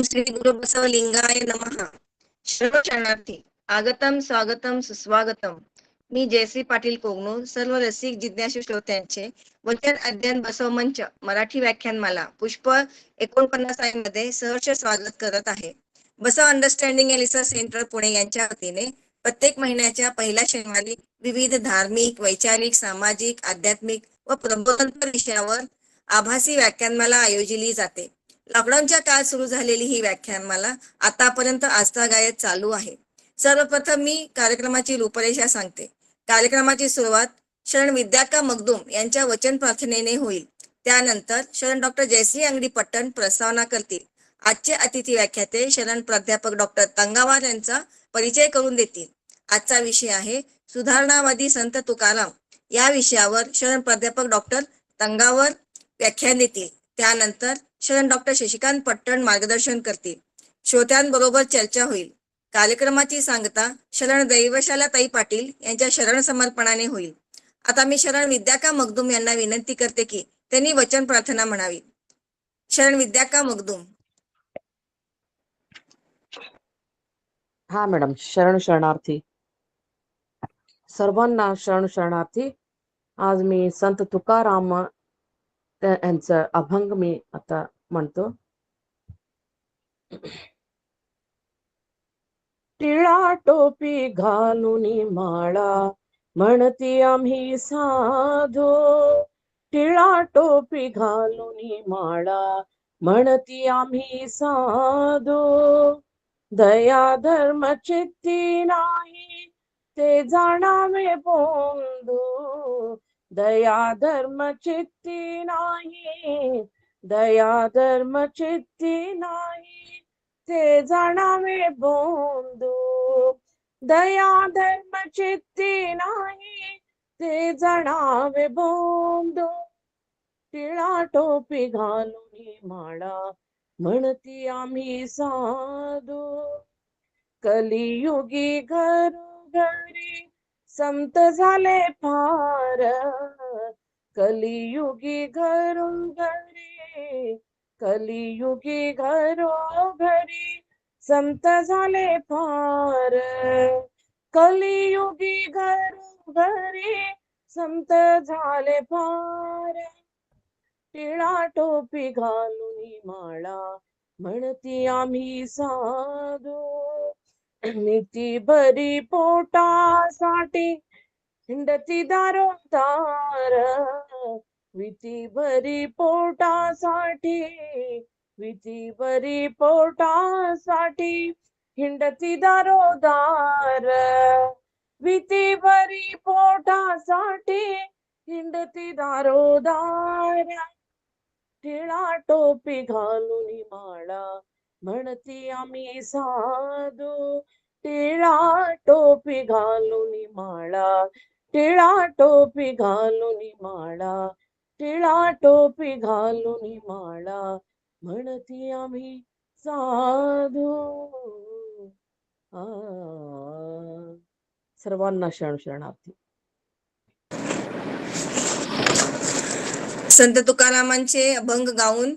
श्री गुरु बसवलिंगाय नमः. शरणार्थी आगतम स्वागतम सुस्वागतम. मी जयश्री पाटील कोगनूर सर्व रसिक जिज्ञासू श्रोत्यांचे वचन अध्ययन बसव मंच मराठी व्याख्यानमाला पुष्प 49 मध्ये सहर्ष स्वागत करत आहे. Basava understanding and research centre Pune यांच्या वतीने प्रत्येक महिन्याच्या पहिल्या शनिवारी विविध धार्मिक, वैचारिक, सामाजिक, आध्यात्मिक व प्रबोधनपर विषयावर आभासी व्याख्यानमाला आयोजिली जाते. लॉकडाऊनच्या काळात सुरू झालेली ही व्याख्यानमाला आतापर्यंत आजतागायत चालू आहे. सर्वप्रथम मी कार्यक्रमाची रूपरेषा सांगते. कार्यक्रमाची सुरुवात शरण विद्याका मगदूम यांच्या वचन प्रार्थनेने होईल. त्यानंतर शरण डॉक्टर जयश्री अंगडी पट्टण प्रस्तावना करतील. आजचे अतिथी व्याख्याते शरण प्राध्यापक डॉक्टर तंगावार यांचा परिचय करून देतील. आजचा विषय आहे सुधारणावादी संत तुकाराम. या विषयावर शरण प्राध्यापक डॉक्टर तंगावार व्याख्यान देतील. त्यानंतर शरण डॉक्टर शशिकांत पट्टण मार्गदर्शन करतील. श्रोत्यांबरोबर चर्चा होईल. कार्यक्रमाची सांगता शरण दैवशाला ताई पाटील यांच्या शरण समर्पणाने होईल. आता मी शरण विद्याका मगदूम यांना विनंती करते की त्यांनी वचन प्रार्थना म्हणावी. शरण विद्याका मगदूम. हा मॅडम. शरणार्थी सर्वांना शरणार्थी. आज मी संत तुकाराम यांचा अभंग मी आता म्हणतो. टिळा टोपी घालून माळा म्हणती आम्ही साधो. टिळा टोपी घालून माळा म्हणती आम्ही साधो. दया धर्म चित्ती नाही ते जाणावे बोंधू. दया धर्म चित्ती नाही, दया धर्म चित्ती नाही ते जाणावे बोंधू. दया धर्म चित्ती नाही ते जाणावे बोंधू. टिळा टोपी घालून माळा म्हणती आम्ही साधू. कलियुगी घरोघरी संत झाले फार. कलियुगी घरोघरी, कलियुगी घरोघरी संत झाले फार. कलियुगी घरोघरी संत झाले फार. टिळा टोपी घालून माळा म्हणती आम्ही साधू. नीती भरी पोटासाठी हिंडती दारोदार. विती भरी पोटासाठी, विती भरी पोटासाठी हिंडती दारोदार. विती भरी पोटासाठी हिंडती दारोदार. टिळा टोपी घालून माळा म्हणती आम्ही साधू. टिळा टोपी घालून माळा, टिळा टोपी घालून माळा, टिळा टोपी घालून माळा म्हणती आम्ही साधू. सर्वांना शरणार्थी. संत तुकारामांचे अभंग गाऊन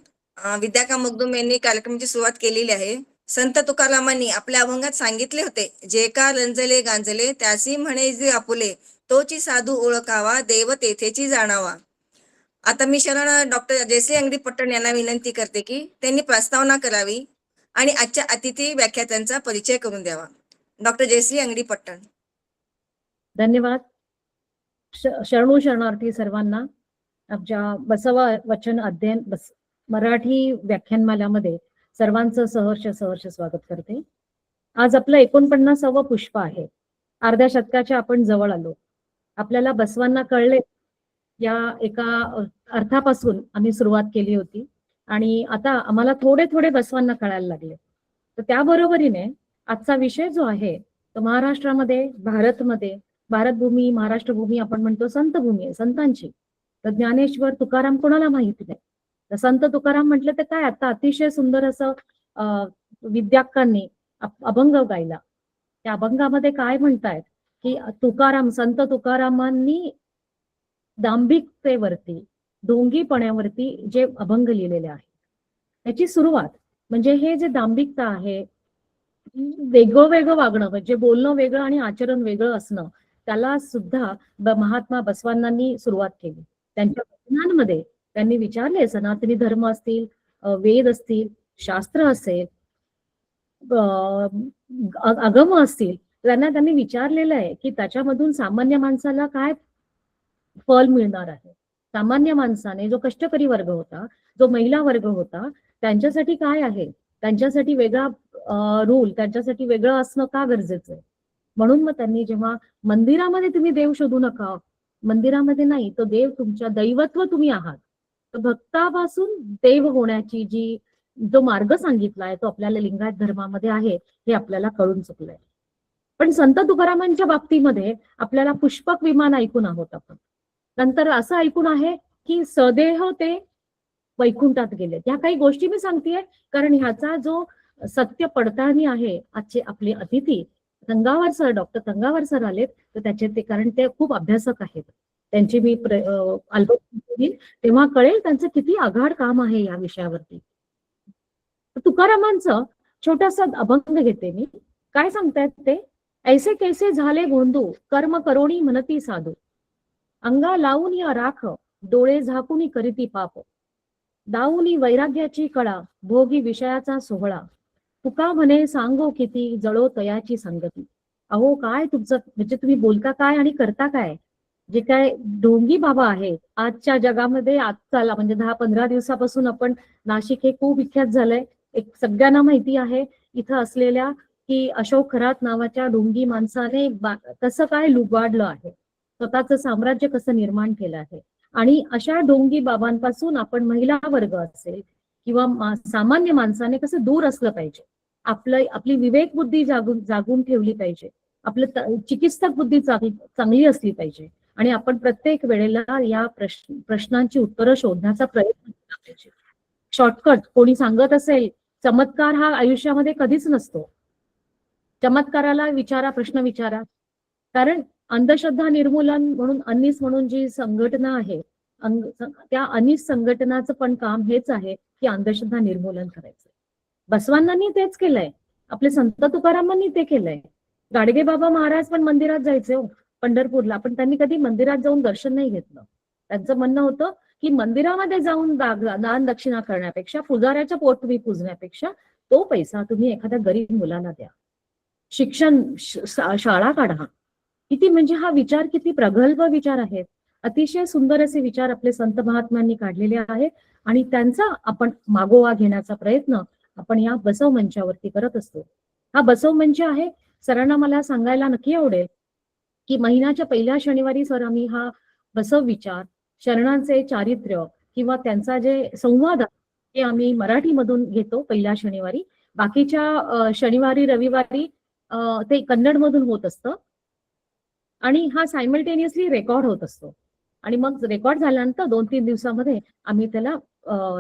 विद्याका मगदूम यांनी कार्यक्रमाची सुरुवात केलेली आहे. संत तुकारामांनी आपल्या अभंगात सांगितले होते, जे का रंजले गांजले त्यासी म्हणे जे आपुले, तोची साधू ओळखावा देव तेथेची जाणावा. आता मी शरण डॉक्टर जयश्री अंगडी पट्टण यांना विनंती करते की त्यांनी प्रस्तावना करावी आणि आजच्या अतिथी व्याख्यात्यांचा परिचय करून द्यावा. डॉक्टर जयश्री अंगडी पट्टण. धन्यवाद. शरणार्थी सर्वांना आमच्या बसवा वचन अध्ययन मराठी व्याख्यानमालामध्ये सर्वांचं सहर्ष स्वागत करते. आज आपलं 49वं पुष्प आहे. अर्ध्या शतकाच्या आपण जवळ आलो. आपल्याला बसवांना कळले या एका अर्थापासून आम्ही सुरुवात केली होती आणि आता आम्हाला थोडे बसवांना कळायला लागले. तर त्याबरोबरीने आजचा विषय जो आहे तो महाराष्ट्रामध्ये, भारतभूमी, महाराष्ट्रभूमी आपण म्हणतो संत भूमी आहे, संतांची. तर ज्ञानेश्वर तुकाराम कोणाला माहिती नाही. तर संत तुकाराम म्हटलं तर काय, आता अतिशय सुंदर असं विद्याकांनी अभंग गायला. त्या अभंगामध्ये काय म्हणतायत की तुकाराम, संत तुकारामांनी दांभिकतेवरती, ढोंगीपणावरती जे अभंग लिहिलेले आहे त्याची सुरुवात म्हणजे हे जे दांभिकता आहे, वेगळं वेगळं वागणं, म्हणजे बोलणं वेगळं आणि आचरण वेगळं असणं, त्याला सुद्धा महात्मा बसवांनांनी सुरुवात केली. त्यांच्या वचनांमध्ये त्यांनी विचारले, सनातनी धर्म असतील, वेद असतील, शास्त्र असेल, आगम असतील, त्यांनी विचारलेलं आहे की त्याच्यामधून सामान्य माणसाला काय फल मिळणार आहे. सामान्य माणसाने, जो कष्टकरी वर्ग होता, जो महिला वर्ग होता, त्यांच्यासाठी काय आहे, त्यांच्यासाठी वेगळा रूल, त्यांच्यासाठी वेगळं असणं का गरजेचं आहे. म्हणून मग त्यांनी जेव्हा मंदिरामध्ये तुम्ही देव शोधू नका, मंदिरामध्ये नाही, तो देव तुमच्या दैवत्व तुम्ही आहात. तर भक्तापासून देव होण्याची जो मार्ग सांगितलाय तो आपल्याला लिंगायत धर्मामध्ये आहे, हे आपल्याला कळून चुकलंय. पण संत तुकारामांच्या बाबतीमध्ये आपल्याला पुष्पक विमान ऐकून आहोत आपण. नंतर असं ऐकून आहे की सदेह ते वैकुंठात गेले. या काही गोष्टी मी सांगतेय कारण ह्याचा जो सत्य पडताळणी आहे, आजचे आपले अतिथी तंगावर सर, डॉक्टर तंगावर सर आलेत, तर त्याचे ते, कारण ते खूप अभ्यासक आहेत, त्यांची मी अल्बम तेव्हा कळेल त्यांचं किती आघाड काम आहे या विषयावरती. तुकारामांचं छोटासा अभंग घेते मी. काय सांगतायत ते? ऐसे कैसे झाले गोंधू, कर्म करोणी म्हणती साधू, अंगा लावून या राख, डोळे झाकून करीती पाप, दाऊनी वैराग्याची कळा, भोगी विषयाचा सोहळा, तुका म्हणे सांगो किती, जळो तयाची संगती. अहो काय तुमचं, म्हणजे तुम्ही बोलता काय आणि करता काय. जे काय ढोंगी बाबा आहेत आजच्या जगामध्ये, आजचा म्हणजे 10-15 दिवसापासून आपण, नाशिक हे खूप विख्यात झालंय. एक सगळ्यांना माहिती आहे इथं असलेल्या की अशोक खरात नावाच्या ढोंगी माणसाने कसं काय लुबाडलं आहे, स्वतःचं साम्राज्य कसं निर्माण केलं आहे. आणि अशा ढोंगी बाबांपासून आपण महिला वर्ग असेल किंवा सामान्य माणसाने कसं दूर असलं पाहिजे. आपली विवेक बुद्धी जागून ठेवली पाहिजे. आपलं चिकित्सक बुद्धी चांगली असली पाहिजे. आणि आपण प्रत्येक वेळेला या प्रश्नांची उत्तरं शोधण्याचा प्रयत्न केला पाहिजे. शॉर्टकट कोणी सांगत असेल, चमत्कार हा आयुष्यामध्ये कधीच नसतो. चमत्काराला विचारा, प्रश्न विचारा. कारण अंधश्रद्धा निर्मूलन म्हणून अनिस म्हणून जी संघटना आहे, त्या अनिस संघटनाचं पण काम हेच आहे की अंधश्रद्धा निर्मूलन करायचं. बसवांनांनी तेच केलंय, आपले संत तुकारामांनी ते केलंय. गाडगे बाबा महाराज पण मंदिरात जायचे हो, पंढरपूरला, पण त्यांनी कधी मंदिरात जाऊन दर्शन नाही घेतलं. त्यांचं म्हणणं होतं की मंदिरामध्ये जाऊन दान दक्षिणा करण्यापेक्षा, पुजाऱ्याच्या पोट तुम्ही पुजण्यापेक्षा, तो पैसा तुम्ही एखाद्या गरीब मुलाला द्या, शिक्षण शाळा काढा. किती म्हणजे हा विचार किती प्रगल्भ विचार आहेत. अतिशय सुंदर असे विचार आपले संत महात्म्यांनी काढलेले आहेत आणि त्यांचा आपण मागोवा घेण्याचा प्रयत्न आपण या बसव मंचावरती करत असतो. हा बसव मंच आहे. सरांना मला सांगायला नक्की आवडेल की महिन्याच्या पहिल्या शनिवारी सर आम्ही हा बसव विचार, शरणांचे चारित्र्य किंवा त्यांचा जे संवाद ते आम्ही मराठीमधून घेतो पहिल्या शनिवारी. बाकीच्या शनिवारी रविवारी ते कन्नड मधून होत असतं आणि हा सायमल्टेनियसली रेकॉर्ड होत असतो. आणि मग रेकॉर्ड झाल्यानंतर 2-3 दिवसामध्ये आम्ही त्याला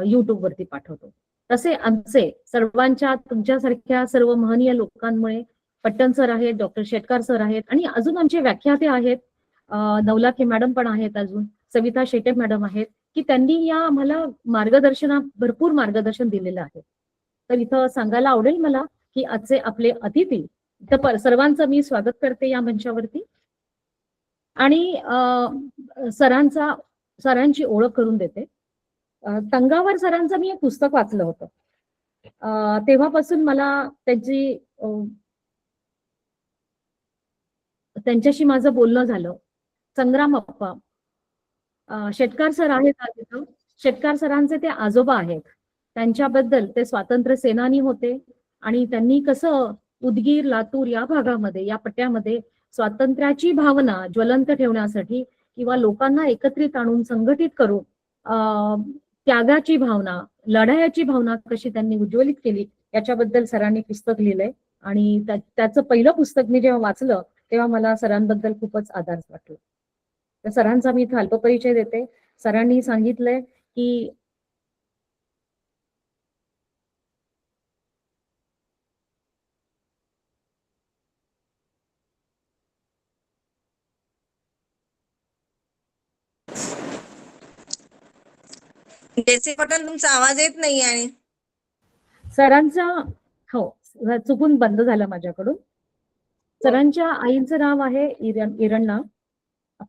युट्यूब वरती पाठवतो. तसे आमचे सर्वांच्या, तुमच्यासारख्या सर्व महनीय लोकांमुळे, पट्टण सर आहेत, डॉक्टर शेटकार सर आहेत आणि अजून आमचे व्याख्याते आहेत, नवलाखे मॅडम पण आहेत, अजून सविता शेटे मॅडम आहेत, की त्यांनी या आम्हाला भरपूर मार्गदर्शन दिलेलं आहे. तर इथं सांगायला आवडेल मला की आजचे आपले अतिथी, तर सर्वांचं मी स्वागत करते या मंचावरती आणि सरांची ओळख करून देते. तंगावर सरांचं मी एक पुस्तक वाचलं होतं. तेव्हापासून मला त्यांच्याशी माझं बोलणं झालं. संग्राम अप्पा शेटकार सर आहेत आज इथं. शेटकार सरांचे ते आजोबा आहेत. त्यांच्याबद्दल, ते स्वातंत्र्य सेनानी होते आणि त्यांनी कसं उदगीर, लातूर या भागामध्ये, या पट्ट्यामध्ये स्वातंत्र्याची भावना ज्वलंत ठेवण्यासाठी किंवा लोकांना एकत्रित आणून संघटित करून त्यागाची भावना, लढायाची भावना कशी त्यांनी उज्ज्वलित केली, याच्याबद्दल सरांनी पुस्तक लिहिलंय. आणि त्याचं पहिलं पुस्तक मी जेव्हा वाचलं तेव्हा मला सरांबद्दल खूपच आदर वाटला. तर सरांचा मी इथं अल्पपरिचय देते. सरांनी सांगितलंय की जयश्री पाटील, तुमचा आवाज येत नाही. आणि सरांचा हो चुकून बंद झालं माझ्याकडून. सरांच्या आईचं नाव आहे इरण्णा,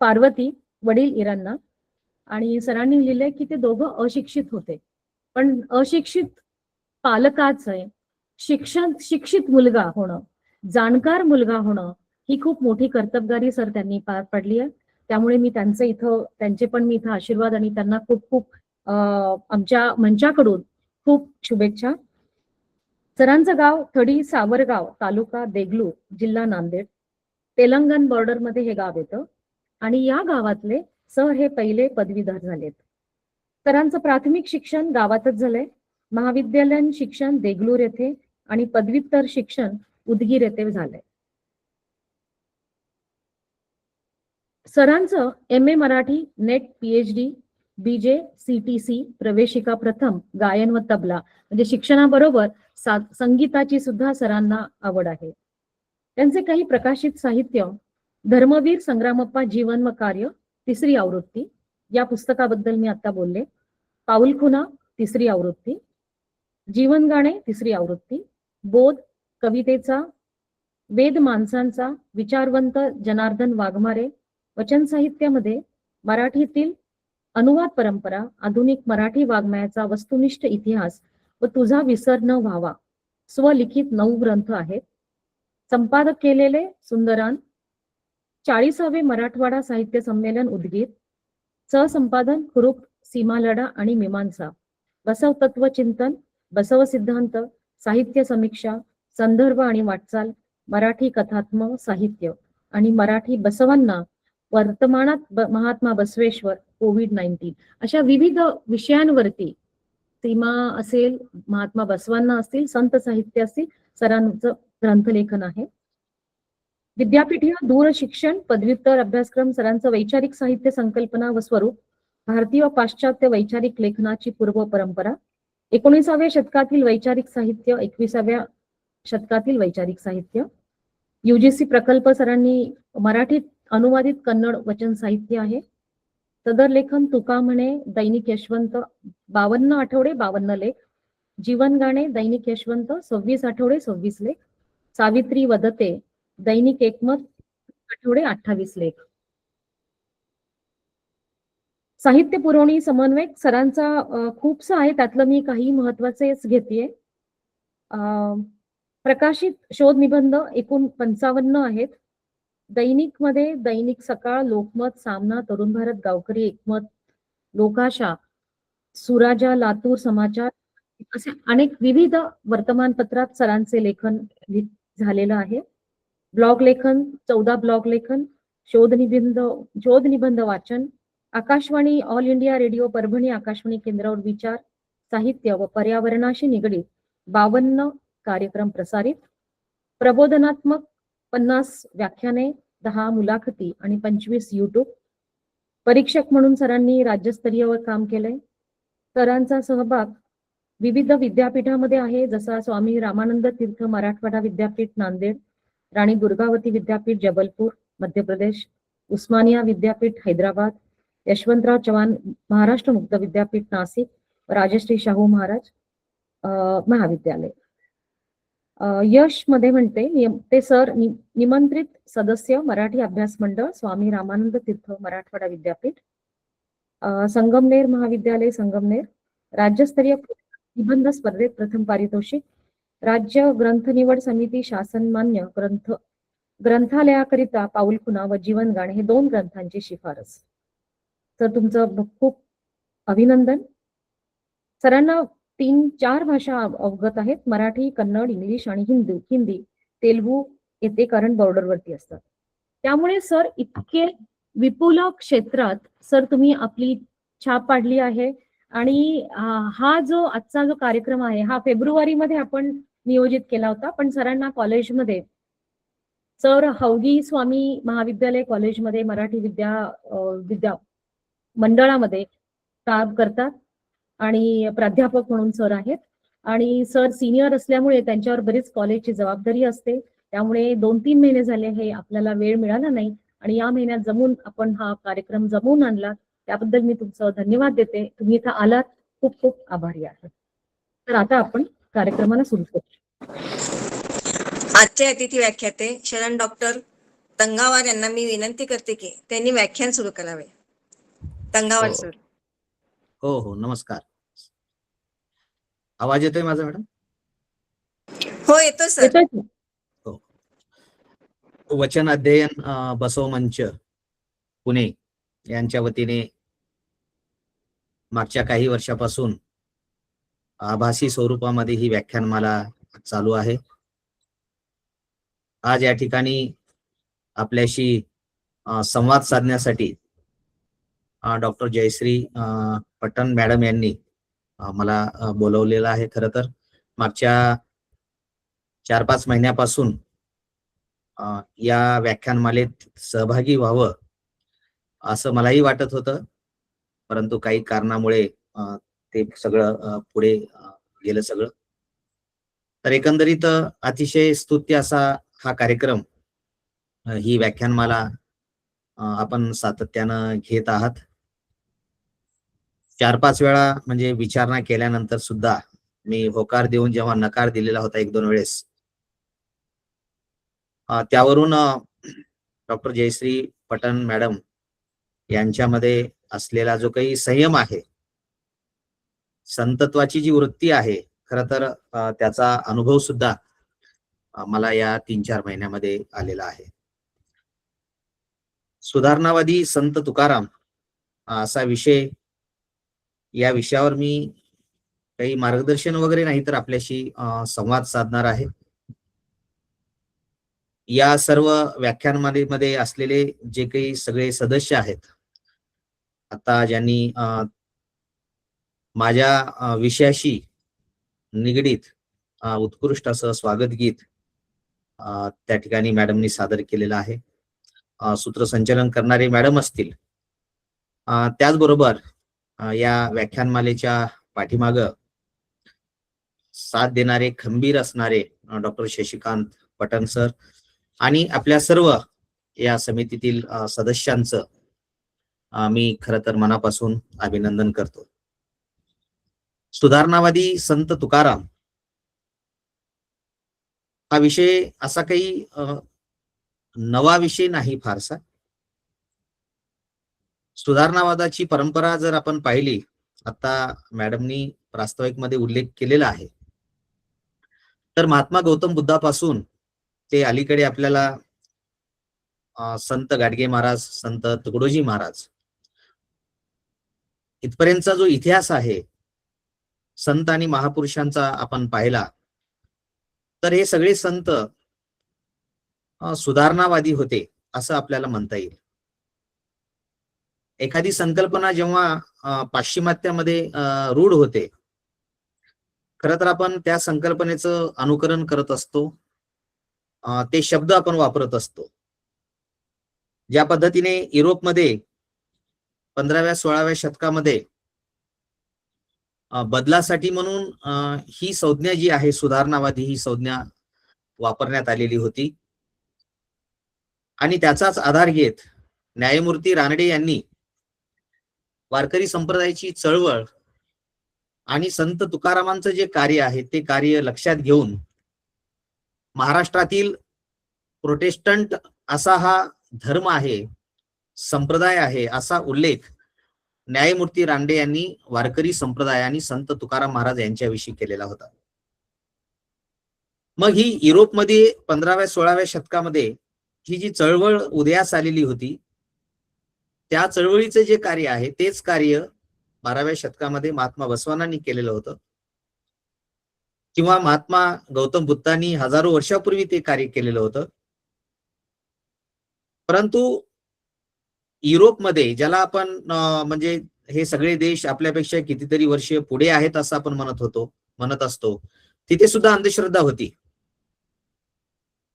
पार्वती, वडील इरण्णा. आणि सरांनी लिहिलंय की ते दोघं अशिक्षित होते, पण अशिक्षित पालकाचं शिक्षित मुलगा होणं, जाणकार मुलगा होणं ही खूप मोठी कर्तबगारी सर त्यांनी पार पाडली आहे. त्यामुळे मी त्यांचे पण मी इथं आशीर्वाद आणि त्यांना खूप खूप आमच्या मंचाकडून खूप शुभेच्छा. सरांचं गाव थडी सावरगाव, तालुका देगलूर, जिल्हा नांदेड, तेलंगण बॉर्डर मध्ये हे गाव येतं. आणि या गावातले सर हे पहिले पदवीधर झालेत. सरांचं प्राथमिक शिक्षण गावातच झालंय, महाविद्यालयीन शिक्षण देगलूर येथे आणि पदव्युत्तर शिक्षण उदगीर येथे झालंय. सरांचं MA Marathi, net PhD, BJ CTC, प्रवेशिका प्रथम, गायन व तबला म्हणजे शिक्षणाबरोबर संगीताची सुद्धा सरांना आवड आहे. त्यांचे काही प्रकाशित साहित्य: धर्मवीर संग्रामप्पा जीवन व कार्य, 3री आवृत्ती, या पुस्तकाबद्दल मी आता बोलले. पाऊलखुणा, 3री आवृत्ती, जीवन गाणे, 3री आवृत्ती, बोध कवितेचा, वेद माणसांचा, विचारवंत जनार्दन वाघमारे, वचन साहित्यामध्ये मराठीतील अनुवाद परंपरा, आधुनिक मराठी वाङ्मयाचा वस्तुनिष्ठ इतिहास व तुझा विसर न व्हावा, स्वलिखित 9 ग्रंथ आहेत. संपादक केलेले सुंदरान, 40वे मराठवाडा साहित्य संमेलन उदगीर, सहसंपादन कुरूप, सीमालढा आणि मीमांसा, बसव तत्व चिंतन, बसव सिद्धांत, साहित्य समीक्षा, संदर्भ आणि वाटचाल, मराठी कथात्म साहित्य आणि मराठी बसवांना, वर्तमानात महात्मा बसवेश्वर, कोविड-19 अशा विविध विषयांवरती, सीमा असेल, महात्मा बसवांना असतील, संत साहित्य असतील, सरांचं ग्रंथलेखन आहे. विद्यापीठीय दूरशिक्षण पदव्युत्तर अभ्यासक्रम, सरांचं वैचारिक साहित्य संकल्पना व स्वरूप, भारतीय व पाश्चात्य वैचारिक लेखनाची पूर्व परंपरा, 19व्या शतकातील वैचारिक साहित्य, 21व्या शतकातील वैचारिक साहित्य. UGC प्रकल्प सरांनी मराठीत अनुवादित कन्नड वचन साहित्य आहे. सदर लेखन तुका म्हणे, दैनिक यशवंत, 52 आठवडे 52 लेख, जीवन गाणे, दैनिक यशवंत, 26 आठवडे 26 लेख, सावित्री वदते, दैनिक एकमत, आठवडे 28 लेख. साहित्य पुरवणी समन्वयक सरांचा खूपसा आहे, त्यातलं मी काही महत्वाचेच घेतेय. प्रकाशित शोध निबंध एकूण 55 आहेत. दैनिक मध्ये दैनिक सकाळ, लोकमत, सामना, तरुण भारत, गावकरी, एकमत, लोकाशा, सुराजा, लातूर समाचार असे अनेक विविध वर्तमानपत्रात सरांचे लेखन झालेलं आहे. ब्लॉग लेखन, 14 ब्लॉग लेखन, शोध निबंध वाचन, Akashvani all India radio Parbhani Akashvani केंद्रावर विचार, साहित्य व पर्यावरणाशी निगडीत 52 कार्यक्रम प्रसारित, प्रबोधनात्मक 50 व्याख्याने, 10 मुलाखती आणि 25 YouTube. परीक्षक म्हणून सरांनी राज्यस्तरीयवर काम केलंय. सरांचा सहभाग विविध विद्यापीठामध्ये आहे, जसा स्वामी रामानंद तीर्थ मराठवाडा विद्यापीठ नांदेड, राणी दुर्गावती विद्यापीठ जबलपूर मध्य प्रदेश, उस्मानिया विद्यापीठ हैदराबाद, यशवंतराव चव्हाण महाराष्ट्र मुक्त विद्यापीठ नाशिक, राजश्री शाहू महाराज महाविद्यालय. यश मध्ये म्हणते ते सर निमंत्रित सदस्य मराठी अभ्यास मंडळ स्वामी रामानंद तीर्थ मराठवाडा विद्यापीठ, संगमनेर महाविद्यालय संगमनेर, राज्यस्तरीय निबंध स्पर्धेत प्रथम पारितोषिक, राज्य ग्रंथ निवड समिती शासनमान्य ग्रंथालयाकरिता पाऊलखुणा व जीवन गाणे हे 2 ग्रंथांची शिफारस. तर तुमचं खूप अभिनंदन. सरांना 3-4 भाषा अवगत आहेत, मराठी, कन्नड, इंग्लिश आणि हिंदी, तेलुगू येते, कारण बॉर्डरवरती असतात. त्यामुळे सर इतके विपुल क्षेत्रात सर तुम्ही आपली छाप पाडली आहे. आणि हा जो आजचा जो कार्यक्रम आहे हा फेब्रुवारीमध्ये आपण नियोजित केला होता, पण सरांना कॉलेजमध्ये सर हौगी स्वामी महाविद्यालय कॉलेजमध्ये मराठी विद्या मंडळामध्ये काम करतात आणि प्राध्यापक म्हणून सर आहेत. आणि सर सिनियर असल्यामुळे त्यांच्यावर बरीच कॉलेजची जबाबदारी असते, त्यामुळे 2-3 महिने झाले हे आपल्याला वेळ मिळाला नाही आणि या महिन्यात आपण हा कार्यक्रम जमवून आणला, त्याबद्दल मी तुमचं धन्यवाद देते. तुम्ही इथं आलात, खूप खूप आभारी आहे. तर आता आपण कार्यक्रमाला सुरू करू. आजचे अतिथी व्याख्याते शरण डॉक्टर तंगावार यांना मी विनंती करते की त्यांनी व्याख्यान सुरू करावे. तंगावार सर. हो हो, नमस्कार. आवाज येतोय माझा मॅडम? हो, येतो सर. येतोय का? वचन अध्ययन बसव मंच पुणे यांच्या वतीने मागच्या काही वर्षापासून आभासी स्वरूपामध्ये ही व्याख्यानमाला चालू आहे. आज या ठिकाणी आपल्याशी संवाद साधण्यासाठी डॉक्टर जयश्री पटन मॅडम यांनी मला बोलवलेलं आहे. खरं तर मागच्या 4-5 महिन्यापासून या व्याख्यानमालेत सहभागी व्हावं असं मलाही वाटत होतं, परंतु काही कारणामुळे ते सगळं पुढे गेलं सगळं. तर एकंदरीत अतिशय स्तुत्य असा हा कार्यक्रम, ही व्याख्यानमाला आपण सातत्यानं घेत आहात. 4-5 वेळा म्हणजे विचारणा केल्यानंतर सुद्धा मी होकार देऊन जेव्हा नकार दिलेला होता 1-2 वेळेस, त्यावरून डॉक्टर जयश्री पटन मॅडम यांच्यामध्ये असलेला जो काही संयम आहे, संतत्वाची जी वृत्ती आहे, खरं तर त्याचा अनुभव सुद्धा मला या 3-4 महिन्यामध्ये आलेला आहे. सुधारणावादी संत तुकाराम असा विषय, या विषयावर मी काही मार्गदर्शन वगैरे नाही तर आपल्याशी संवाद साधणार आहे. या सर्व व्याख्यानमालेमध्ये असलेले जे काही सगळे सदस्य आहेत, आता ज्यांनी माझ्या विषयाशी निगडीत उत्कृष्ट असं स्वागत गीत त्या ठिकाणी मॅडमनी सादर केलेलं आहे. सूत्रसंचालन करणारे मॅडम असतील, त्याचबरोबर या व्याख्यानमालेच्या पाठीमाग साथ देणारे, खंबीर असणारे डॉक्टर शशिकांत पटन सर आणि आपल्या सर्व या समितीतील सदस्यांचं मी खरं तर मनापासून अभिनंदन करतो. सुधारणावादी संत तुकाराम हा विषय असा काही नवा विषय नाही फारसा. सुधारणावादाची परंपरा जर आपण पाहिली, आता मॅडमनी प्रास्ताविक मध्ये उल्लेख केलेला आहे, तर महात्मा गौतम बुद्धापासून ते अलीकडे आपल्याला संत गाडगे महाराज, संत तुकडोजी महाराज इथपर्यंतचा जो इतिहास आहे संत आणि महापुरुषांचा आपण पाहिला, तर हे सगळे संत सुधारणावादी होते असं आपल्याला म्हणता येईल. एखादी संकल्पना जेव्हा पाश्चिमात्यामध्ये रूढ होते, खरं तर आपण त्या संकल्पनेचं अनुकरण करत असतो, ते शब्द आपण वापरत असतो. ज्या पद्धतीने युरोपमध्ये 15व्या-16व्या शतकामध्ये बदलासाठी म्हणून ही संज्ञा जी आहे सुधारणावादी, ही संज्ञा वापरण्यात आलेली होती. आणि त्याचाच आधार घेत न्यायमूर्ती रानडे यांनी वारकरी संप्रदायाची चळवळ आणि संत तुकारामांचं जे कार्य आहे ते कार्य लक्षात घेऊन महाराष्ट्रातील प्रोटेस्टंट असा हा धर्म आहे, संप्रदाय आहे, असा उल्लेख न्यायमूर्ती रानडे यांनी वारकरी संप्रदाय आणि संत तुकाराम महाराज यांच्याविषयी केलेला होता. मग ही युरोपमध्ये 15व्या-16व्या शतकामध्ये ही जी चळवळ उदयास आलेली होती, त्या चळवळीचे जे कार्य आहे तेच कार्य 12व्या शतकामध्ये महात्मा बसवांनी केलेलं होतं, किंवा महात्मा गौतम बुद्धांनी हजारो वर्षापूर्वी ते कार्य केलेलं होतं. परंतु युरोपमध्ये, ज्याला आपण म्हणजे हे सगळे देश आपल्यापेक्षा कितीतरी वर्ष पुढे आहेत असं आपण म्हणत असतो, तिथे सुद्धा अंधश्रद्धा होती.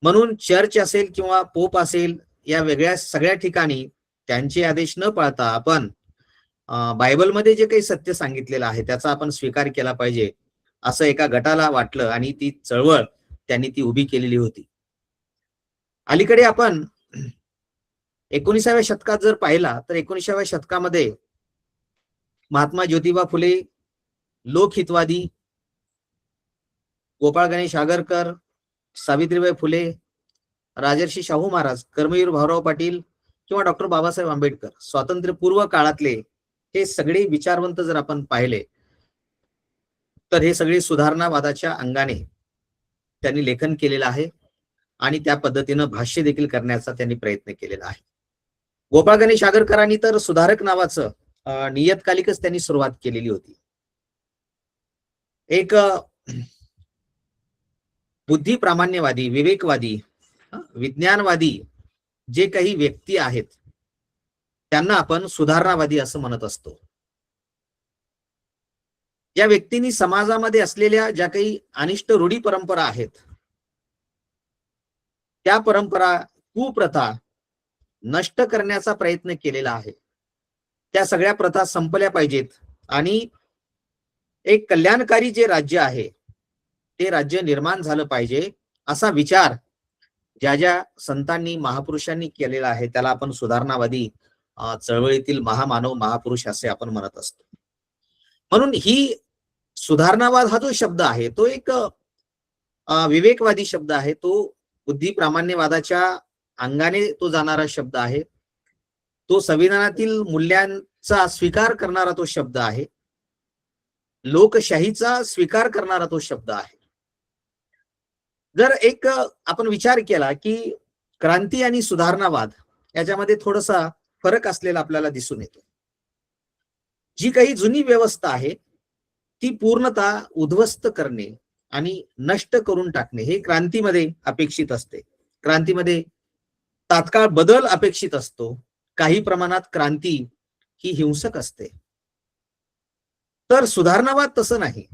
म्हणून चर्च असेल किंवा पोप असेल, या वेगळ्या सगळ्या ठिकाणी त्यांचे आदेश न पाळता आपण बायबलमध्ये जे काही सत्य सांगितलेलं आहे त्याचा आपण स्वीकार केला पाहिजे असं एका गटाला वाटलं आणि ती चळवळ त्यांनी ती उभी केलेली होती. अलीकडे आपण 19व्या शतकात जर पाहिला तर 19व्या शतकामध्ये महात्मा ज्योतिबा फुले लोकहितवादी गोपाळ गणेश आगरकर, सावित्रीबाई फुले, राजर्षी शाहू महाराज, कर्मवीर भाऊराव पाटील किंवा डॉक्टर बाबासाहेब आंबेडकर, स्वातंत्र्यपूर्व काळातले हे सगळे विचारवंत जर आपण पाहिले तर हे सगळे सुधारणावादाच्या अंगाने त्यांनी लेखन केलेलं आहे आणि त्या पद्धतीनं भाष्य देखील करण्याचा त्यांनी प्रयत्न केलेला आहे. गोपाळ गणेश आगरकरांनी तर सुधारक नावाचं नियतकालिकच त्यांनी सुरुवात केलेली होती. एक बुद्धी प्रामाण्यवादी, विवेकवादी, विज्ञानवादी जे काही व्यक्ती आहेत त्यांना आपण सुधारणावादी असं म्हणत असतो. या व्यक्तींनी समाजामध्ये असलेल्या ज्या काही अनिष्ट रूढी परंपरा आहेत त्या परंपरा, कुप्रथा नष्ट करण्याचा प्रयत्न केलेला आहे. त्या सगळ्या प्रथा संपल्या पाहिजेत आणि एक कल्याणकारी जे राज्य आहे ते राज्य निर्माण झालं पाहिजे असा विचार ज्या ज्या संतांनी, महापुरुषांनी केलेला आहे त्याला आपण सुधारणावादी चळवळीतील महामानव, महापुरुष असे आपण म्हणत असतो. म्हणून ही सुधारणावाद हा जो शब्द आहे तो एक विवेकवादी शब्द आहे, तो बुद्धी प्रामाण्यवादाच्या अंगाने तो जाणारा शब्द आहे, तो संविधानातील मूल्यांचा स्वीकार करणारा तो शब्द आहे, लोकशाहीचा स्वीकार करणारा तो शब्द आहे. जर एक आपण विचार केला की क्रांती आणि सुधारणावाद याच्यामध्ये थोडासा फरक असलेला आपल्याला दिसून येतो. जी काही जुनी व्यवस्था आहे ती पूर्णतः उद्ध्वस्त करणे आणि नष्ट करून टाकणे हे क्रांतीमध्ये अपेक्षित असते. क्रांतीमध्ये तात्काळ बदल अपेक्षित असतो. काही प्रमाणात क्रांती ही हिंसक असते. तर सुधारणावाद तसं नाही.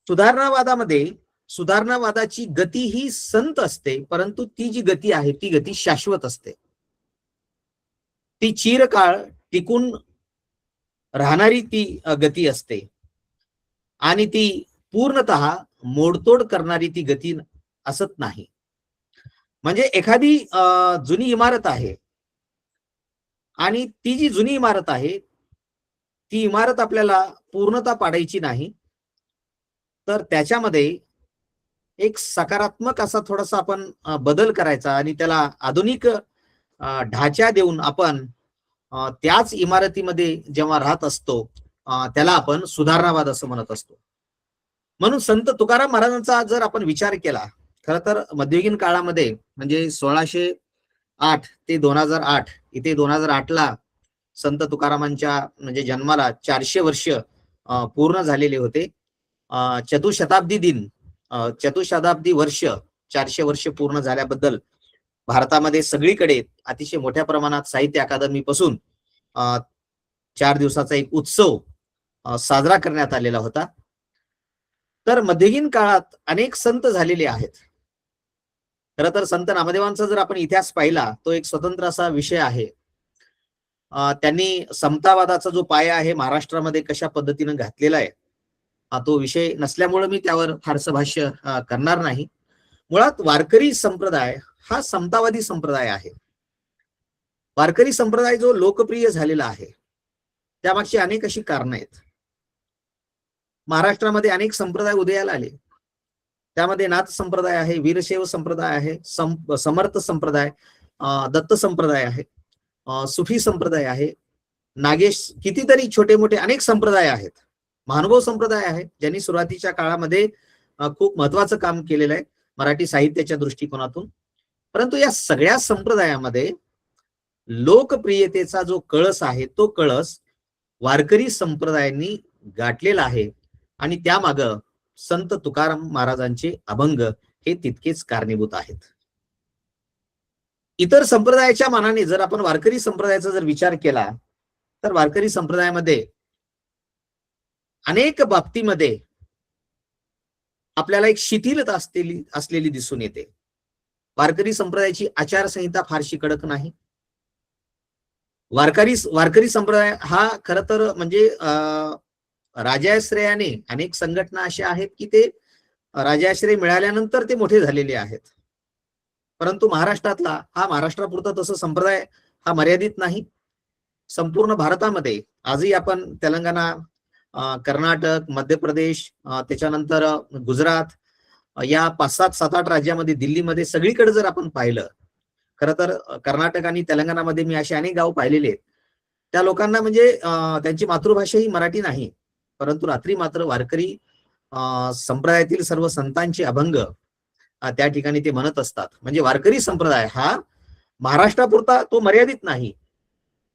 सुधारणावादामध्ये सुधारणावादाची गती ही संत असते, परंतु ती जी गती आहे ती गती शाश्वत असते. ती चिरकाळ टिकून राहणारी ती गती असते आणि ती पूर्णतः मोडतोड करणारी ती गती असत नाही. म्हणजे एखादी जुनी इमारत आहे आणि ती जी जुनी इमारत आहे ती इमारत आपल्याला पूर्णतः पाडायची नाही, तर त्याच्यामध्ये एक सकारात्मक असा थोडासा आपण बदल करायचा आणि त्याला आधुनिक ढाचा देऊन आपण त्याच इमारतीमध्ये जेव्हा राहत असतो त्याला आपण सुधारणावाद असं म्हणत असतो. म्हणून संत तुकाराम महाराजांचा जर आपण विचार केला, खरं तर मध्ययुगीन काळामध्ये म्हणजे 1608 ते 2008 इथे 2008ला संत तुकारामांच्या म्हणजे जन्माला 400 वर्ष पूर्ण झालेले होते. चतुशताब्दी वर्ष 400 वर्ष पूर्ण झाल्याबद्दल भारतामध्ये सगळीकडे अतिशय मोठ्या प्रमाणात साहित्य अकादमी पासून 4 दिवसाचा एक उत्सव साजरा करण्यात आलेला होता. तर मध्ययुगीन काळात अनेक संत झालेले आहेत. खरं तर संत नामदेवांचा जर आपण इतिहास पाहिला तो एक स्वतंत्र असा विषय आहे. त्यांनी समतावादाचा जो पाया आहे महाराष्ट्रामध्ये कशा पद्धतीने घातलेला आहे तो विषय नसल्यामुळे मी त्यावर फारसं भाष्य करणार नाही. मुळात वारकरी संप्रदाय हा समतावादी संप्रदाय आहे. वारकरी संप्रदाय जो लोकप्रिय झालेला आहे त्यामागची अनेक अशी कारणं आहेत. महाराष्ट्रामध्ये अनेक संप्रदाय उदयाला आले. त्यामध्ये नाथ संप्रदाय आहे, वीरशैव संप्रदाय आहे, समर्थ संप्रदाय, दत्त संप्रदाय आहे, सुफी संप्रदाय आहे, नागेश, कितीतरी छोटे मोठे अनेक संप्रदाय आहेत. महानुभाव संप्रदाय आहे ज्यांनी सुरुवातीच्या काळामध्ये खूप महत्वाचं काम केलेलं आहे मराठी साहित्याच्या दृष्टिकोनातून. परंतु या सगळ्या संप्रदायामध्ये लोकप्रियतेचा जो कळस आहे तो कळस वारकरी संप्रदायांनी गाठलेला आहे आणि त्यामाग संत तुकाराम महाराजांचे अभंग हे तितकेच कारणीभूत आहेत. इतर संप्रदायाच्या मानाने जर आपण वारकरी संप्रदायाचा जर विचार केला तर वारकरी संप्रदायामध्ये अनेक बाबतीमध्ये आपल्याला एक शिथिलता असलेली दिसून येते. वारकरी संप्रदायाची आचारसंहिता फारशी कडक नाही. वारकरी संप्रदाय हा खर तर म्हणजे राजाश्रयाने अनेक संघटना अशा आहेत की ते राजाश्रय मिळाल्यानंतर ते मोठे झालेले आहेत. परंतु महाराष्ट्रातला हा महाराष्ट्रापुरता तसं संप्रदाय हा मर्यादित नाही. संपूर्ण भारतामध्ये आजही आपण तेलंगणा, कर्नाटक, मध्य प्रदेश, त्याच्यानंतर गुजरात, या 5-7, 7-8 राज्यामध्ये, दिल्लीमध्ये सगळीकडे जर आपण पाहिलं, खरं तर कर्नाटक आणि तेलंगणामध्ये मी असे अनेक गाव पाहिलेले आहेत. त्या लोकांना म्हणजे त्यांची मातृभाषा ही मराठी नाही, परंतु रात्री मात्र वारकरी संप्रदायातील सर्व संतांचे अभंग त्या ठिकाणी ते म्हणत असतात. म्हणजे वारकरी संप्रदाय हा महाराष्ट्रापुरता तो मर्यादित नाही.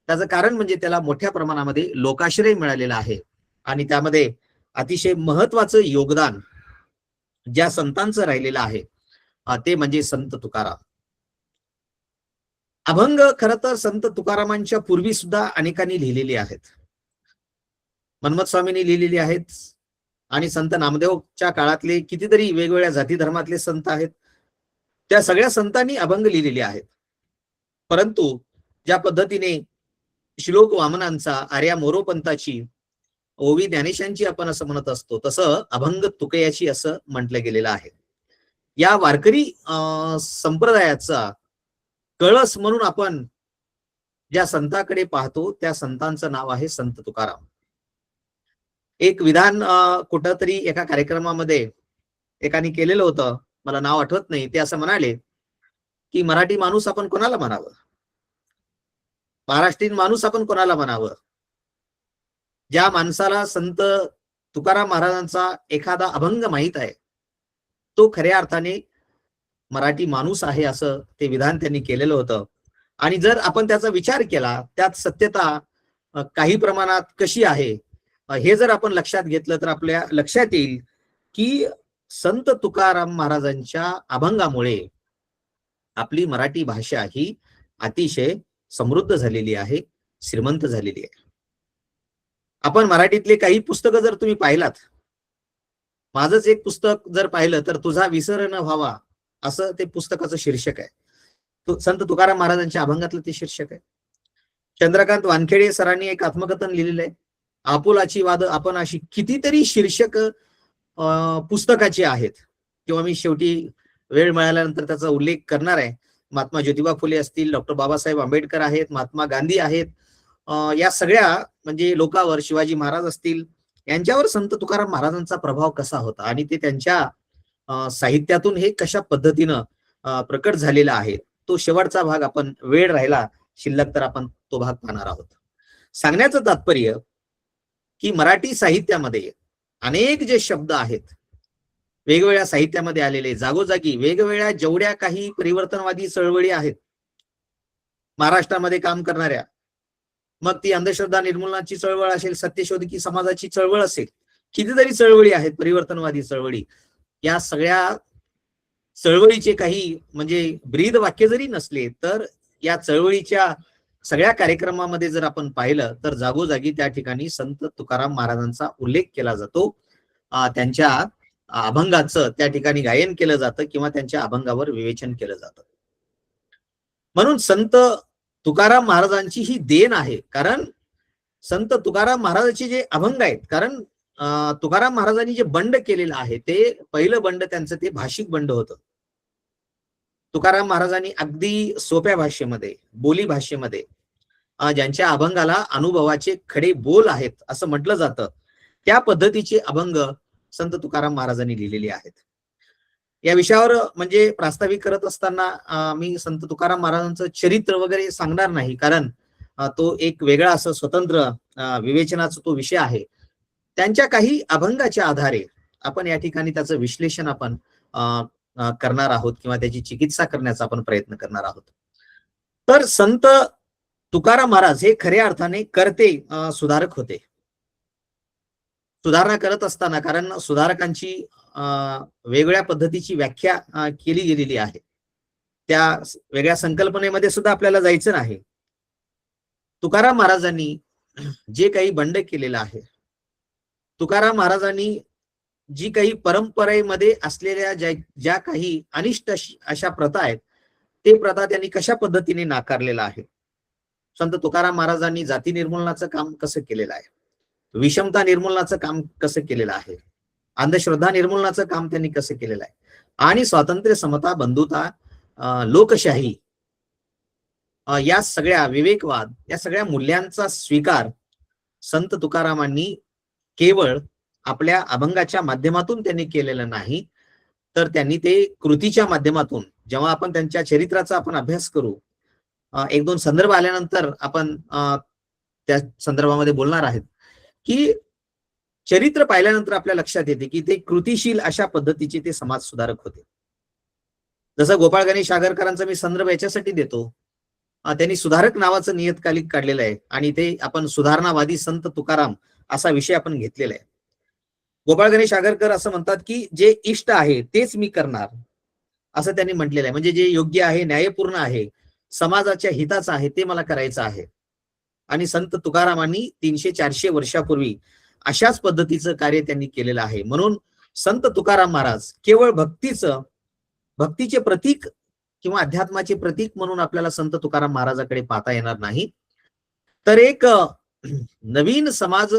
त्याचं कारण म्हणजे त्याला मोठ्या प्रमाणामध्ये लोकाश्रय मिळालेला आहे आणि त्यामध्ये अतिशय महत्वाचं योगदान ज्या संतांचं राहिलेलं आहे ते म्हणजे संत तुकाराम. अभंग खरं तर संत तुकारामांच्या पूर्वी सुद्धा अनेकांनी लिहिलेली आहेत. मन्मथ स्वामींनी लिहिलेली आहेत आणि संत नामदेवच्या काळातले कितीतरी वेगवेगळ्या जाती धर्मातले संत आहेत. त्या सगळ्या संतांनी अभंग लिहिलेले आहेत. परंतु ज्या पद्धतीने श्लोक वामनांचा, आर्या मोरोपंताची, ओवी ज्ञानेशांची आपण असं म्हणत असतो, तसं अभंग तुकयाची असं म्हटलं गेलेलं आहे. या वारकरी संप्रदायाचा कळस म्हणून आपण ज्या संतांकडे पाहतो त्या संतांचं नाव आहे संत तुकाराम. एक विधान कुठंतरी एका कार्यक्रमामध्ये एकाने केलेलं होतं, मला नाव आठवत नाही. ते असं म्हणाले की मराठी माणूस आपण कोणाला म्हणावं, महाराष्ट्रीयन माणूस आपण कोणाला म्हणावं. ज्या माणसाला संत तुकाराम महाराजांचा एखादा अभंग माहित आहे तो खऱ्या अर्थाने मराठी माणूस आहे, असं ते विधान त्यांनी केलेलं होतं. आणि जर आपण त्याचा विचार केला, त्यात सत्यता काही प्रमाणात कशी आहे हे जर आपण लक्षात घेतलं तर आपल्या लक्षात येईल की संत तुकाराम महाराजांच्या अभंगामुळे आपली मराठी भाषा ही अतिशय समृद्ध झालेली आहे, श्रीमंत झालेली आहे. आपण मराठीतले काही पुस्तकं जर तुम्ही पाहिलात, माझंच एक पुस्तक जर पाहिलं तर तुझा विसर न व्हावा असं ते पुस्तकाचं शीर्षक आहे. संत तुकाराम महाराजांच्या अभंगातलं ते शीर्षक आहे. चंद्रकांत वानखेडे सरांनी एक आत्मकथन लिहिलेलं आहे, आपुलाची वाद आपण अशी. कितीतरी शीर्षक पुस्तकाचे आहेत, किंवा मी शेवटी वेळ मिळाल्यानंतर त्याचा उल्लेख करणार आहे. महात्मा ज्योतिबा फुले असतील, डॉक्टर बाबासाहेब आंबेडकर आहेत, महात्मा गांधी आहेत, या सगळ्या म्हणजे लोकांवर, शिवाजी महाराज असतील, यांच्यावर संत तुकाराम महाराजांचा प्रभाव कसा होता आणि ते त्यांच्या साहित्यातून हे कशा पद्धतीनं प्रकट झालेला आहे. तो शेवटचा भाग आपण, वेळ राहिला शिल्लक तर आपण तो भाग पाहणार आहोत. सांगण्याचं तात्पर्य की मराठी साहित्यामध्ये अनेक जे शब्द आहेत वेगवेगळ्या साहित्यामध्ये आलेले, जागोजागी वेगवेगळ्या जेवढ्या काही परिवर्तनवादी चळवळी आहेत महाराष्ट्रामध्ये काम करणाऱ्या, मग ती अंधश्रद्धा निर्मूलनाची चळवळ असेल, सत्यशोधकी समाजाची चळवळ असेल, कितीतरी चळवळी आहेत परिवर्तनवादी चळवळी. या सगळ्या चळवळीचे काही म्हणजे ब्रीद वाक्य जरी नसले तर या चळवळीच्या सगळ्या कार्यक्रमामध्ये जर आपण पाहिलं तर जागोजागी त्या ठिकाणी संत तुकाराम महाराजांचा उल्लेख केला जातो. त्यांच्या अभंगाचं त्या ठिकाणी गायन केलं जातं किंवा त्यांच्या अभंगावर विवेचन केलं जातं. म्हणून संत तुकाराम महाराजांची ही देण आहे. कारण संत तुकाराम महाराजांचे जे अभंग आहेत, कारण तुकाराम महाराजांनी जे बंड केलेलं आहे ते पहिलं बंड त्यांचं ते भाषिक बंड होतं. तुकाराम महाराजांनी अगदी सोप्या भाषेमध्ये, बोली भाषेमध्ये, ज्यांच्या अभंगाला अनुभवाचे खडे बोल आहेत असं म्हटलं जातं, त्या पद्धतीचे अभंग संत तुकाराम महाराजांनी लिहिलेले आहेत. या विषयावर म्हणजे प्रास्ताविक करत असताना मी संत तुकाराम महाराजांचं चरित्र वगैरे सांगणार नाही, कारण तो एक वेगळा असं स्वतंत्र विवेचनाचा तो विषय आहे. त्यांच्या काही अभंगाच्या आधारे आपण या ठिकाणी त्याचं विश्लेषण आपण करणार आहोत किंवा त्याची चिकित्सा करण्याचा आपण प्रयत्न करणार आहोत. तर संत तुकाराम महाराज हे खऱ्या अर्थाने करते सुधारक होते. सुधारणा करत असताना, कारण सुधारकांची वेगवेगळ्या पद्धतीची व्याख्या केली गेलेली आहे, त्या वेगळ्या संकल्पनेमध्ये सुद्धा आपल्याला जायचं नाही. तुकाराम महाराजांनी जे काही बंड केलेलं आहे, तुकाराम महाराजांनी जी काही परंपरेमध्ये असलेल्या ज्या काही अनिष्ट अशा प्रथा आहेत, ते प्रथा त्यांनी कशा पद्धतीने नाकारलेला आहे. संत तुकाराम महाराजांनी जाती निर्मूलनाचं काम कसं केलेलं आहे, विषमता निर्मूलनाचं काम कसं केलेलं आहे, अंधश्रद्धा निर्मूलनाचं काम त्यांनी कसं केलेलं आहे, आणि स्वातंत्र्य, समता, बंधुता, लोकशाही, या सगळ्या विवेकवाद, या सगळ्या मूल्यांचा स्वीकार संत तुकारामांनी केवळ आपल्या अभंगाच्या माध्यमातून त्यांनी केलेलं नाही, तर त्यांनी ते कृतीच्या माध्यमातून, जेव्हा आपण त्यांच्या चरित्राचा आपण अभ्यास करू, एक दोन संदर्भ आल्यानंतर आपण त्या संदर्भामध्ये बोलणार आहेत, की चरित्र पाहिल्यानंतर आपल्या लक्षात येते की ते कृतिशील अशा पद्धतीचे ते समाज सुधारक होते. जसं गोपाळ गणेश आगरकरांचा मी संदर्भ याच्यासाठी देतो, त्यांनी सुधारक नावाचं नियतकालिक काढलेलं आहे आणि ते आपण सुधारणावादी संत तुकाराम असा विषय आपण घेतलेला आहे. गोपाळ गणेश आगरकर असं म्हणतात की जे इष्ट आहे तेच मी करणार, असं त्यांनी म्हटलेलं आहे. म्हणजे जे योग्य आहे, न्यायपूर्ण आहे, समाजाच्या हिताचं आहे ते मला करायचं आहे. आणि संत तुकारामांनी 300-400 वर्षापूर्वी अशाच पद्धतीचं कार्य त्यांनी केलेलं आहे. म्हणून संत तुकाराम महाराज केवळ भक्तीचे प्रतीक किंवा अध्यात्माचे प्रतीक म्हणून आपल्याला संत तुकाराम महाराजाकडे पाहता येणार नाही, तर एक नवीन समाज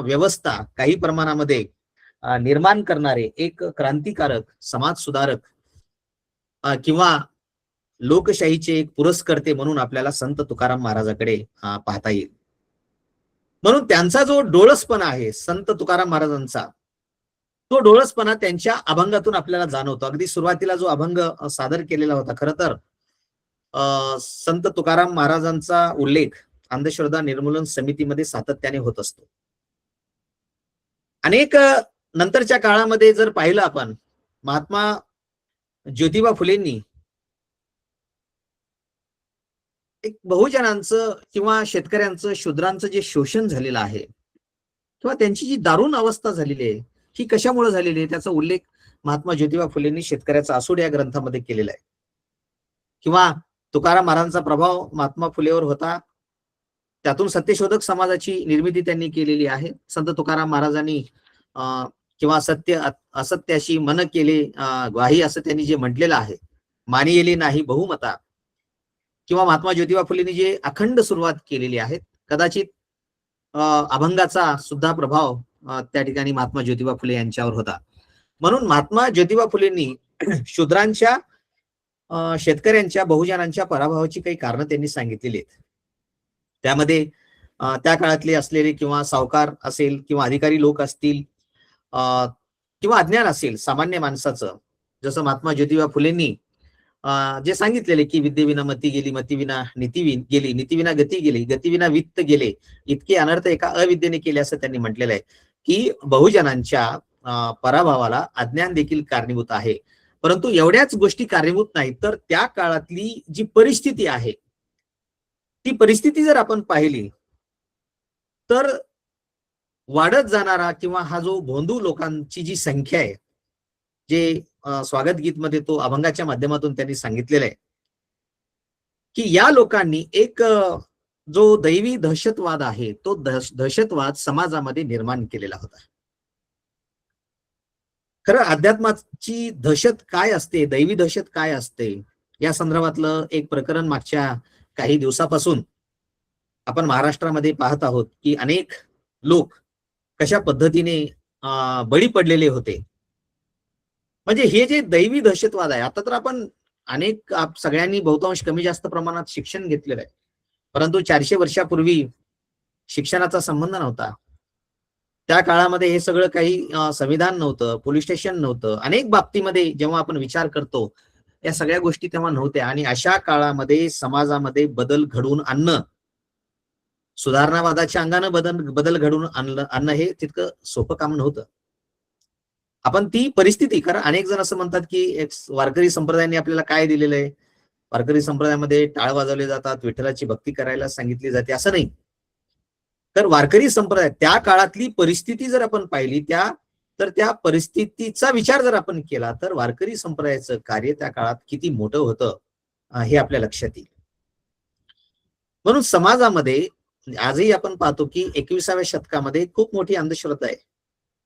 व्यवस्था काही प्रमाणामध्ये निर्माण करणारे एक क्रांतिकारक, समाज सुधारक किंवा लोकशाहीचे एक पुरस्कर्ते म्हणून आपल्याला संत तुकाराम महाराजाकडे पाहता येईल. म्हणून त्यांचा जो डोळसपणा आहे संत तुकाराम महाराजांचा, तो डोळसपणा त्यांच्या अभंगातून आपल्याला जाणवतो. अगदी सुरुवातीला जो अभंग सादर केलेला होता, खरं तर संत तुकाराम महाराजांचा उल्लेख अंधश्रद्धा निर्मूलन समितीमध्ये सातत्याने होत असतो. अनेक नंतरच्या काळामध्ये जर पाहिलं आपण, महात्मा ज्योतिबा फुलेंनी एक बहुजनांचं किंवा शेतकऱ्यांचं, शूद्रांचं जे शोषण झालेलं आहे किंवा त्यांची जी दारुण अवस्था झालेली आहे, ही कशामुळे झालेली आहे, त्याचा उल्लेख महात्मा ज्योतिबा फुलेंनी शेतकऱ्याचा आसूड या ग्रंथामध्ये केलेला आहे. किंवा तुकाराम महाराजांचा प्रभाव महात्मा फुलेवर होता, त्यातून सत्यशोधक समाजाची निर्मिती त्यांनी केलेली आहे. संत तुकाराम महाराजांनी किंवा सत्य असत्याशी मन केले ग्वाही असं त्यांनी जे म्हटलेलं आहे, मानियेली नाही बहुमता, किंवा महात्मा ज्योतिबा फुलेंनी जे अखंड सुरुवात केलेली आहे, कदाचित अभंगाचा सुद्धा प्रभाव त्या ठिकाणी महात्मा ज्योतिबा फुले यांच्यावर होता. म्हणून महात्मा ज्योतिबा फुलेंनी शूद्रांच्या, शेतकऱ्यांच्या, बहुजनांच्या पराभवाची काही कारणं त्यांनी सांगितलेली आहेत. त्यामध्ये त्या काळातले असलेले किंवा सावकार असेल किंवा अधिकारी लोक असतील किंवा अज्ञान असेल सामान्य माणसाचं, जसं महात्मा ज्योतिबा फुलेंनी जे सांगितलेले की विद्येविना मती गेली, मतीविना नीती गेली, नीतीविना गती गेली, गतीविना वित्त गेले, इतके अनर्थ एका अविद्येने केले असं त्यांनी म्हटलेलं आहे. की बहुजनांच्या पराभवाला अज्ञान देखील कारणीभूत आहे. परंतु एवढ्याच गोष्टी कारणीभूत नाहीत, तर त्या काळातली जी परिस्थिती आहे, ती परिस्थिती जर आपण पाहिली तर वाढत जाणारा किंवा हा जो भोंदू लोकांची जी संख्या आहे, जे स्वागत गीत मध्ये तो अभंगाच्या माध्यमातून त्यांनी सांगितलेलं आहे की या लोकांनी एक जो दैवी दहशतवाद आहे, तो दहशतवाद समाजामध्ये निर्माण केलेला होता. खरं अध्यात्माची दहशत काय असते, दैवी दहशत काय असते, या संदर्भातलं एक प्रकरण मागच्या काही दिवसापासून आपण महाराष्ट्रामध्ये पाहत आहोत की अनेक लोक कशा पद्धतीने बळी पडलेले होते. म्हणजे हे जे दैवी दहशतवाद आहे, आता तर आपण अनेक सगळ्यांनी बहुतांश कमी जास्त प्रमाणात शिक्षण घेतलेलं आहे, परंतु 400 वर्षापूर्वी शिक्षणाचा संबंध नव्हता. त्या काळामध्ये हे सगळं काही संविधान नव्हतं, पोलीस स्टेशन नव्हतं, अनेक बाबतीमध्ये जेव्हा आपण विचार करतो या सगळ्या गोष्टी तेव्हा नव्हत्या. आणि अशा काळामध्ये समाजामध्ये बदल घडवून आणणं, सुधारणावादाच्या अंगानं बदल घडवून आणणं हे तितकं सोपं काम नव्हतं. आपण ती परिस्थिती, कारण अनेक जण असं म्हणतात की वारकरी संप्रदायाने आपल्याला काय दिलेलं आहे, वारकरी संप्रदायामध्ये टाळ वाजवले जातात, विठ्ठलाची भक्ती करायला सांगितली जाते, असं नाही. तर वारकरी संप्रदाय त्या काळातली परिस्थिती जर आपण पाहिली, तर त्या परिस्थितीचा विचार जर आपण केला, तर वारकरी संप्रदायाचं कार्य त्या काळात किती मोठं होतं हे आपल्या लक्षात येईल. म्हणून समाजामध्ये आजही आपण पाहतो की 21व्या शतकामध्ये खूप मोठी अंधश्रद्धा आहे.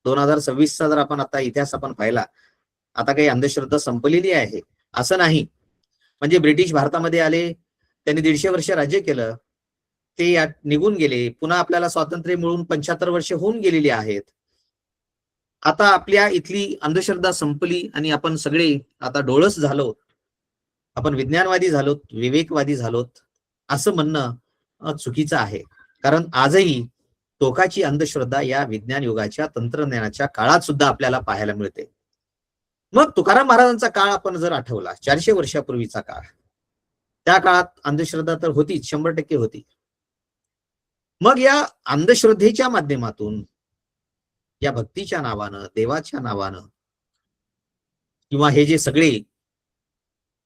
2026चा जर आपण आता इतिहास आपण पाहिला, आता काही अंधश्रद्धा संपलेली आहे असं नाही. म्हणजे ब्रिटिश भारतामध्ये आले, त्यांनी 150 वर्ष राज्य केलं, ते निघून गेले, पुन्हा आपल्याला स्वातंत्र्य मिळून 75 वर्ष होऊन गेलेली आहेत. आता आपल्या इथली अंधश्रद्धा संपली आणि आपण सगळे आता डोळस झालो, आपण विज्ञानवादी झालोत, विवेकवादी झालोत असं म्हणणं चुकीचं आहे. कारण आजही टोकाची अंधश्रद्धा या विज्ञान युगाच्या तंत्रज्ञानाच्या काळात सुद्धा आपल्याला पाहायला मिळते. मग तुकाराम महाराजांचा काळ आपण जर आठवला, 400 वर्षापूर्वीचा काळ, त्या काळात अंधश्रद्धा तर होतीच, 100% होती. मग या अंधश्रद्धेच्या माध्यमातून, या भक्तीच्या नावानं, देवाच्या नावानं, किंवा हे जे सगळे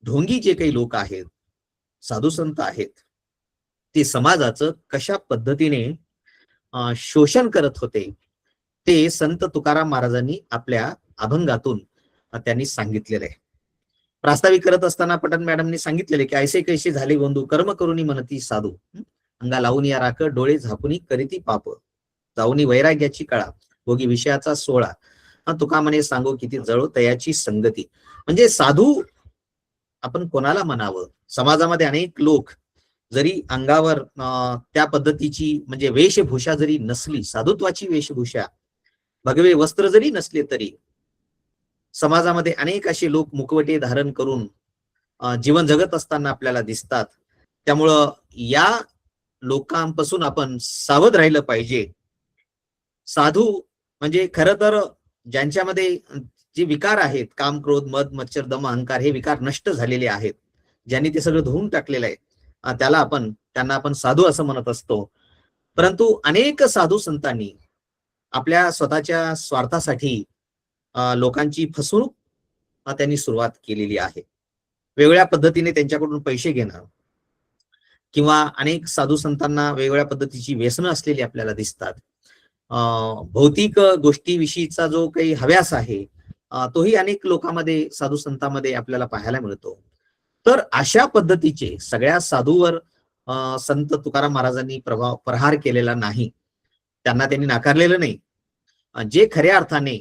ढोंगी जे काही लोक आहेत, साधू संत आहेत, ते समाजाचं कशा पद्धतीने शोषण करत होते, ते संत तुकाराम महाराजांनी आपल्या अभंगातून त्यांनी सांगितलेलं आहे. प्रास्ताविक करत असताना पटन मॅडमनी सांगितलेले की ऐसे कैसे झाले गोंदू, कर्म करुनी म्हणती साधू, अंगा लावून या राख, डोळे झाकुनी करीती पाप, जाऊनी वैराग्याची कळा, भोगी विषयाचा सोळा, तुका म्हणे सांगो किती जळो तयाची संगती. म्हणजे साधू आपण कोणाला म्हणावं? समाजामध्ये अनेक लोक जरी अंगावर त्या पद्धतीची म्हणजे वेशभूषा जरी नसली, साधुत्वाची वेशभूषा, भगवे वस्त्र जरी नसले, तरी समाजामध्ये अनेक असे लोक मुखवटे धारण करून जीवन जगत असताना आपल्याला दिसतात. त्यामुळं या लोकांपासून आपण सावध राहिलं पाहिजे. साधू म्हणजे खरं तर ज्यांच्यामध्ये जे विकार आहेत, काम, क्रोध, मद, मच्छर, दम, अहंकार, हे विकार नष्ट झालेले आहेत, ज्यांनी ते सगळं धुवून टाकलेलं आहे, त्यांना आपण साधू असं म्हणत असतो. परंतु अनेक साधू संतांनी आपल्या स्वतःच्या स्वार्थासाठी लोकांची फसवणूक त्यांनी सुरुवात केलेली आहे. वेगवेगळ्या पद्धतीने त्यांच्याकडून पैसे घेणं, किंवा अनेक साधू संतांना वेगवेगळ्या पद्धतीची व्यसनं असलेली आपल्याला दिसतात. भौतिक गोष्टीविषयीचा जो काही हव्यास आहे तोही अनेक लोकांमध्ये, साधू संतांमध्ये आपल्याला पाहायला मिळतो. तर अशा पद्धतीचे सगळ्या साधूवर संत तुकाराम महाराजांनी प्रहार केलेला नाही, त्यांना त्यांनी नाकारलेलं नाही. जे खऱ्या अर्थाने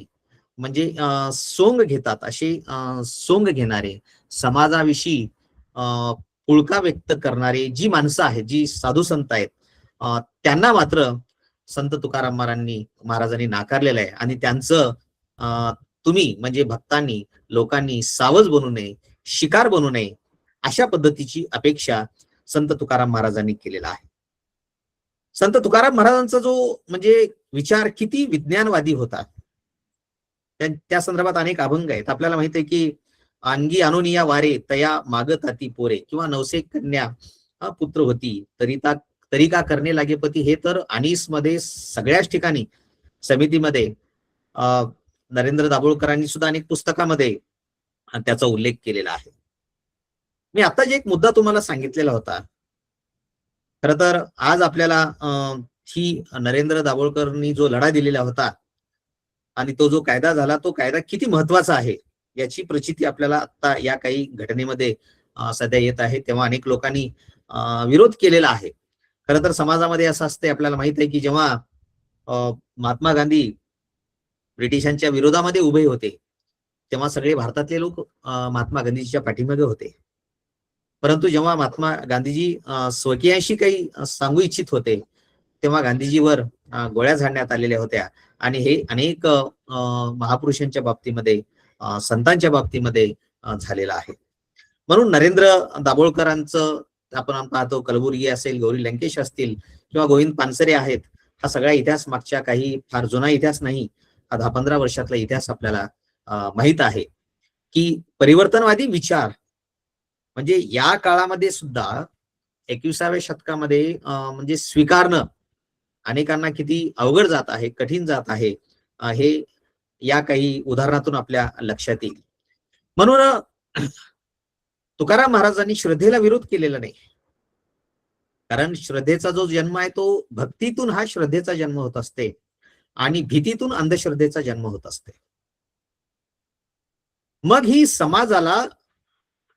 म्हणजे सोंग घेतात, असे सोंग घेणारे, समाजाविषयी पुळका व्यक्त करणारे जी माणसं आहेत, जी साधू संत आहेत, त्यांना मात्र संत तुकाराम महाराजांनी नाकारलेलं आहे. आणि त्यांचं तुम्ही म्हणजे भक्तांनी, लोकांनी सावध बनू नये, शिकार बनू नये, अशा पद्धतीची अपेक्षा संत तुकाराम महाराजांनी केलेला आहे. संत तुकाराम महाराजांचा जो म्हणजे विचार किती विज्ञानवादी होता, त्या संदर्भात अनेक अभंग आहेत. आपल्याला माहित आहे की अंगी अनुनिया वारे तया मागत हाती पोरे, किंवा नवसे कन्या पुत्र होती तरी का करणे लागे पती, हे तर अनीस मध्ये सगळ्याच ठिकाणी, समितीमध्ये, नरेंद्र दाभोळकरांनी सुद्धा अनेक पुस्तकामध्ये त्याचा उल्लेख केलेला आहे. मी आता जे एक मुद्दा तुम्हाला सांगितलेला होता, खर तर आज आपल्याला ही नरेंद्र दाभोळकरांनी जो लढा दिलेला होता आणि तो जो कायदा झाला, तो कायदा किती महत्वाचा आहे याची प्रचिती आपल्याला आता या काही घटनेमध्ये सध्या येत आहे. तेव्हा अनेक लोकांनी विरोध केलेला आहे. खरं तर समाजामध्ये असं असते, आपल्याला माहित आहे की जेव्हा महात्मा गांधी ब्रिटिशांच्या विरोधामध्ये उभे होते, तेव्हा सगळे भारतातले लोक महात्मा गांधीजीच्या पाठीमागे होते. परंतु जेव्हा महात्मा गांधीजी स्वकीयांशी काही सांगू इच्छित होते, तेव्हा गांधीजीवर गोळ्या झाडण्यात आलेल्या होत्या. आणि हे अनेक महापुरुषांच्या बाबतीमध्ये, संतांच्या बाबतीमध्ये झालेलं आहे. म्हणून नरेंद्र दाभोळकरांचं आपण पाहतो, कलबुर्गी असेल, गौरी लंकेश असतील, किंवा गोविंद पानसरे आहेत, हा सगळा इतिहास मागच्या काही फार जुना इतिहास नाही, हा 10-15 वर्षातला इतिहास आपल्याला माहित आहे की परिवर्तनवादी विचार म्हणजे या काळामध्ये सुद्धा 21व्या शतकामध्ये म्हणजे स्वीकारणं अनेकांना किती अवघड जात आहे, कठीण जात आहे, हे या काही उदाहरणातून आपल्या लक्षात येईल. म्हणून तुकाराम महाराजांनी श्रद्धेला विरोध केलेला नाही, कारण श्रद्धेचा जो जन्म आहे तो भक्तीतून हा श्रद्धेचा जन्म होत असते आणि भीतीतून अंधश्रद्धेचा जन्म होत असते. मग ही समाजाला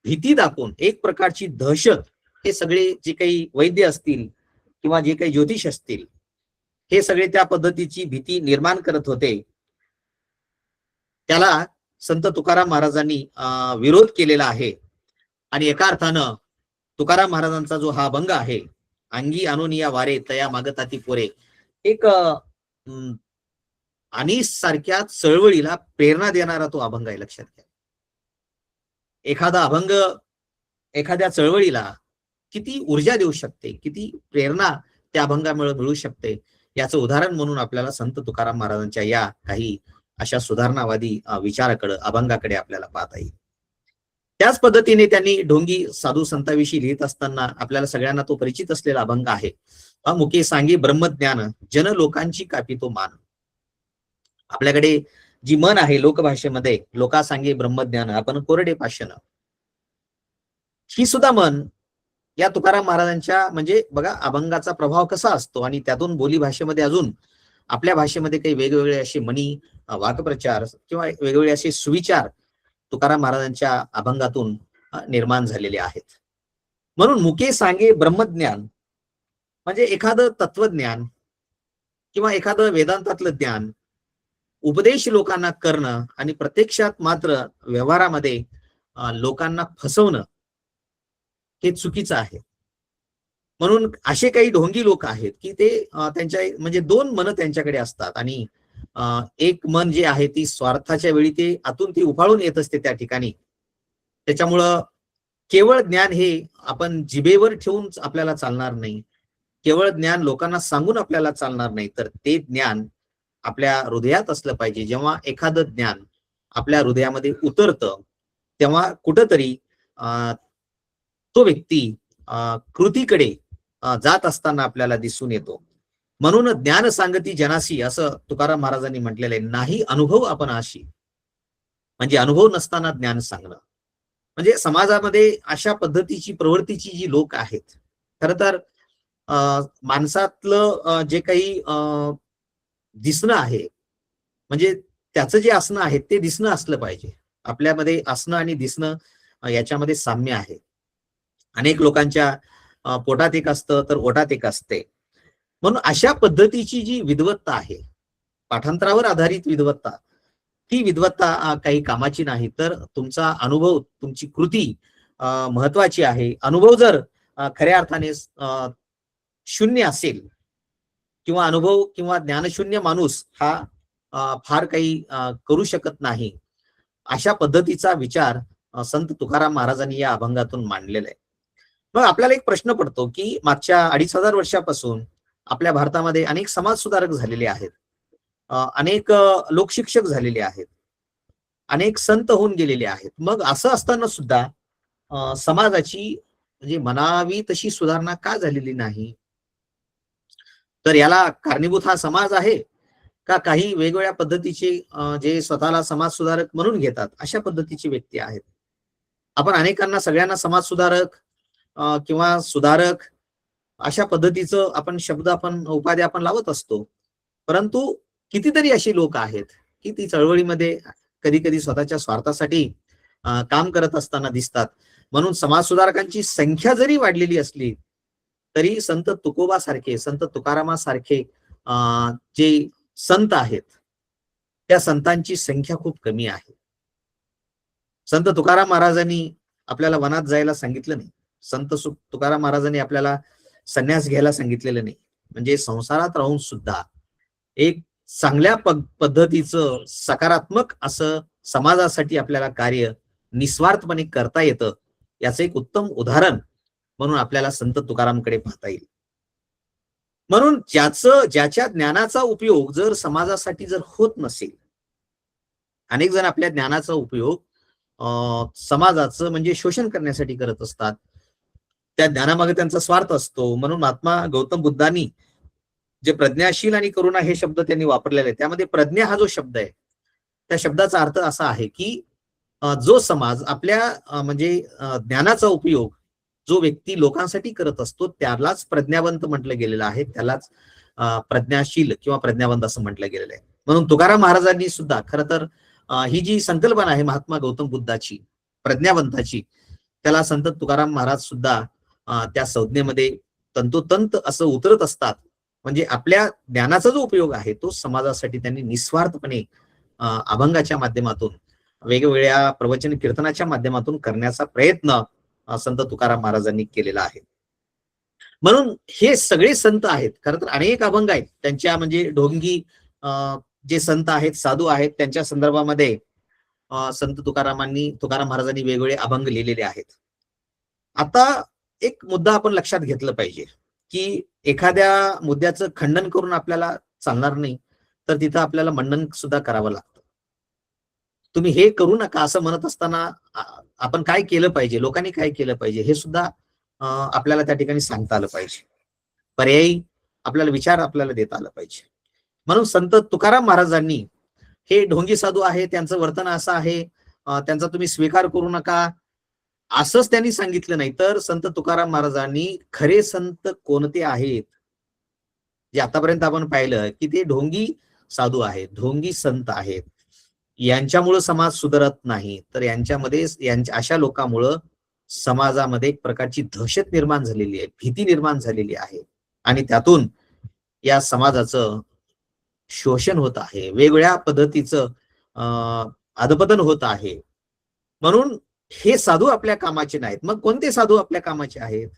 भीती दाखवून एक प्रकारची दहशत, हे सगळे जे काही वैद्य असतील किंवा जे काही ज्योतिष असतील, हे सगळे त्या पद्धतीची भीती निर्माण करत होते. त्याला संत तुकाराम महाराजांनी विरोध केलेला आहे. आणि एका अर्थानं तुकाराम महाराजांचा जो हा अभंग आहे, अंगी अनुनिया वारे तया मागताती पोरे, एक अनीस सारख्या चळवळीला प्रेरणा देणारा तो अभंग आहे. लक्षात घ्या, एखादा अभंग एखाद्या चळवळीला किती ऊर्जा देऊ शकते, किती प्रेरणा त्या अभंगामुळे मिळू शकते, याचं उदाहरण म्हणून आपल्याला संत तुकाराम महाराजांच्या या काही अशा सुधारणावादी विचाराकडे, अभंगाकडे आपल्याला पाहता येईल. त्याच पद्धतीने त्यांनी ढोंगी साधू संतांविषयी लिहित असताना आपल्याला सगळ्यांना तो परिचित असलेला अभंग आहे, मुके सांगे ब्रह्मज्ञान जन लोकांची कापितो मान. आपल्याकडे जी मन आहे लोकभाषेमध्ये, लोका सांगे ब्रह्मज्ञान, आपण कोरडे पाषाण, ही सुद्धा मन या तुकाराम महाराजांच्या म्हणजे बघा अभंगाचा प्रभाव कसा असतो आणि त्यातून बोली भाषेमध्ये अजून आपल्या भाषेमध्ये काही वेगवेगळे असे म्हणी, वाक्प्रचार किंवा वेगवेगळे असे सुविचार तुकाराम महाराजांच्या अभंगातून निर्माण झालेले आहेत. म्हणून मुके सांगे ब्रह्मज्ञान म्हणजे एखादं तत्वज्ञान किंवा एखादं वेदांतातलं ज्ञान उपदेश लोकांना करणं आणि प्रत्यक्षात मात्र व्यवहारामध्ये लोकांना फसवणं हे चुकीचं आहे. म्हणून असे काही ढोंगी लोक आहेत की ते त्यांच्या म्हणजे दोन मन त्यांच्याकडे असतात आणि एक मन जे आहे ती स्वार्थाच्या वेळी ते आतून ती उफाळून येत असते त्या ठिकाणी. त्याच्यामुळं केवळ ज्ञान हे आपण जिभेवर ठेवून आपल्याला चालणार नाही, केवळ ज्ञान लोकांना सांगून आपल्याला चालणार नाही, तर ते ज्ञान आपल्या हृदयात असलं पाहिजे. जेव्हा एखादं ज्ञान आपल्या हृदयामध्ये उतरतं तेव्हा कुठंतरी तो व्यक्ती कृतीकडे जात असताना आपल्याला दिसून येतो. म्हणून ज्ञान सांगती जनासी असं तुकाराम महाराजांनी म्हटलेलं आहे. नाही अनुभव आपण अशी, म्हणजे अनुभव नसताना ज्ञान सांगणं. म्हणजे समाजामध्ये अशा पद्धतीची प्रवृत्तीची जी लोक आहेत, खर तर माणसातलं जे काही दिसणं आहे म्हणजे त्याचं जे असणं आहे ते दिसणं असलं पाहिजे. आपल्यामध्ये असणं आणि दिसणं याच्यामध्ये साम्य आहे. अनेक लोकांच्या पोटात एक असतं तर ओटात एक असते. म्हणून अशा पद्धतीची जी विद्वत्ता आहे, पाठांतरावर आधारित विद्वत्ता, ती विद्वत्ता काही कामाची नाही. तर तुमचा अनुभव, तुमची कृती महत्वाची आहे. अनुभव जर खऱ्या अर्थाने शून्य असेल किंवा अनुभव किंवा ज्ञानशून्य माणूस हा फार काही करू शकत नाही, अशा पद्धतीचा विचार संत तुकाराम महाराजांनी या अभंगातून मांडलेला आहे. मग आपल्याला एक प्रश्न पडतो की मागच्या 2500 वर्षापासून आपल्या भारतामध्ये अनेक समाज सुधारक झालेले आहेत, अनेक लोकशिक्षक झालेले आहेत, अनेक संत होऊन गेलेले आहेत. मग असं असताना सुद्धा समाजाची म्हणजे म्हणावी तशी सुधारणा का झालेली नाही? तर याला कारणीभूत हा समाज आहे का काही वेगवेगळ्या पद्धतीचे जे स्वतःला समाज सुधारक म्हणून घेतात अशा पद्धतीची व्यक्ती आहेत? आपण अनेकांना सगळ्यांना समाज सुधारक किंवा सुधारक अशा पद्धतीचं आपण शब्द उपाधी आपण लावत असतो. परंतु कितीतरी अशी लोक आहेत की ती चळवळीमध्ये कधी कधी स्वतःच्या स्वार्थासाठी काम करत असताना दिसतात. म्हणून समाज सुधारकांची संख्या जरी वाढलेली असली तरी संत तुकोबा सारखे, संत तुकारामासारखे जे संत आहेत त्या संतांची संख्या खूप कमी आहे. संत तुकाराम महाराजांनी आपल्याला वनात जायला सांगितलं नाही, संत तुकाराम महाराजांनी आपल्याला संन्यास घ्यायला सांगितलेलं नाही. म्हणजे संसारात राहून सुद्धा एक चांगल्या पद्धतीचं सकारात्मक असं समाजासाठी आपल्याला कार्य निस्वार्थपणे करता येतं, याचं एक उत्तम उदाहरण म्हणून आपल्याला संत तुकारामकडे पाहता येईल. म्हणून ज्याच्या ज्ञानाचा उपयोग जर समाजासाठी जर होत नसेल, अनेक जण आपल्या ज्ञानाचा उपयोग समाजाचं म्हणजे शोषण करण्यासाठी करत असतात, त्या ज्ञानामागे त्यांचा स्वार्थ असतो. म्हणून महात्मा गौतम बुद्धांनी जे प्रज्ञाशील आणि करुणा हे शब्द त्यांनी वापरलेले आहे, त्यामध्ये प्रज्ञा हा जो शब्द आहे त्या शब्दाचा अर्थ असा आहे की जो समाज आपल्या म्हणजे ज्ञानाचा उपयोग जो व्यक्ती लोकांसाठी करत असतो त्यालाच प्रज्ञावंत म्हटलं गेलेलं आहे, त्यालाच प्रज्ञाशील किंवा प्रज्ञावंत असं म्हटलं गेलेलं आहे. म्हणून तुकाराम महाराजांनी सुद्धा खरं तर ही जी संकल्पना आहे महात्मा गौतम बुद्धाची, प्रज्ञावंताची, त्याला संत तुकाराम महाराज सुद्धा त्या संज्ञेमध्ये तंतोतंत असं उतरत असतात. म्हणजे आपल्या ज्ञानाचा जो उपयोग आहे तो समाजासाठी त्यांनी निस्वार्थपणे अभंगाच्या माध्यमातून, वेगवेगळ्या प्रवचन कीर्तनाच्या माध्यमातून करण्याचा प्रयत्न संत तुकाराम महाराजांनी केलेला आहे. म्हणून हे सगळे संत आहेत, खरं तर अनेक अभंग आहेत त्यांच्या, म्हणजे ढोंगी जे संत आहेत, साधू आहेत, त्यांच्या संदर्भामध्ये संत तुकाराम महाराजांनी वेगवेगळे अभंग लिहिलेले आहेत. आता एक मुद्दा आपण लक्षात घेतलं पाहिजे की एखाद्या मुद्द्याचं खंडन करून आपल्याला चालणार नाही, तर तिथं आपल्याला मंडन सुद्धा करावं लागतं. तुम्ही हे करू नका असं म्हणत असताना आपण काय केलं पाहिजे, लोकांनी काय केलं पाहिजे हे सुद्धा आपल्याला त्या ठिकाणी सांगता आलं पाहिजे. पर्यायी आपल्याला विचार आपल्याला देता आलं पाहिजे. म्हणून संत तुकाराम महाराजांनी हे ढोंगी साधू आहे, त्यांचं वर्तन असं आहे, त्यांचा तुम्ही स्वीकार करू नका असंच त्यांनी सांगितलं नाही, तर संत तुकाराम महाराजांनी खरे संत कोणते आहेत जे आतापर्यंत आपण पाहिलं की ते ढोंगी साधू आहेत, ढोंगी संत आहेत, यांच्यामुळं समाज सुधारत नाही, तर यांच्यामध्ये अशा लोकांमुळं समाजामध्ये एक प्रकारची दहशत निर्माण झालेली आहे, भीती निर्माण झालेली आहे आणि त्यातून या समाजाचं शोषण होत आहे, वेगवेगळ्या पद्धतीचं अधपतन होत आहे. म्हणून हे साधू आपल्या कामाचे नाहीत. मग कोणते साधू आपल्या कामाचे आहेत,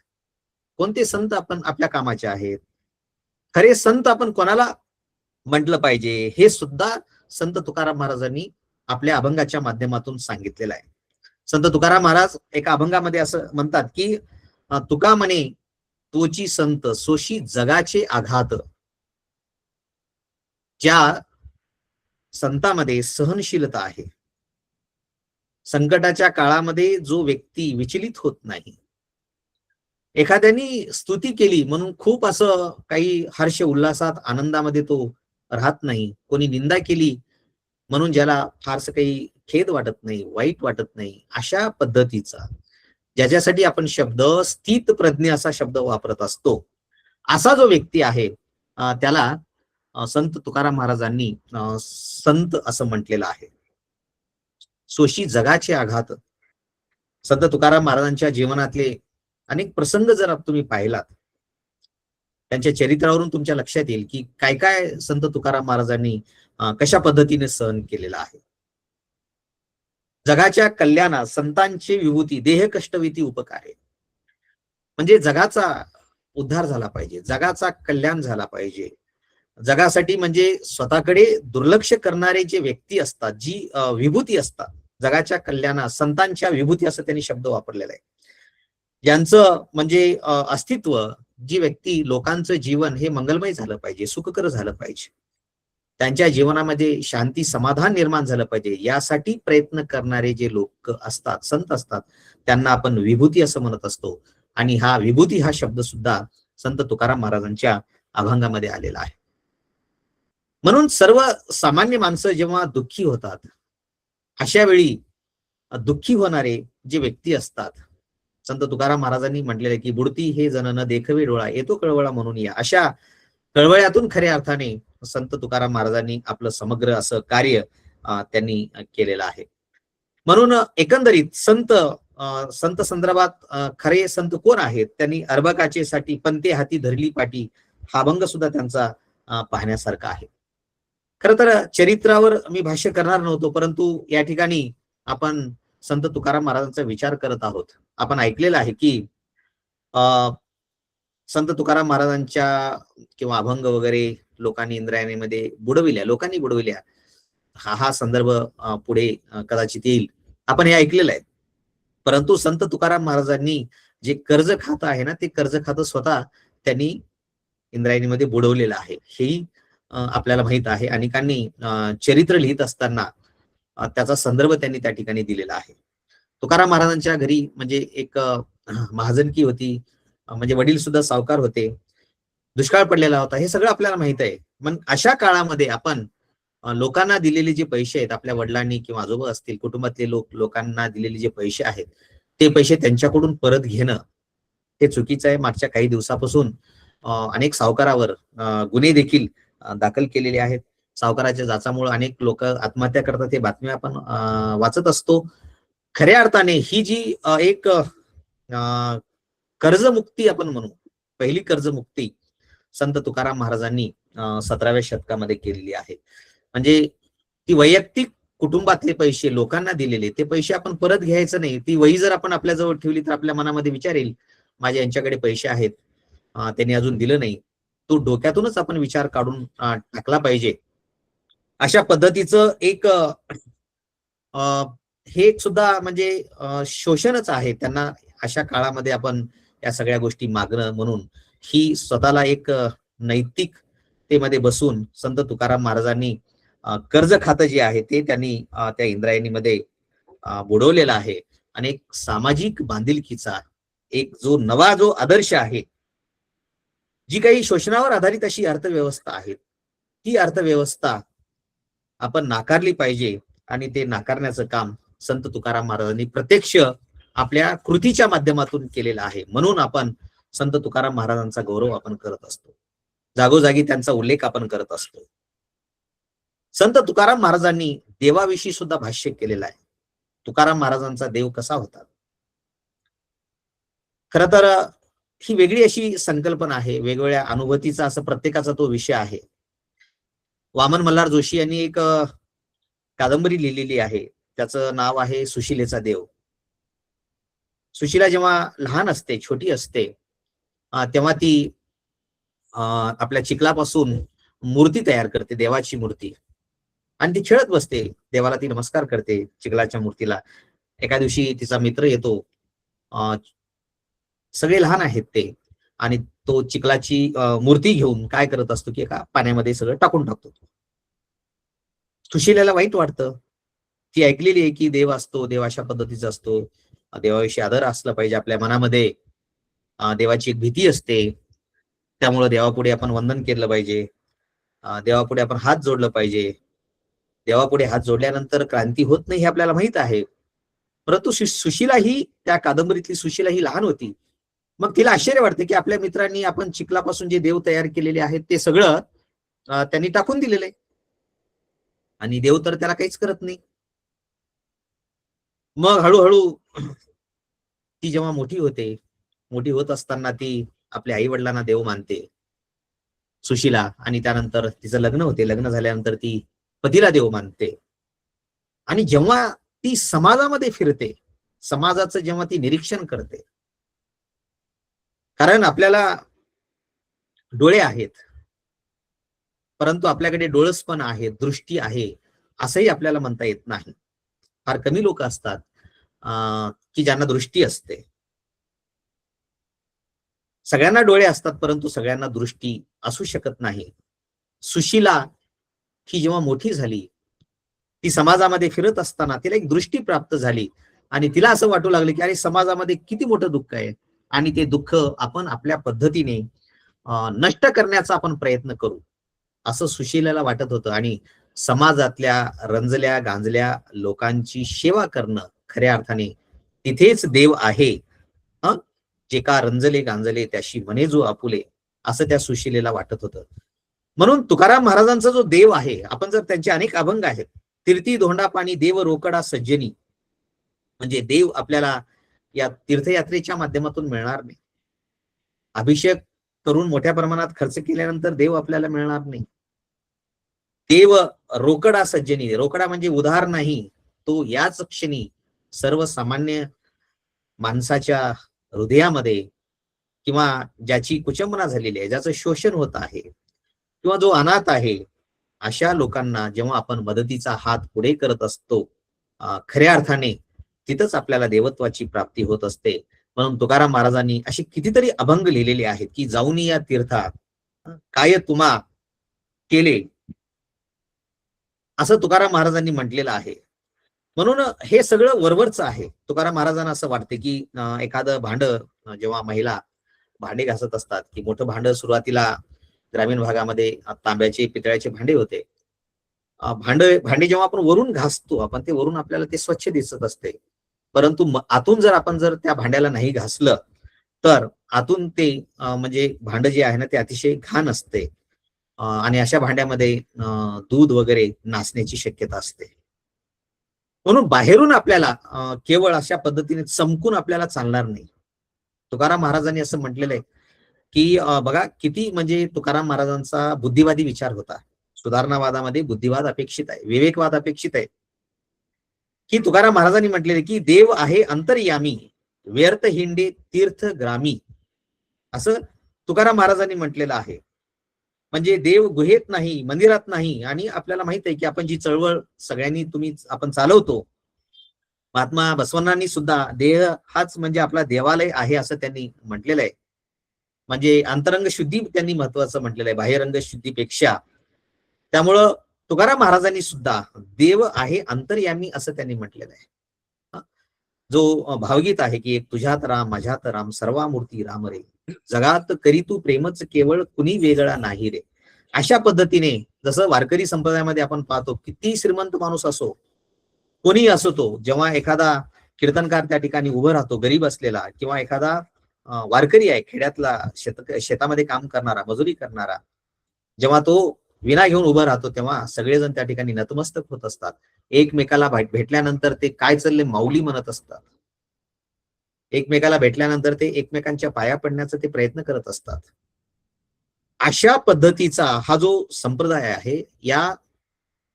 कोणते संत आपण आपल्या कामाचे आहेत, खरे संत आपण कोणाला म्हटलं पाहिजे हे सुद्धा संत तुकाराम महाराजांनी आपल्या अभंगाच्या माध्यमातून सांगितलेलं आहे. संत तुकाराम महाराज एका अभंगामध्ये असं म्हणतात की तुका म्हणे तोची संत सोशी जगाचे आघात. ज्या संतांमध्ये सहनशीलता आहे, संकटाच्या काळामध्ये जो व्यक्ती विचलित होत नाही, एखाद्यानी स्तुती केली म्हणून खूप असं काही हर्ष उल्हासात आनंदामध्ये तो राहत नाही, कोणी निंदा केली म्हणून ज्याला फारसं काही खेद वाटत नाही, वाईट वाटत नाही, अशा पद्धतीचा ज्याच्यासाठी आपण शब्द स्थित प्रज्ञ असा शब्द वापरत असतो, असा जो व्यक्ती आहे त्याला संत तुकाराम महाराजांनी संत असं म्हटलेलं आहे. सोशी जगाचे आघात. संत तुकाराम महाराजांच्या जीवनातले अनेक प्रसंग जर तुम्ही पाहिलात, त्यांच्या चरित्रावरून तुमच्या लक्षात येईल की काय काय संत तुकाराम महाराजांनी कशा पद्धतीने सहन केलेला आहे. जगाच्या कल्याणात संतांची विभूती देह कष्टविती उपकारे. म्हणजे जगाचा उद्धार झाला पाहिजे, जगाचा कल्याण झाला पाहिजे. जगासाठी म्हणजे स्वतःकडे दुर्लक्ष करणारे जे व्यक्ती असतात, जी विभूती असतात, जगाच्या कल्याणात संतांच्या विभूती असं त्यांनी शब्द वापरलेला आहे. ज्यांचं म्हणजे अस्तित्व, जी व्यक्ती लोकांचं जीवन हे मंगलमय झालं पाहिजे, सुखकर झालं पाहिजे, त्यांच्या जीवनामध्ये शांती समाधान निर्माण झालं पाहिजे, यासाठी प्रयत्न करणारे जे लोक असतात, संत असतात, त्यांना आपण विभूती असं म्हणत असतो. आणि हा विभूती हा शब्द सुद्धा संत तुकाराम महाराजांच्या अभंगामध्ये आलेला आहे. म्हणून सर्व सामान्य माणसं जेव्हा दुःखी होतात, अशा वेळी दुःखी होणारे जे व्यक्ती असतात, संत तुकाराम महाराजांनी म्हटलेले की बुडती हे जन न देखवे डोळा, येतो कळवळा म्हणून या. अशा कळवळ्यातून खऱ्या अर्थाने संत तुकाराम महाराजांनी आपलं समग्र असं कार्य त्यांनी केलेलं आहे. म्हणून एकंदरीत संत संदर्भात खरे संत कोण आहेत, त्यांनी अर्भकाचे साठी पंते हाती धरली पाटी हा अभंग सुद्धा त्यांचा पाहण्यासारखा आहे. खर तर चरित्रावर मी भाष्य करणार नव्हतो, परंतु या ठिकाणी आपण संत तुकाराम महाराजांचा विचार करत आहोत. आपण ऐकलेलं आहे की संत तुकाराम महाराजांच्या किंवा अभंग वगैरे लोकांनी इंद्रायणीमध्ये लोकांनी बुडविल्या. हा संदर्भ पुढे कदाचित येईल, आपण हे ऐकलेलं आहे. परंतु संत तुकाराम महाराजांनी जे कर्ज खातं आहे ना, ते कर्ज खातं स्वतः त्यांनी इंद्रायणीमध्ये बुडवलेलं आहे, हेही आपल्याला माहित आहे. अनेकांनी चरित्र लिहित असताना त्याचा संदर्भ त्यांनी त्या ठिकाणी दिलेला आहे. तुकाराम महाराजांच्या घरी म्हणजे एक महाजनकी होती, म्हणजे वडील सुद्धा सावकार होते, दुष्काळ पडलेला होता, हे सगळं आपल्याला माहित आहे. मग अशा काळामध्ये आपण लोकांना दिलेले जे पैसे आहेत, आपल्या वडिलांनी किंवा आजोबा असतील, कुटुंबातले लोकांना दिलेले जे पैसे आहेत, ते पैसे त्यांच्याकडून परत घेणं हे चुकीचं आहे. मागच्या काही दिवसापासून अनेक सावकारावर गुन्हे देखील दाखल केलेले आहेत. सावकाराच्या जाचामुळे अनेक लोक आत्महत्या करतात, हे बातम्या आपण वाचत असतो. खऱ्या अर्थाने ही जी एक कर्जमुक्ती आपण म्हणू, पहिली कर्जमुक्ती संत तुकाराम महाराजांनी 17व्या शतकामध्ये केलेली आहे. म्हणजे ती वैयक्तिक कुटुंबातले पैसे लोकांना दिलेले, ते पैसे आपण परत घ्यायचं नाही. ती वही जर आपण आपल्या जवळ ठेवली तर आपल्या मनामध्ये विचार येईल, माझ्या यांच्याकडे पैसे आहेत, त्यांनी अजून दिलं नाही. तो डोक्यातूनच आपण विचार काढून टाकला पाहिजे. अशा पद्धतीचं एक हे सुद्धा म्हणजे शोषणच आहे. त्यांना अशा काळामध्ये आपण या सगळ्या गोष्टी मागणं, म्हणून ही स्वतःला एक नैतिकतेमध्ये बसून संत तुकाराम महाराजांनी कर्ज खातं जे आहे ते त्यांनी त्या इंद्रायणीमध्ये बुडवलेलं आहे. आणि एक सामाजिक बांधिलकीचा एक नवा जो आदर्श आहे, जी काही शोषणावर आधारित अशी अर्थव्यवस्था आहे, ती अर्थव्यवस्था आपण नाकारली पाहिजे. आणि ते नाकारण्याचं काम संत तुकाराम महाराजांनी प्रत्यक्ष आपल्या कृतीच्या माध्यमातून केलेलं आहे. म्हणून आपण संत तुकाराम महाराजांचा गौरव आपण करत असतो, जागोजागी त्यांचा उल्लेख आपण करत असतो. संत तुकाराम महाराजांनी देवाविषयी सुद्धा भाष्य केलेलं आहे. तुकाराम महाराजांचा देव कसा होता? खर तर ही वेगळी अशी संकल्पना आहे, वेगवेगळ्या अनुभूतीचा असं प्रत्येकाचा तो विषय आहे. वामन मल्हार जोशी यांनी एक कादंबरी लिहिलेली आहे, त्याचं नाव आहे सुशिलेचा देव. सुशिला जेव्हा लहान असते, छोटी असते, तेव्हा ती आपल्या चिखलापासून मूर्ती तयार करते, देवाची मूर्ती, आणि ती खेळत बसते. देवाला ती नमस्कार करते, चिखलाच्या मूर्तीला. एका दिवशी तिचा मित्र येतो, सगळे लहान आहेत ते, आणि तो चिखलाची मूर्ती घेऊन काय करत असतो की एका पाण्यामध्ये सगळं टाकून टाकतो. सुशिलेला वाईट वाटतं. ती ऐकलेली आहे की देव असतो, देव अशा पद्धतीचा असतो, देवाविषयी आदर असला पाहिजे आपल्या मनामध्ये, देवाची एक भीती असते, त्यामुळे देवापुढे आपण वंदन केलं पाहिजे, देवापुढे आपण हात जोडलं पाहिजे. देवापुढे हात जोडल्यानंतर क्रांती होत नाही हे आपल्याला माहित आहे. परंतु सुशिला ही, त्या कादंबरीतली सुशिला ही लहान होती. मग तिला आश्चर्य वाटते की आपल्या मित्रांनी आपण चिखलापासून जे देव तयार केलेले आहेत ते सगळं त्यांनी टाकून दिलेलं आहे, आणि देव तर त्याला काहीच करत नाही. मग हळूहळू ती जेव्हा मोठी होते, मोठी होत असताना ती आपल्या आई वडिलांना देव मानते, सुशिला. आणि त्यानंतर तिचं लग्न होते. लग्न झाल्यानंतर ती पतीला देव मानते. आणि जेव्हा ती समाजामध्ये फिरते, समाजाचं जेव्हा ती निरीक्षण करते, कारण आपल्याला डोळे आहेत, परंतु आपल्याकडे डोळस पण आहे, दृष्टी आहे, असंही आपल्याला म्हणता येत नाही. फार कमी लोक असतात की ज्यांना दृष्टी असते. सगळ्यांना डोळे असतात, परंतु सगळ्यांना दृष्टी असू शकत नाही. सुशिला ही जेव्हा मोठी झाली, ती समाजामध्ये फिरत असताना तिला एक दृष्टी प्राप्त झाली, आणि तिला असं वाटू लागलं की अरे, समाजामध्ये किती मोठं दुःख आहे, आणि ते दुःख आपण आपल्या पद्धतीने नष्ट करण्याचा आपण प्रयत्न करू, असं सुशिलाला वाटत होतं. आणि समाजातल्या रंजल्या गांजल्या लोकांची सेवा करणं, खऱ्या अर्थाने तिथेच देव आहे. जे का रंजले गांजले त्याशी म्हणे जो आपुले, असं त्या सुशिलेला वाटत होतं. म्हणून तुकाराम महाराजांचा जो देव आहे, आपण जर त्यांचे अनेक अभंग आहेत, तीर्थी धोंडा पाणी देव रोकडा सज्जनी, म्हणजे देव आपल्याला या तीर्थयात्रेच्या माध्यमातून मिळणार नाही. अभिषेक करून मोठ्या प्रमाणात खर्च केल्यानंतर देव आपल्याला मिळणार नाही. देव रोकडा सज्जनी, रोकडा म्हणजे उधार नाही, तो याच क्षणी सर्वसामान्य माणसाच्या हृदयामध्ये, किंवा ज्याची कुचंबना झालेली आहे, ज्याचं शोषण होत आहे, किंवा जो अनाथ आहे, अशा लोकांना जेव्हा आपण मदतीचा हात पुढे करत असतो, खऱ्या अर्थाने तिथंच आपल्याला देवत्वाची प्राप्ती होत असते. म्हणून तुकाराम महाराजांनी अशी कितीतरी अभंग लिहिलेले आहेत की जाऊन या तीर्था काय तुम्हा केले, असं तुकाराम महाराजांनी म्हटलेलं आहे. म्हणून हे सगळं वरवरचं आहे. तुकाराम महाराजांना असं वाटते की एखादं भांड, जेव्हा महिला भांडे घासत असतात, की मोठं भांड सुरुवातीला ग्रामीण भागामध्ये तांब्याचे पितळ्याचे भांडे होते. भांडे जेव्हा आपण वरून घासतो, आपण ते वरून आपल्याला ते स्वच्छ दिसत असते, परंतु आतून जर आपण त्या भांड्याला नाही घासलं तर आतून ते म्हणजे भांड जे आहे ना ते अतिशय घाण असते, आणि अशा भांड्यामध्ये दूध वगैरे नासण्याची शक्यता असते. म्हणून बाहेरून आपल्याला केवळ अशा पद्धतीने चमकून आपल्याला चालणार नाही. तुकाराम महाराजांनी असं म्हटलेलं आहे की बघा किती म्हणजे तुकाराम महाराजांचा बुद्धिवादी विचार होता. सुधारणावादामध्ये बुद्धिवाद अपेक्षित आहे, विवेकवाद अपेक्षित आहे. की तुकाराम महाराजांनी म्हटलेले की देव आहे अंतर्यामी, व्यर्थ हिंडे तीर्थ ग्रामी, असं तुकाराम महाराजांनी म्हटलेलं आहे. म्हणजे देव गुहेत नाही, मंदिरात नाही. आणि आपल्याला माहित आहे की आपण जी चळवळ सगळ्यांनी आपण चालवतो, महात्मा बसवण्णांनी सुद्धा देह हाच म्हणजे आपला देवालय आहे असं त्यांनी म्हटलेलं आहे. म्हणजे अंतरंग शुद्धी त्यांनी महत्वाचं म्हटलेलं आहे बाह्यरंग शुद्धीपेक्षा. त्यामुळं तुकाराम महाराजांनी सुद्धा देव आहे अंतर्यामी असं त्यांनी म्हटलेलं आहे. जो भावगीत आहे की तुझ्यात राम माझ्यात राम सर्वामूर्ती राम रे, जगात करी तू प्रेमच केवळ कुणी वेगळा नाही रे. अशा पद्धतीने जसं वारकरी संप्रदायामध्ये आपण पाहतो, किती श्रीमंत माणूस असो, कोणी असो तो, जेव्हा एखादा कीर्तनकार त्या ठिकाणी उभं राहतो गरीब असलेला, किंवा एखादा वारकरी आहे खेड्यातला शेतामध्ये काम करणारा मजुरी करणारा, जेव्हा तो विना घेऊन उभं राहतो तेव्हा सगळेजण त्या ठिकाणी नतमस्तक होत असतात. एकमेकाला भेटल्यानंतर ते काय चालले माऊली म्हणत असतात. एकमेकाला भेटल्यानंतर ते एकमेकांच्या पाया पडण्याचा ते प्रयत्न करत असतात. अशा पद्धतीचा हा जो संप्रदाय आहे, या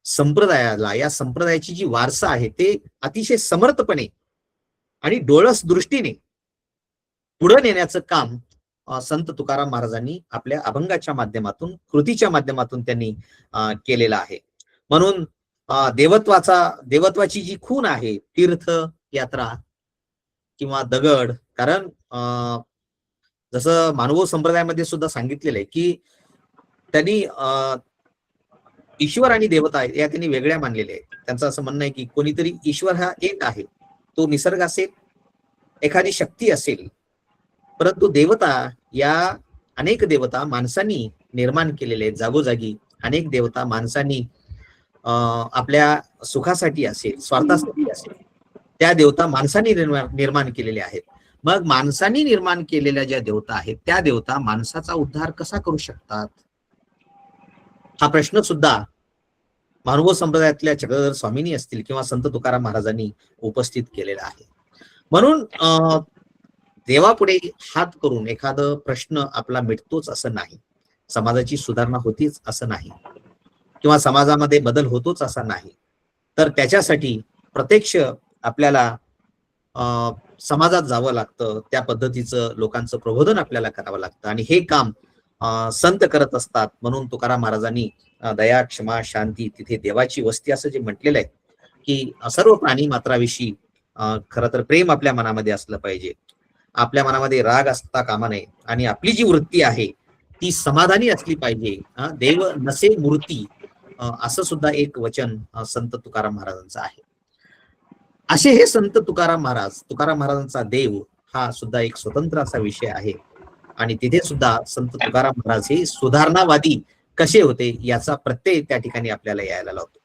संप्रदायाला, या संप्रदायाची जी वारसा आहे ते अतिशय समर्थपणे आणि डोळस दृष्टीने पुढे नेण्याचं काम संत तुकाराम महाराजांनी आपल्या अभंगाच्या माध्यमातून, कृतीच्या माध्यमातून त्यांनी केलेला आहे. म्हणून देवत्वाची जी खूण आहे, तीर्थ यात्रा किंवा दगड, कारण जसं मानव संप्रदायामध्ये सुद्धा सांगितलेलं आहे की त्यांनी ईश्वर आणि देवता या त्यांनी वेगळ्या मानलेल्या आहेत. त्यांचं असं म्हणणं आहे की कोणीतरी ईश्वर हा एक आहे, तो निसर्ग असेल, एखादी शक्ती असेल, परंतु देवता या अनेक देवता माणसांनी निर्माण केलेले आहेत. जागोजागी अनेक देवता माणसांनी आपल्या सुखासाठी असेल, स्वार्थासाठी असेल, त्या देवता माणसांनी निर्माण केलेल्या आहेत. मग माणसांनी निर्माण केलेल्या ज्या देवता आहेत त्या देवता माणसाचा उद्धार कसा करू शकतात, हा प्रश्न सुद्धा मानव संप्रदायातल्या चक्रधर स्वामींनी असतील किंवा संत तुकाराम महाराजांनी उपस्थित केलेला आहे. म्हणून देवापुढे हात करून एखादा प्रश्न आपला मिटतोच असं नाही, समाजाची सुधारणा होतीच असं नाही, किंवा समाजामध्ये बदल होतोच असा नाही. तर त्याच्यासाठी प्रत्यक्ष आपल्याला समाजात जावं लागतं, त्या पद्धतीचं लोकांचं प्रबोधन आपल्याला करावं लागतं. आणि हे काम संत करत असतात. म्हणून तुकाराम महाराजांनी दया क्षमा शांती तिथे देवाची वस्ती असं जे म्हटलेलं आहे की सर्व प्राणी मात्राविषयी खरं तर प्रेम आपल्या मनामध्ये असलं पाहिजे, आपल्या मनामध्ये राग असता कामा नये, आणि आपली जी वृत्ती आहे ती समाधानी असली पाहिजे. देव नसे मूर्ती असं सुद्धा एक वचन संत तुकाराम महाराजांचं आहे. असे हे संत तुकाराम महाराजांचा देव हा सुद्धा एक स्वतंत्र असा विषय आहे. आणि तिथे सुद्धा संत तुकाराम महाराज हे सुधारणावादी कसे होते याचा प्रत्यय त्या ठिकाणी आपल्याला यायला लावतो.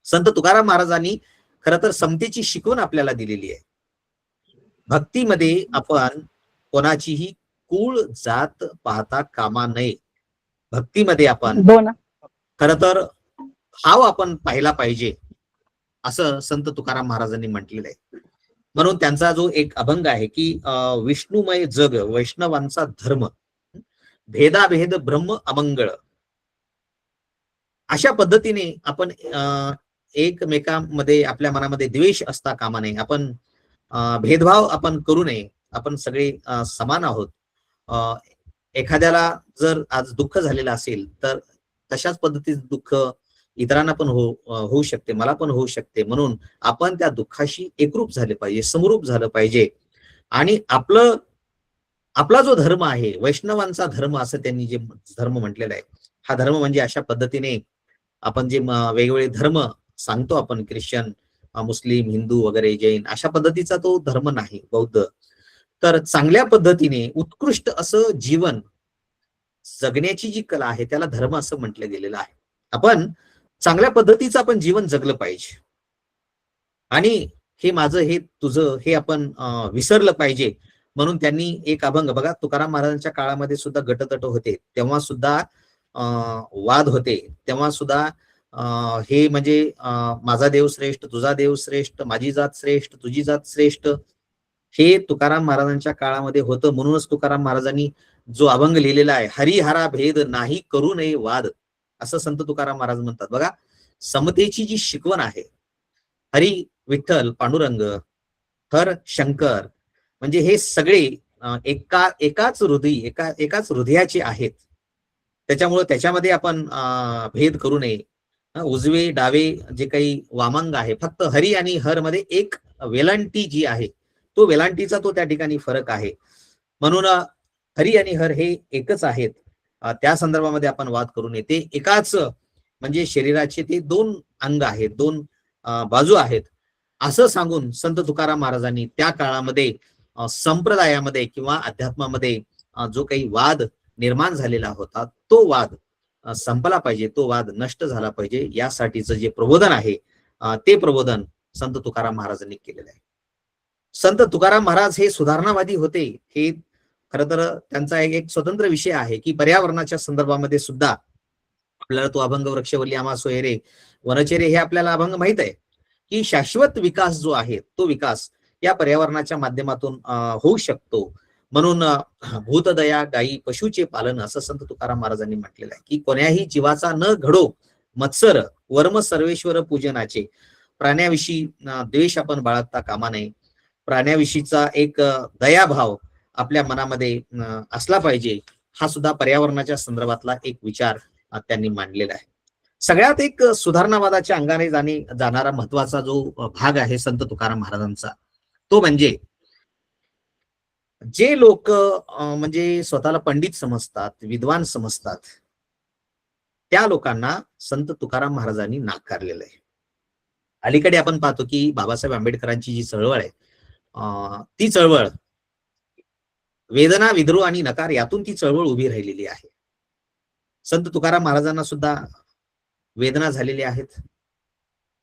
संत तुकाराम महाराजांनी खरं तर समतेची शिकवण आपल्याला दिलेली आहे. भक्तीमध्ये आपण कोणाचीही कुळ जात पाहता कामा नये. भक्तीमध्ये आपण खरं तर भाव आपण पाहिला पाहिजे असं संत तुकाराम महाराजांनी म्हटलेलं आहे. म्हणून त्यांचा जो एक अभंग आहे की विष्णुमय जग वैष्णवांचा धर्म, भेदाभेद ब्रह्म अमंगळ, अशा पद्धतीने आपण एकमेकांमध्ये आपल्या मनामध्ये द्वेष असता कामा नये, आपण भेदभाव आपण करू नये, आपण सगळे समान आहोत. एखाद्याला जर आज दुःख झालेलं असेल तर तशाच पद्धतीचं दुःख इतरांना पण होऊ शकते, मला पण होऊ शकते. म्हणून आपण त्या दुःखाशी एकरूप झाले पाहिजे, समरूप झालं पाहिजे. आणि आपला जो धर्म आहे वैष्णवांचा धर्म असं त्यांनी जे धर्म म्हटलेला आहे, हा धर्म म्हणजे अशा पद्धतीने आपण जे वेगवेगळे धर्म सांगतो आपण, ख्रिश्चन, मुस्लिम, हिंदू वगैरे, जैन, अशा पद्धतीचा तो धर्म नाही, बौद्ध. तर चांगल्या पद्धतीने उत्कृष्ट असं जीवन जगण्याची जी कला आहे त्याला धर्म असं म्हटलं गेलेलं आहे. आपण चांगल्या पद्धतीचं आपण जीवन जगलं पाहिजे. आणि हे माझं, हे तुझं, हे आपण विसरलं पाहिजे. म्हणून त्यांनी एक अभंग बघा, तुकाराम महाराजांच्या काळामध्ये सुद्धा गटतट होते, तेव्हा सुद्धा वाद होते, तेव्हा सुद्धा हे म्हणजे माझा देव श्रेष्ठ, तुझा देव श्रेष्ठ, माझी जात श्रेष्ठ, तुझी जात श्रेष्ठ, हे तुकाराम महाराजांच्या काळामध्ये होतं. म्हणूनच तुकाराम महाराजांनी जो अभंग लिहिलेला आहे, हरिहरा भेद नाही करू नये वाद, असं संत तुकाराम महाराज म्हणतात. बघा, समतेची जी शिकवण आहे, हरी विठ्ठल पांडुरंग, हर शंकर, म्हणजे हे सगळे एकाच हृदयाचे आहेत. त्याच्यामुळे त्याच्यामध्ये आपण भेद करू नये. उजवे डावे जे काही वामांग आहे, फक्त हरी आणि हर मध्ये एक वेलांटी जी आहे, तो वेलांटीचा तो त्या ठिकाणी फरक आहे. म्हणून हरी आणि हर हे एकच आहेत, त्या संदर्भामध्ये आपण वाद करून येते. एकाच म्हणजे शरीराचे ते दोन अंग आहेत, दोन बाजू आहेत असं सांगून संत तुकाराम महाराजांनी त्या काळामध्ये संप्रदायामध्ये किंवा अध्यात्मामध्ये जो काही वाद निर्माण झालेला होता तो वाद संपला पाहिजे, तो वाद नष्ट झाला पाहिजे, यासाठीचं जे प्रबोधन आहे ते प्रबोधन संत तुकाराम महाराजांनी केलेलं आहे. संत तुकाराम महाराज हे सुधारणावादी होते. हे खरं तर त्यांचा एक स्वतंत्र विषय आहे की पर्यावरणाच्या संदर्भामध्ये सुद्धा आपल्याला तो अभंग वृक्षवल्ली आम्हा सोयरे वनचेरे हे आपल्याला अभंग माहित आहे की शाश्वत विकास जो आहे तो विकास या पर्यावरणाच्या माध्यमातून होऊ शकतो. म्हणून भूतदया गायी पशुचे पालन असं संत तुकाराम महाराजांनी म्हटलेलं आहे की कोण्याही जीवाचा न घडो मत्सर वर्म सर्वेश्वर पूजनाचे. प्राण्याविषयी द्वेष आपण बाळगता कामा नये. प्राण्याविषयीचा एक दयाभाव आपल्या मनामध्ये असला पाहिजे. हा सुद्धा पर्यावरणाच्या संदर्भातला एक विचार त्यांनी मांडलेला आहे. सगळ्यात एक सुधारणावादाच्या अंगाने जाणारा महत्वाचा जो भाग आहे संत तुकाराम महाराजांचा तो म्हणजे जे लोक म्हणजे स्वतःला पंडित समजतात, विद्वान समजतात, त्या लोकांना संत तुकाराम महाराजांनी नाकारलेलं आहे. अलीकडे आपण पाहतो की बाबासाहेब आंबेडकरांची जी चळवळ आहे ती चळवळ वेदना, विद्रोह आणि नकार यातून ती चळवळ उभी राहिलेली आहे. संत तुकाराम महाराजांना सुद्धा वेदना झालेल्या आहेत.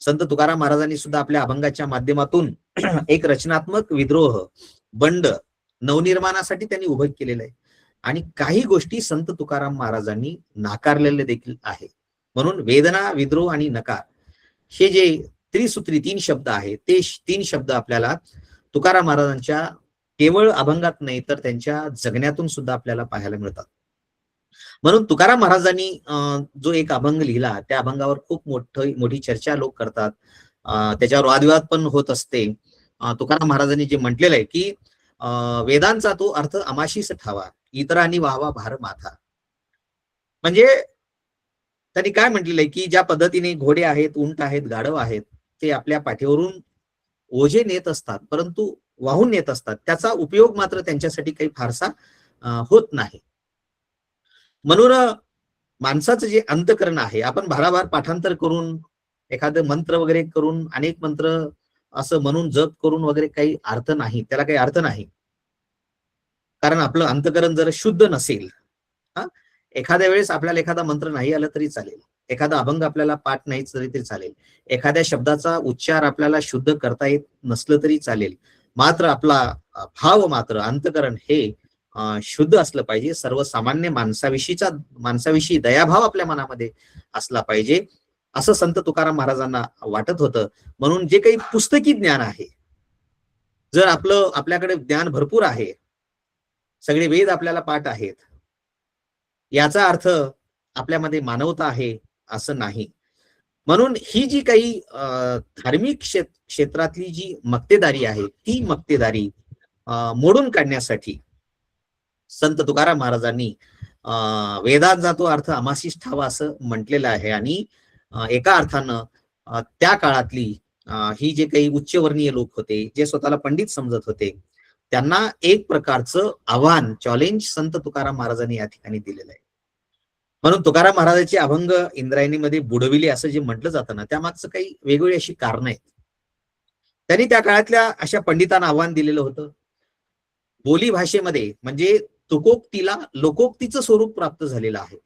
संत तुकाराम महाराजांनी सुद्धा आपल्या अभंगाच्या माध्यमातून एक रचनात्मक विद्रोह, बंड, नवनिर्माणासाठी त्यांनी उभं केलेलं आहे. आणि काही गोष्टी संत तुकाराम महाराजांनी नाकारलेले देखील आहे. म्हणून वेदना, विद्रोह आणि नकार हे जे त्रिसूत्री 3 शब्द आहेत ते 3 शब्द आपल्याला तुकाराम महाराजांच्या केवळ अभंगात नाही तर त्यांच्या जगण्यातून सुद्धा आपल्याला पाहायला मिळतात. म्हणून तुकाराम महाराजांनी जो एक अभंग लिहिला त्या अभंगावर खूप मोठी चर्चा लोक करतात, त्याच्यावर वादविवाद पण होत असते. तुकाराम महाराजांनी जे म्हटलेलं आहे की वेदांचा तो अर्थ अमाशीस ठावा इतरांनी व्हावा भार माथा. म्हणजे त्यांनी काय म्हटलेलं आहे की ज्या पद्धतीने घोडे आहेत, उंट आहेत, गाढव आहेत ते आपल्या पाठीवरून ओझे नेत असतात परंतु वाहून नेत असतात, त्याचा उपयोग मात्र त्यांच्यासाठी काही फारसा होत नाही. म्हणून माणसाचं जे अंतकरण आहे आपण भाराभार पाठांतर करून एखादं मंत्र वगैरे करून अनेक मंत्र असं म्हणून जप करून वगैरे काही अर्थ नाही, त्याला काही अर्थ नाही. कारण आपलं अंतकरण जर शुद्ध नसेल, एखाद्या वेळेस आपल्याला एखादा मंत्र नाही आला तरी चालेल, एखादा अभंग आपल्याला पाठ नाही तरी चालेल, एखाद्या शब्दाचा उच्चार आपल्याला शुद्ध करता येत नसलं तरी चालेल, मात्र आपला भाव मात्र अंतकरण हे शुद्ध असलं पाहिजे. सर्वसामान्य माणसाविषयी दयाभाव आपल्या मनामध्ये असला पाहिजे असं संत तुकाराम महाराजांना वाटत होतं. म्हणून जे काही पुस्तकी ज्ञान आहे, जर आपल्याकडे ज्ञान भरपूर आहे, सगळे वेद आपल्याला पाठ आहेत, याचा अर्थ आपल्यामध्ये मानवता आहे असं नाही. म्हणून ही जी काही धार्मिक क्षेत्रातली जी मक्तेदारी आहे ती मक्तेदारी मोडून काढण्यासाठी संत तुकाराम महाराजांनी वेदांचा तो अर्थ अमाशीस ठावा असं म्हटलेलं आहे. आणि एका अर्थानं त्या काळातली ही जे काही उच्चवर्णीय लोक होते, जे स्वतःला पंडित समजत होते, त्यांना एक प्रकारचं आव्हान, चॅलेंज संत तुकाराम महाराजांनी या ठिकाणी दिलेलं आहे. म्हणून तुकाराम महाराजांचे अभंग इंद्रायणीमध्ये बुडविले असं जे म्हटलं जातं ना, त्यामागचं काही वेगवेगळी अशी कारणं आहेत. त्यांनी त्या काळातल्या अशा पंडितांना आव्हान दिलेलं होतं. बोली भाषेमध्ये म्हणजे तुकोक्तीला लोकोक्तीचं स्वरूप प्राप्त झालेलं आहे.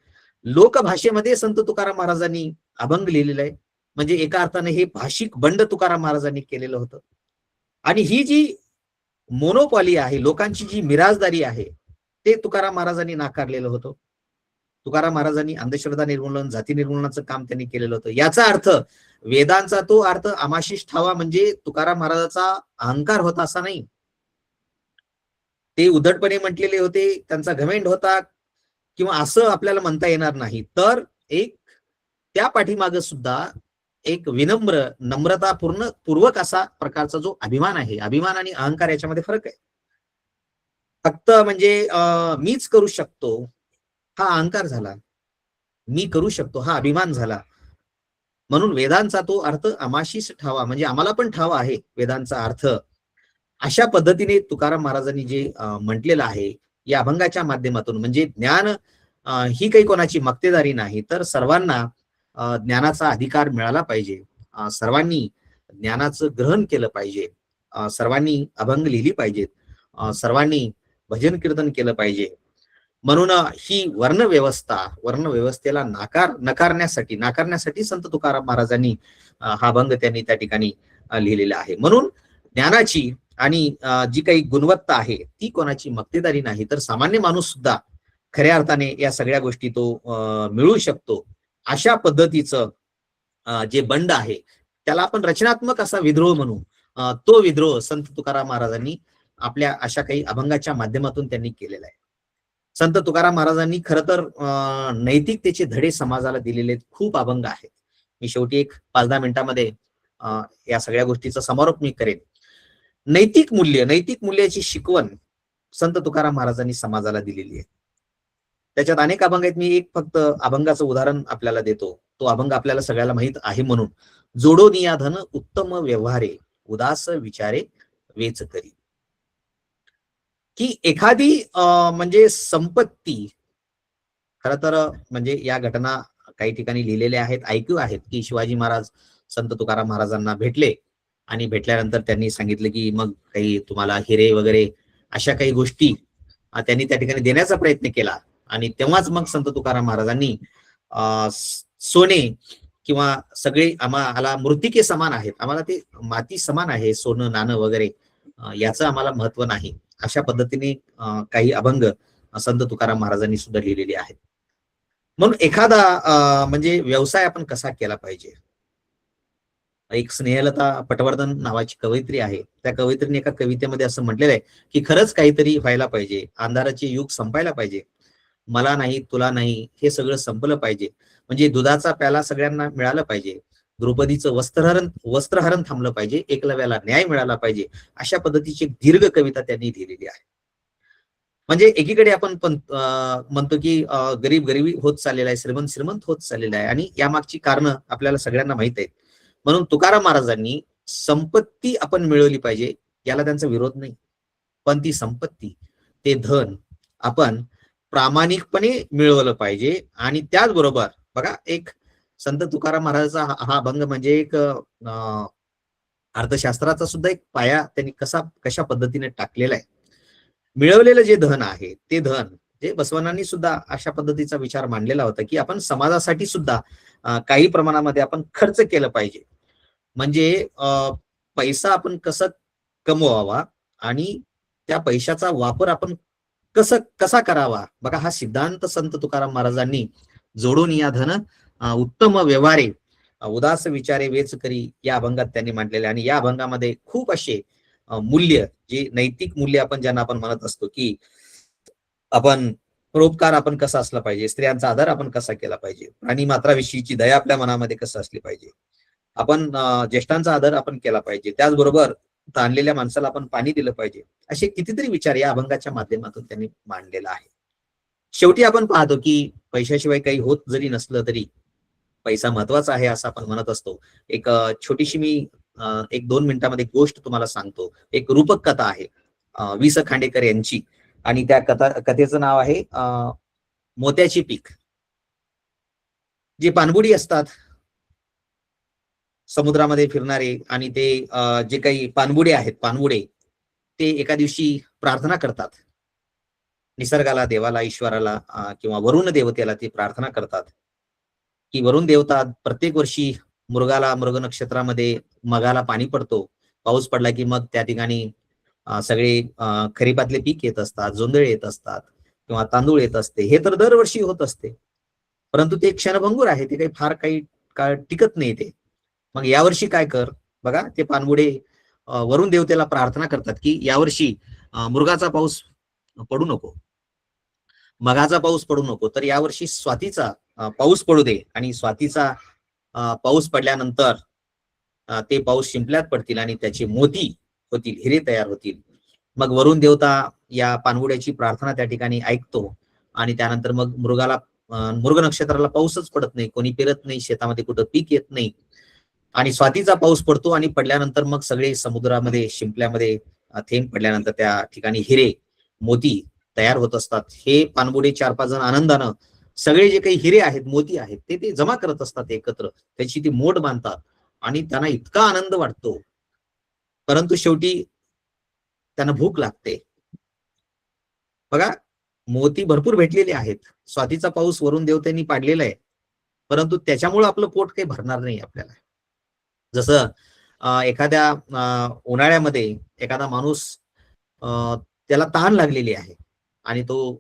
लोकभाषेमध्ये संत तुकाराम महाराजांनी अभंग लिहिलेला आहे. म्हणजे एका अर्थाने हे भाषिक बंड तुकाराम महाराजांनी केलेलं होतं. आणि ही जी मोनोपॉली आहे, लोकांची जी मिराजदारी आहे, ते तुकाराम महाराजांनी नाकारलेलं होतं. तुकाराम महाराजांनी अंधश्रद्धा निर्मूलन, जाती निर्मूलनाचं काम त्यांनी केलेलं होतं. याचा अर्थ वेदांचा तो अर्थ अमाशीस ठावा म्हणजे तुकाराम महाराजाचा अहंकार होता असा नाही. ते उद्धटपणे म्हटलेले होते, त्यांचा घमेंड होता किंवा असं आपल्याला म्हणता येणार नाही. तर एक त्या पाठीमागे सुद्धा एक विनम्र, नम्रतापूर्वक असा प्रकारचा जो अभिमान आहे, अभिमान आणि अहंकार याच्यामध्ये फरक आहे. फक्त म्हणजे मीच करू शकतो हा अहंकार झाला, मी करू शकतो हा अभिमान झाला. म्हणून वेदांचा तो अर्थ अमाशीस ठावा म्हणजे आम्हाला पण ठावा आहे वेदांचा अर्थ. अशा पद्धतीने तुकाराम महाराजांनी जे म्हटलेलं आहे या अभंगाच्या माध्यमातून, म्हणजे ज्ञान ही काही कोणाची मक्तेदारी नाही, तर सर्वांना ज्ञानाचा अधिकार मिळाला पाहिजे. सर्वांनी ज्ञानाचं ग्रहण केलं पाहिजे. सर्वांनी अभंग लिहिली पाहिजेत. सर्वांनी भजन कीर्तन केलं पाहिजे. म्हणून ही वर्णव्यवस्थेला नाकारण्यासाठी संत तुकाराम महाराजांनी हा अभंग त्यांनी त्या ठिकाणी लिहिलेला आहे. म्हणून ज्ञानाची आणि जी काही गुणवत्ता आहे ती कोणाची मक्तेदारी नाही, तर सामान्य माणूस सुद्धा खऱ्या अर्थाने या सगळ्या गोष्टी तो मिळू शकतो. अशा पद्धतीचं जे बंड आहे त्याला आपण रचनात्मक असा विद्रोह म्हणू. तो विद्रोह संत तुकाराम महाराजांनी आपल्या अशा काही अभंगाच्या माध्यमातून त्यांनी केलेला आहे. संत तुकाराम महाराजांनी खरं तर नैतिकतेचे धडे समाजाला दिलेले खूप अभंग आहेत. मी शेवटी एक 5-10 मिनिटांमध्ये या सगळ्या गोष्टीचा समारोप मी करेन. नैतिक मूल्याची शिकवण संत तुकाराम महाराजांनी समाजाला दिलेली आहे. त्याच्यात अनेक अभंग आहेत. मी एक फक्त अभंगाचं उदाहरण आपल्याला देतो. तो अभंग आपल्याला सगळ्याला माहित आहे. म्हणून जोडो निया धन उत्तम व्यवहारे उदास विचारे वेच करी. की एखादी म्हणजे संपत्ती, खरं तर म्हणजे या घटना काही ठिकाणी लिहिलेल्या आहेत, ऐकू आहेत की शिवाजी महाराज संत तुकाराम महाराजांना भेटले आणि भेटल्यानंतर त्यांनी सांगितलं की मग काही तुम्हाला हिरे वगैरे अशा काही गोष्टी त्यांनी त्या ठिकाणी देण्याचा प्रयत्न केला. आणि तेव्हाच मग संत तुकाराम महाराजांनी सोने किंवा सगळे आम्हाला मृत्तिके समान आहेत, आम्हाला ते माती समान आहे, सोनं नाणं वगैरे याचं आम्हाला महत्व नाही, अशा पद्धतीने काही अभंग संत तुकाराम महाराजांनी सुद्धा लिहिलेले आहेत. म्हणून एखादा म्हणजे व्यवसाय आपण कसा केला पाहिजे. एक स्नेहलता पटवर्धन नावाची कवयित्री आहे. त्या कवयित्रीने एका कवितेमध्ये असं म्हटलेलं आहे की खरंच काहीतरी व्हायला पाहिजे, अंधाराचे युग संपायला पाहिजे, मला नाही तुला नाही हे सगळं संपलं पाहिजे, म्हणजे दुधाचा प्याला सगळ्यांना मिळालं पाहिजे, द्रौपदीचं वस्त्रहरण थांबलं पाहिजे, एकलव्याला न्याय मिळाला पाहिजे, अशा पद्धतीची दीर्घ कविता त्यांनी लिहिलेली आहे. म्हणजे एकीकडे आपण म्हणतो की गरीबी होत चाललेला आहे, श्रीमंत होत चाललेला आहे, आणि यामागची कारणं आपल्याला सगळ्यांना माहित आहेत. म्हणून तुकाराम महाराजांनी संपत्ती आपण मिळवली पाहिजे, याला त्यांचा विरोध नाही, पण ती संपत्ती, ते धन आपण प्रामाणिकपणे मिळवलं पाहिजे. आणि त्याचबरोबर बघा, एक संत तुकाराम महाराजांचा हा अभंग म्हणजे एक अर्थशास्त्राचा सुद्धा एक पाया त्यांनी कशा पद्धतीने टाकलेला आहे. मिळवलेलं जे धन आहे ते धन जे बसवण्णांनी सुद्धा अशा पद्धतीचा विचार मांडलेला होता की आपण समाजासाठी सुद्धा काही प्रमाणामध्ये आपण खर्च केलं पाहिजे. म्हणजे पैसा आपण कसं कमवावा आणि त्या पैशाचा वापर आपण कसा करावा, बघा हा सिद्धांत संत तुकाराम महाराजांनी जोडून या धन उत्तम व्यवहारे उदास विचारे वेच करी या अभंगात त्यांनी मांडलेले. आणि या अभंगामध्ये खूप असे मूल्य, जे नैतिक मूल्य आपण ज्यांना आपण म्हणत असतो की आपण परोपकार आपण कसा असला पाहिजे, स्त्रियांचा आदर आपण कसा केला पाहिजे, प्राणी मात्राविषयीची दया आपल्या मनामध्ये कसं असली पाहिजे, आपण ज्येष्ठांचा आदर आपण केला पाहिजे, त्याचबरोबर ताणलेल्या माणसाला आपण पाणी दिलं पाहिजे, असे कितीतरी विचार या अभंगाच्या माध्यमातून त्यांनी मांडलेला आहे. शेवटी आपण पाहतो की पैशाशिवाय काही होत जरी नसलं तरी पैसा महत्वाचा आहे असं आपण म्हणत असतो. एक छोटीशी मी 1-2 मिनिटांमध्ये गोष्ट तुम्हाला सांगतो. एक रूपक कथा आहे वि स खांडेकर यांची, आणि त्या कथेचं नाव आहे मोत्याची पीक. जे पाणबुडी असतात समुद्रामध्ये फिरणारे, आणि ते जे काही पाणबुडे ते एका दिवशी प्रार्थना करतात निसर्गाला, देवाला, ईश्वराला किंवा वरुण देवतेला. ते प्रार्थना करतात की वरुण देवता, प्रत्येक वर्षी मृग नक्षत्रामध्ये मगाला पाणी पडतो, पाऊस पडला की मग त्या ठिकाणी सगळे खरीपातले पीक येत असतात, जोंधळे येत असतात किंवा तांदूळ येत असते. हे तर दरवर्षी होत असते, परंतु ते क्षणभंगूर आहे, ते काही काळ टिकत नाही ते. मग यावर्षी काय कर, बघा ते पाणबुडे वरुण देवतेला प्रार्थना करतात की यावर्षी मृगाचा पाऊस पडू नको, मगाचा पाऊस पडू नको, तर यावर्षी स्वातीचा पाऊस पडू दे. आणि स्वातीचा पाऊस पडल्यानंतर ते पाऊस शिंपल्यात पडतील आणि त्याचे मोती होतील, हिरे तयार होतील. मग वरुण देवता या पाणबुड्याची प्रार्थना त्या ठिकाणी ऐकतो, आणि त्यानंतर मग मृग नक्षत्राला पाऊसच पडत नाही, कोणी पेरत नाही, शेतामध्ये कुठं पीक येत नाही, आणि स्वातीचा पाऊस पडतो. आणि पडल्यानंतर मग सगळे समुद्रामध्ये शिंपल्यामध्ये थेंब पडल्यानंतर त्या ठिकाणी हिरे मोती तयार होत असतात. हे पाणबुडे 4-5 जण आनंदानं सगळे जे काही हिरे आहेत, मोती आहेत, ते जमा करत असतात एकत्र. त्याची ती मोठ बांधतात आणि त्यांना इतका आनंद वाटतो. परंतु शेवटी त्यांना भूक लागते. बघा, मोती भरपूर भेटलेले आहेत. स्वातीचा पाऊस वरून देवतांनी पाडलेला आहे. परंतु त्याच्यामुळे आपलं पोट काही भरणार नाही आपल्याला. जसं एखाद्या उन्हाळ्यामध्ये एखादा माणूस त्याला तहान लागलेली आहे आणि तो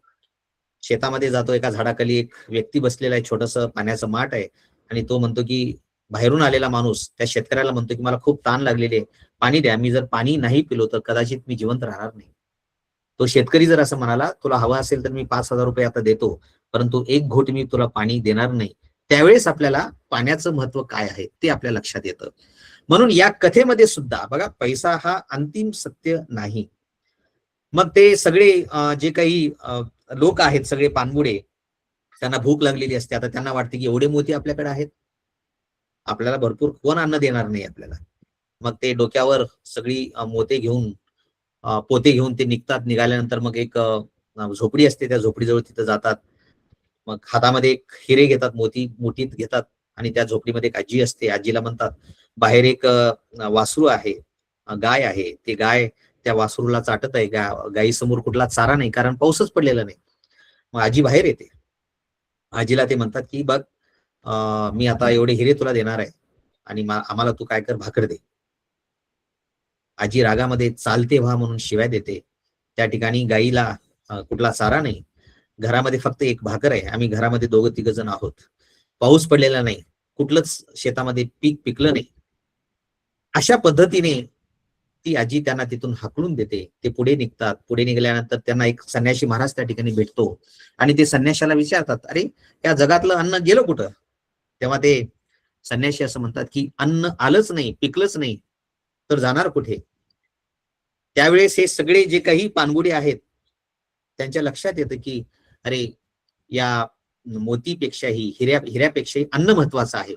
शेतामध्ये जातो. एका झाडाखाली एक व्यक्ती बसलेला आहे, छोटस पाण्याचं माठ आहे आणि तो म्हणतो की बाहेरून आलेला माणूस त्या शेतकऱ्याला म्हणतो की मला खूप तहान लागलेली आहे, पाणी द्या. मी जर पाणी नाही पिलो तर कदाचित मी जिवंत राहणार नाही. तो शेतकरी जर असं म्हणाला, तुला हवा असेल तर मी 5,000 रुपये आता देतो, परंतु एक घोट मी तुला पाणी देणार नाही. त्यावेळेस आपल्याला पाण्याचं महत्व काय आहे ते आपल्या लक्षात येतं. म्हणून या कथेमध्ये सुद्धा बघा, पैसा हा अंतिम सत्य नाही. मग ते सगळे जे काही लोक आहेत, सगळे पाणबुडे, त्यांना भूक लागलेली असते. आता त्यांना वाटते की एवढे मोती आपल्याकडे आहेत, आपल्याला भरपूर कोण अन्न देणार नाही आपल्याला. मग ते डोक्यावर सगळी मोते घेऊन पोते घेऊन ते निघतात. निघाल्यानंतर मग एक झोपडी असते, त्या झोपडीजवळ तिथं जातात. मग हातामध्ये एक हिरे घेतात, मोती मुठीत घेतात आणि त्या झोपडीमध्ये एक आजी असते. आजीला म्हणतात, बाहेर एक वासरू आहे, गाय आहे. ते गाय त्या वासरूला चाटत आहे. गायीसमोर कुठला चारा नाही, कारण पाऊसच पडलेला नाही. मग आजी बाहेर येते. आजीला ते म्हणतात की बघ, मी आता एवढे हिरे तुला देणार आहे आणि आम्हाला तू काय कर, भाकर दे. आजी रागामध्ये चालते व्हा म्हणून शिव्या देते. त्या ठिकाणी गाईला कुठला चारा नाही, घरामध्ये फक्त एक भाकर आहे. आम्ही घरामध्ये 2-3 जण आहोत. पाऊस पडलेला नाही, कुठलंच शेतामध्ये पीक पिकलं नाही. अशा पद्धतीने ती आजी त्यांना तिथून हाकलून देते. ते पुढे निघतात. पुढे निघाल्यानंतर त्यांना एक संन्याशी महाराज त्या ठिकाणी भेटतो आणि ते संन्याशाला विचारतात, अरे या जगातलं अन्न गेलं कुठं? तेव्हा ते संन्याशी असं म्हणतात की अन्न आलंच नाही, पिकलंच नाही, तर जाणार कुठे? त्यावेळेस हे सगळे जे काही पाणबुडे आहेत त्यांच्या लक्षात येतं की अरे, या मोतीपेक्षाही हिऱ्यापेक्षाही अन्न महत्वाचं आहे.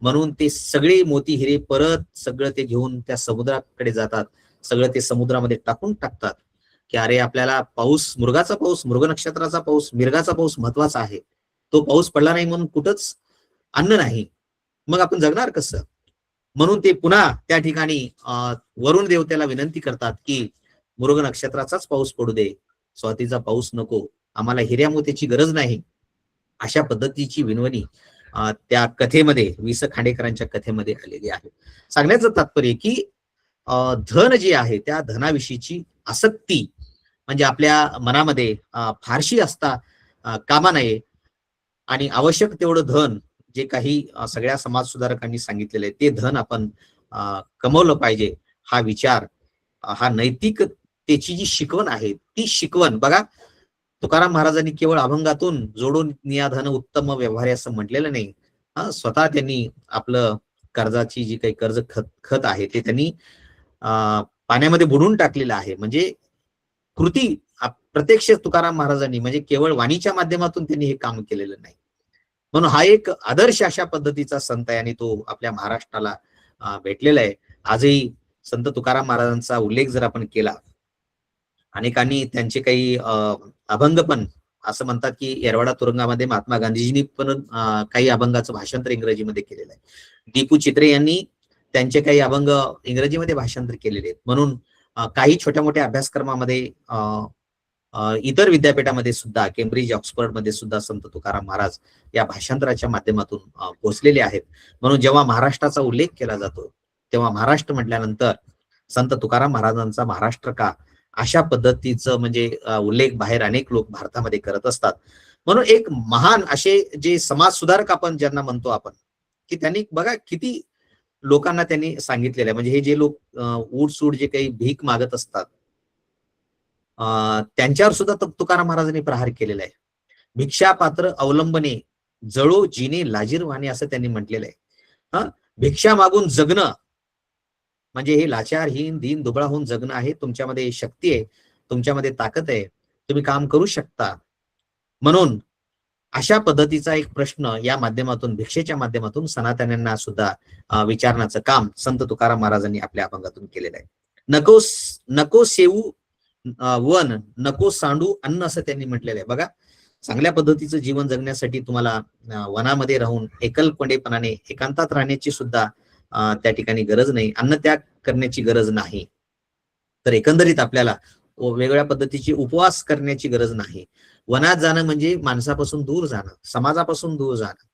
म्हणून ते सगळे मोती हिरे परत सगळं ते घेऊन त्या समुद्राकडे जातात. सगळं ते समुद्रामध्ये टाकून टाकतात की अरे, आपल्याला पाऊस, मृगाचा पाऊस, मृग नक्षत्राचा पाऊस, मिरगाचा पाऊस महत्वाचा आहे. तो पाऊस पडला नाही म्हणून कुठंच अन्न नाही, मग आपण जगणार कसं? म्हणून ते पुन्हा त्या ठिकाणी वरुण देवतेला विनंती करतात की मृग नक्षत्राचाच पाऊस पडू दे, स्वातीचा पाऊस नको, आम्हाला हिऱ्या मोत्याची गरज नाही. अशा पद्धतीची विनवणी त्या कथेमध्ये, वि स खांडेकरांच्या कथेमध्ये आलेली आहे. सांगण्याचं तात्पर्य की धन जे आहे त्या धनाविषयीची आसक्ती म्हणजे आपल्या मनामध्ये फारशी असता कामा नये आणि आवश्यक तेवढं धन जे काही सगळ्या समाज सुधारकांनी सांगितलेलं आहे ते धन आपण कमवलं पाहिजे. हा विचार, हा नैतिकतेची जी शिकवण आहे ती शिकवण बघा, तुकाराम महाराजांनी केवळ अभंगातून जोडून निया धन उत्तम व्यवहार असं म्हटलेलं नाही. स्वतः त्यांनी आपलं कर्जाची जी काही कर्ज खत आहे ते त्यांनी पाण्यामध्ये बुडून टाकलेलं आहे. म्हणजे कृती प्रत्यक्ष तुकाराम महाराजांनी म्हणजे केवळ वाणीच्या माध्यमातून त्यांनी हे काम केलेलं नाही. म्हणून हा एक आदर्श अशा पद्धतीचा संत आहे आणि तो आपल्या महाराष्ट्राला भेटलेला आहे. आजही संत तुकाराम महाराजांचा उल्लेख जर आपण केला, अनेकांनी त्यांचे काही अभंग पण असं म्हणतात की येरवाडा तुरुंगामध्ये महात्मा गांधीजींनी पण काही अभंगाचं भाषांतर इंग्रजीमध्ये केलेलं आहे. दीपू चित्रे यांनी त्यांचे काही अभंग इंग्रजीमध्ये भाषांतर केलेले आहेत. म्हणून काही छोट्या मोठ्या अभ्यासक्रमामध्ये इतर विद्यापीठामध्ये सुद्धा, केम्ब्रिज, ऑक्सफर्ड मध्ये सुद्धा संत तुकाराम महाराज या भाषांतराच्या माध्यमातून पोहोचलेले आहेत. म्हणून जेव्हा महाराष्ट्राचा उल्लेख केला जातो तेव्हा महाराष्ट्र म्हटल्यानंतर संत तुकाराम महाराजांचा महाराष्ट्र का, अशा पद्धतीचं म्हणजे उल्लेख बाहेर अनेक लोक भारतामध्ये करत असतात. म्हणून एक महान असे जे समाज सुधारक आपण ज्यांना म्हणतो आपण, की त्यांनी बघा किती लोकांना त्यांनी सांगितलेलं आहे. म्हणजे हे जे लोक ऊट-सूट जे काही भीक मागत असतात त्यांच्यावर सुद्धा तुकाराम महाराजांनी प्रहार केलेला आहे. भिक्षा पात्र अवलंबने जळो जिने लाजीरवाणे असं त्यांनी म्हटलेलं आहे. भिक्षा मागून जगणं म्हणजे हे लाचारहीन, दीन दुबळा होऊन जगणं आहे. तुमच्यामध्ये शक्ती आहे, तुमच्यामध्ये ताकद आहे, तुम्ही काम करू शकता. म्हणून अशा पद्धतीचा एक प्रश्न या माध्यमातून, भिक्षेच्या माध्यमातून सनातन्यांना सुद्धा विचारण्याचं काम संत तुकाराम महाराजांनी आपल्या अभंगातून केलेलं आहे. नको सेवू वन नको सांडू अन्न असं त्यांनी म्हटलेलं आहे. बघा, चांगल्या पद्धतीचं जीवन जगण्यासाठी तुम्हाला वनामध्ये राहून एकलकोंडेपणाने एकांतात राहण्याची सुद्धा त्या ठिकाणी गरज नाही, अन्नत्याग करण्याची गरज नाही. तर एकंदरीत आपल्याला वेगवेगळ्या पद्धतीची उपवास करण्याची गरज नाही. वनात जाणं म्हणजे माणसापासून दूर जाणं, समाजापासून दूर जाणं,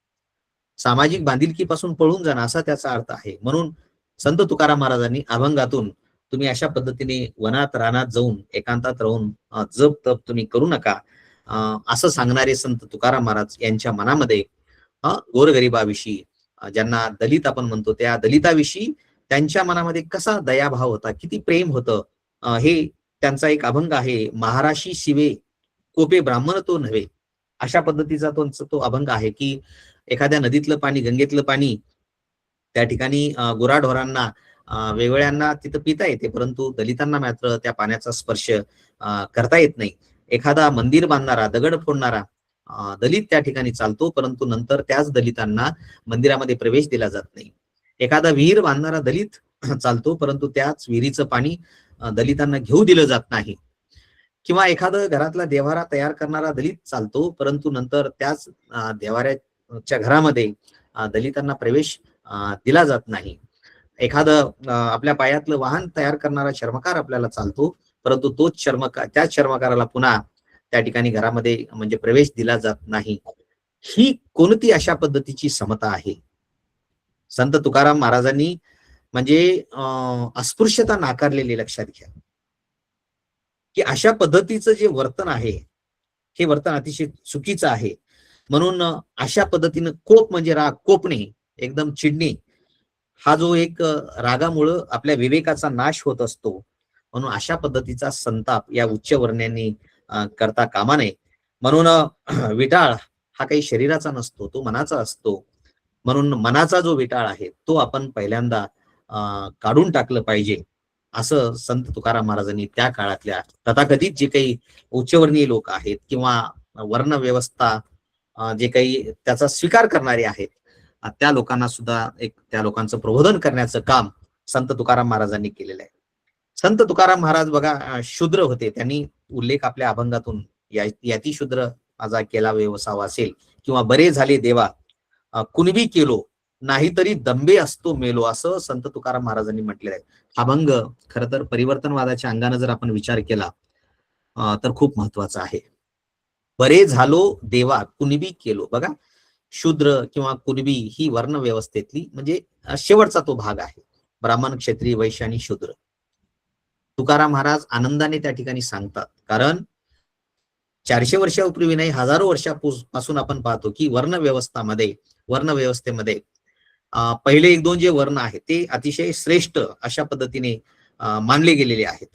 सामाजिक बांधिलकीपासून पळून जाणं असा त्याचा अर्थ आहे. म्हणून संत तुकाराम महाराजांनी अभंगातून तुम्ही अशा पद्धतीने वनात रानात जाऊन एकांतात राहून जप तप तुम्ही करू नका असं सांगणारे संत तुकाराम महाराज यांच्या मनामध्ये गोरगरिबाविषयी, ज्यांना दलित आपण म्हणतो त्या दलिताविषयी त्यांच्या मनामध्ये कसा दयाभाव होता, किती प्रेम होतं, हे त्यांचा एक अभंग आहे. महाराशी शिवे कोपे ब्राह्मण तो नव्हे, अशा पद्धतीचा तो अभंग आहे की एखाद्या नदीतलं पाणी, गंगेतलं पाणी त्या ठिकाणी गुराढोरांना वेगवेगळ्यांना तिथं पिता येते, परंतु दलितांना मात्र त्या पाण्याचा स्पर्श करता येत नाही. एखादा मंदिर बांधणारा, दगड फोडणारा दलित त्या ठिकाणी चालतो, परंतु नंतर त्याच दलितांना मंदिरामध्ये प्रवेश दिला जात नाही. एखादा विहीर बांधणारा दलित चालतो, परंतु त्याच विहिरीचं पाणी दलितांना घेऊ दिलं जात नाही. किंवा एखादं घरातला देव्हारा तयार करणारा दलित चालतो, परंतु नंतर त्याच देव्हाऱ्याच्या घरामध्ये दलितांना प्रवेश दिला जात नाही. एखादं आपल्या पायातलं वाहन तयार करणारा चर्मकार आपल्याला चालतो, परंतु तोच त्याच चर्मकाराला पुन्हा त्या ठिकाणी घरामध्ये म्हणजे प्रवेश दिला जात नाही. ही कोणती अशा पद्धतीची समता आहे? संत तुकाराम महाराजांनी म्हणजे अस्पृश्यता नाकारलेली, लक्षात घ्या की अशा पद्धतीचं जे वर्तन आहे हे वर्तन अतिशय चुकीचं आहे. म्हणून अशा पद्धतीनं कोप म्हणजे राग, कोपणे, एकदम चिडणे, हा जो एक रागामुळं आपल्या विवेकाचा नाश होत असतो. म्हणून अशा पद्धतीचा संताप या उच्चवर्ण्यांनी करता कामा नये. म्हणून विटाळ हा काही शरीराचा नसतो, तो मनाचा असतो. म्हणून मनाचा जो विटाळ आहे तो आपण पहिल्यांदा काढून टाकलं पाहिजे, असं संत तुकाराम महाराजांनी त्या काळातल्या तथाकथित जे काही उच्चवर्णीय लोक आहेत किंवा वर्ण व्यवस्था जे काही त्याचा स्वीकार करणारे आहेत त्या लोकांना सुद्धा त्या लोकांचं प्रबोधन करण्याचं काम संत तुकाराम महाराजांनी केलेलं आहे. संत तुकाराम महाराज बघा शूद्र होते. त्यांनी उल्लेख आपल्या अभंगातून याती शूद्र माझा केला व्यवसाव असेल किंवा बरे झाले देवा कुणबी केलो नाहीतरी दंबे असतो मेलो, असं संत तुकाराम महाराजांनी म्हटलेलं आहे. अभंग खरं तर परिवर्तनवादाच्या अंगाने जर आपण विचार केला तर खूप महत्वाचा आहे. बरे झालो देवा कुणबी केलो. बघा, शूद्र किंवा कुणबी ही वर्ण व्यवस्थेतली म्हणजे शेवटचा तो भाग आहे. ब्राह्मण, क्षत्रिय, वैश्य आणि शूद्र. तुकाराम महाराज आनंदाने त्या ठिकाणी सांगतात, कारण 400 वर्षापूर्वी नाही, हजारो वर्षापासून आपण पाहतो की वर्ण व्यवस्थेमध्ये पहिले 1-2 जे वर्ण आहेत ते अतिशय श्रेष्ठ अशा पद्धतीने मानले गेलेले आहेत.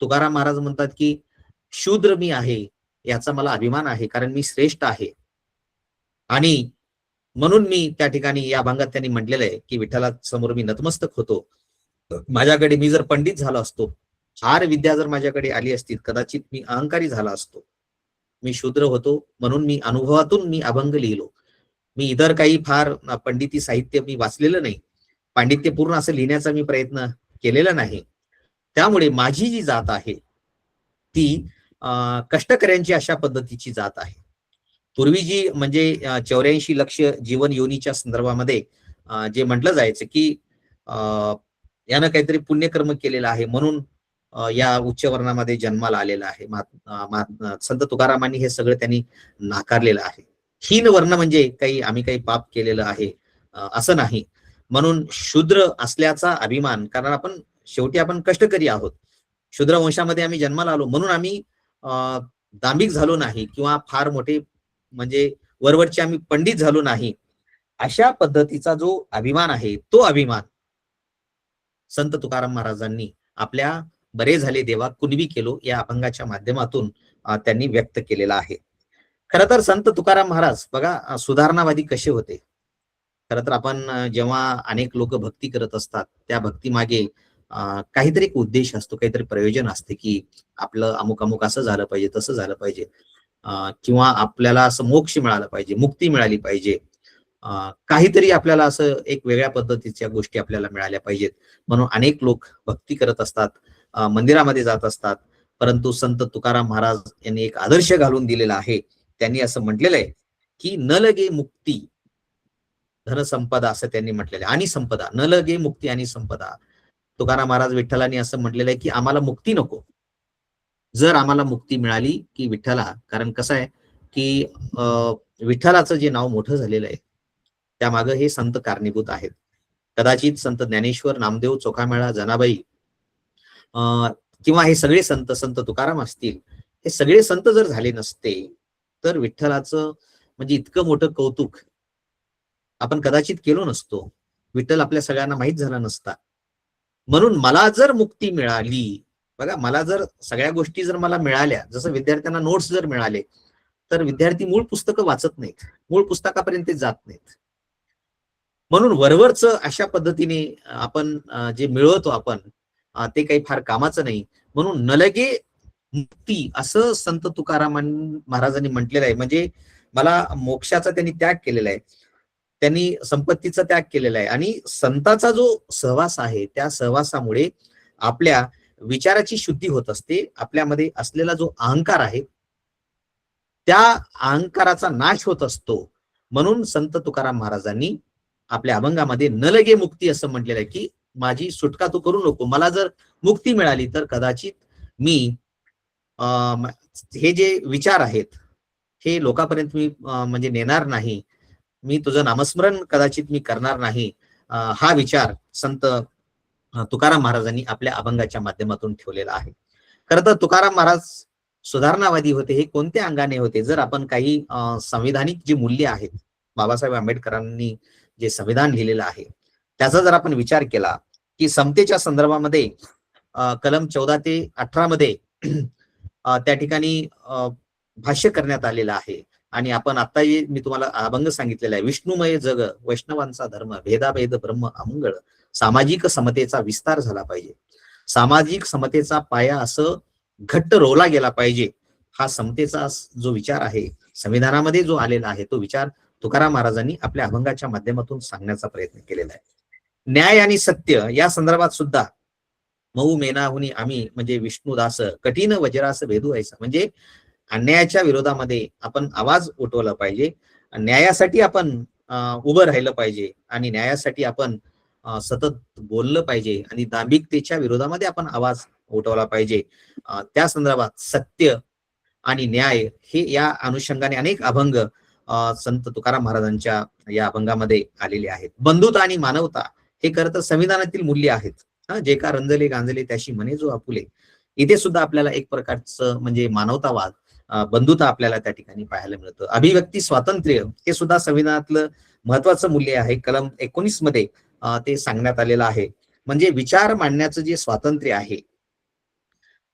तुकाराम महाराज म्हणतात की शूद्र मी आहे याचा मला अभिमान आहे, कारण मी श्रेष्ठ आहे. आणि म्हणून मी त्या ठिकाणी या भागात त्यांनी म्हटलेलं आहे की विठ्ठला समोर मी नतमस्तक होतो. माझ्याकडे मी जर पंडित झालो असतो, फार विद्या जर माझ्याकडे आली असती, कदाचित मी अहंकारी झाला असतो. मी शूद्र होतो म्हणून मी अनुभवातून मी अभंग लिहिलो. मी इतर काही फार पंडिती साहित्य मी वाचलेलं नाही, पांडित्यपूर्ण असं लिहिण्याचा मी प्रयत्न केलेला नाही. त्यामुळे माझी जी जात आहे ती कष्टकऱ्यांची अशा पद्धतीची जात आहे. पूर्वी जी म्हणजे 84 लक्ष जीवन योनीच्या संदर्भामध्ये जे म्हटलं जायचं की यानं काहीतरी पुण्यकर्म केलेलं आहे म्हणून या उच्च वर्णामध्ये जन्माला आलेला आहे. संत तुकारामांनी हे सगळं त्यांनी नाकारलेलं आहे. हीन वर्ण म्हणजे आम्ही काही पाप केलेलं आहे असं नाही. म्हणून शूद्र असल्याचा अभिमान, कारण शेवटी आपण कष्टकरी आहोत, शूद्र वंशामध्ये आम्ही जन्माला आलो म्हणून आम्ही दांभिक झालो नाही किंवा फार मोठे म्हणजे वरवरचे आम्ही पंडित झालो नाही. अशा पद्धतीचा जो अभिमान आहे तो अभिमान संत तुकाराम महाराजांनी आपल्या बरे झाले देवा कुणबी केलो या अभंगाच्या माध्यमातून त्यांनी व्यक्त केलेला आहे. खरं तर संत तुकाराम महाराज बघा सुधारणावादी कसे होते. खरं तर आपण जेव्हा अनेक लोक भक्ती करत असतात त्या भक्ती मागे काहीतरी एक उद्देश असतो, काहीतरी प्रयोजन असते की आपलं अमुक अमुक असं झालं पाहिजे, तसं झालं पाहिजे, किंवा आपल्याला असं मोक्ष मिळालं पाहिजे, मुक्ती मिळाली पाहिजे, काहीतरी आपल्याला असं एक वेगळ्या पद्धतीच्या गोष्टी आपल्याला मिळाल्या पाहिजेत. म्हणून अनेक लोक भक्ती करत असतात, मंदिरामध्ये जात असतात, परंतु संत तुकाराम महाराज यांनी एक आदर्श घालून दिलेला आहे. त्यांनी असं म्हटलेलं आहे की न लगे मुक्ती धनसंपदा असं त्यांनी म्हटलेलं आहे, आणि संपदा, न लगे मुक्ती आणि संपदा. तुकाराम महाराज विठ्ठलांनी असं म्हटलेलं आहे की आम्हाला मुक्ती नको. जर आम्हाला मुक्ती मिळाली की विठ्ठला, कारण कसं आहे की विठ्ठलाचं जे नाव मोठं झालेलं आहे त्यामागं हे संत कारणीभूत आहेत. कदाचित संत ज्ञानेश्वर, नामदेव, चोखामेळा, जनाबाई किंवा हे सगळे संत, संत तुकाराम असतील, हे सगळे संत जर झाले नसते तर विठ्ठलाचं म्हणजे इतकं मोठं कौतुक आपण कदाचित केलो नसतो. विठ्ठल आपल्या सगळ्यांना माहीत झाला नसता. म्हणून मला जर मुक्ती मिळाली, बघा, मला जर सगळ्या गोष्टी जर मला मिळाल्या, जसं विद्यार्थ्यांना नोट्स जर मिळाले, तर विद्यार्थी मूळ पुस्तकं वाचत नाहीत, मूळ पुस्तकापर्यंत जात नाहीत. म्हणून वरवरचं अशा पद्धतीने आपण जे मिळवतो आपण ते काही फार कामाचं नाही. म्हणून नलगे मुक्ती असं संत तुकाराम महाराजांनी म्हटलेलं आहे. म्हणजे मला मोक्षाचा त्यांनी त्याग केलेला आहे, त्यांनी संपत्तीचा त्याग केलेला आहे, आणि संताचा जो सहवास आहे त्या सहवासामुळे आपल्या विचाराची शुद्धी होत असते. आपल्यामध्ये असलेला जो अहंकार आहे त्या अहंकाराचा नाश होत असतो. म्हणून संत तुकाराम महाराजांनी आपल्या अभंगामध्ये न लगे मुक्ती असं म्हटलेलं आहे की माझी सुटका तू करू नको. मला जर मुक्ती मिळाली तर कदाचित मी हे जे विचार आहेत हे लोकांपर्यंत मी म्हणजे नेणार नाही, मी तुझं नामस्मरण कदाचित मी करणार नाही. हा विचार संत तुकाराम महाराजांनी आपल्या अभंगाच्या माध्यमातून ठेवलेला आहे. खरं तर तुकाराम महाराज सुधारणावादी होते. हे कोणत्या अंगाने होते? जर आपण काही संविधानिक जी मूल्य आहेत, बाबासाहेब आंबेडकरांनी जे संविधान लिहिलेलं आहे त्याचा जर आपण विचार केला की समतेच्या संदर्भामध्ये कलम 14 ते 18 मध्ये त्या ठिकाणी भाष्य करण्यात आलेलं आहे. आणि आपण आता मी तुम्हाला अभंग सांगितलेला आहे, विष्णुमय जग वैष्णवांचा धर्म, भेदाभेद ब्रह्म अमंगळ, सामाजिक समतेचा विस्तार झाला पाहिजे, सामाजिक समतेचा पाया असं घट्ट रोवला गेला पाहिजे. हा समतेचा जो विचार आहे संविधानामध्ये जो आलेला आहे तो विचार तुकाराम महाराजांनी आपल्या अभंगाच्या माध्यमातून सांगण्याचा प्रयत्न केलेला आहे. न्याय आणि सत्य या संदर्भात सुद्धा मऊ मेनाहुनी आम्ही म्हणजे विष्णुदास कठीण वज्रास भेदू ऐसा, म्हणजे अन्यायाच्या विरोधामध्ये आपण आवाज उठवला पाहिजे, न्यायासाठी आपण उभं राहिलं पाहिजे, आणि न्यायासाठी आपण सतत बोललं पाहिजे, आणि दांभिकतेच्या विरोधामध्ये आपण आवाज उठवला पाहिजे. त्या संदर्भात सत्य आणि न्याय हे या अनुषंगाने अनेक अभंग संत तुकाराम महाराजांच्या या अभंगामध्ये आलेले आहेत. बंधुता आणि मानवता हे खरं तर संविधानातील मूल्य आहेत. जे का रंजले गांजले त्याशी म्हणे जो आपुले, इथे सुद्धा आपल्याला एक प्रकारचं म्हणजे मानवतावाद, बंधुता आपल्याला त्या ठिकाणी पाहायला मिळतं. अभिव्यक्ती स्वातंत्र्य हे सुद्धा संविधानातलं महत्वाचं मूल्य आहे. कलम 19 मध्ये ते सांगण्यात आलेलं आहे. म्हणजे विचार मांडण्याचं जे स्वातंत्र्य आहे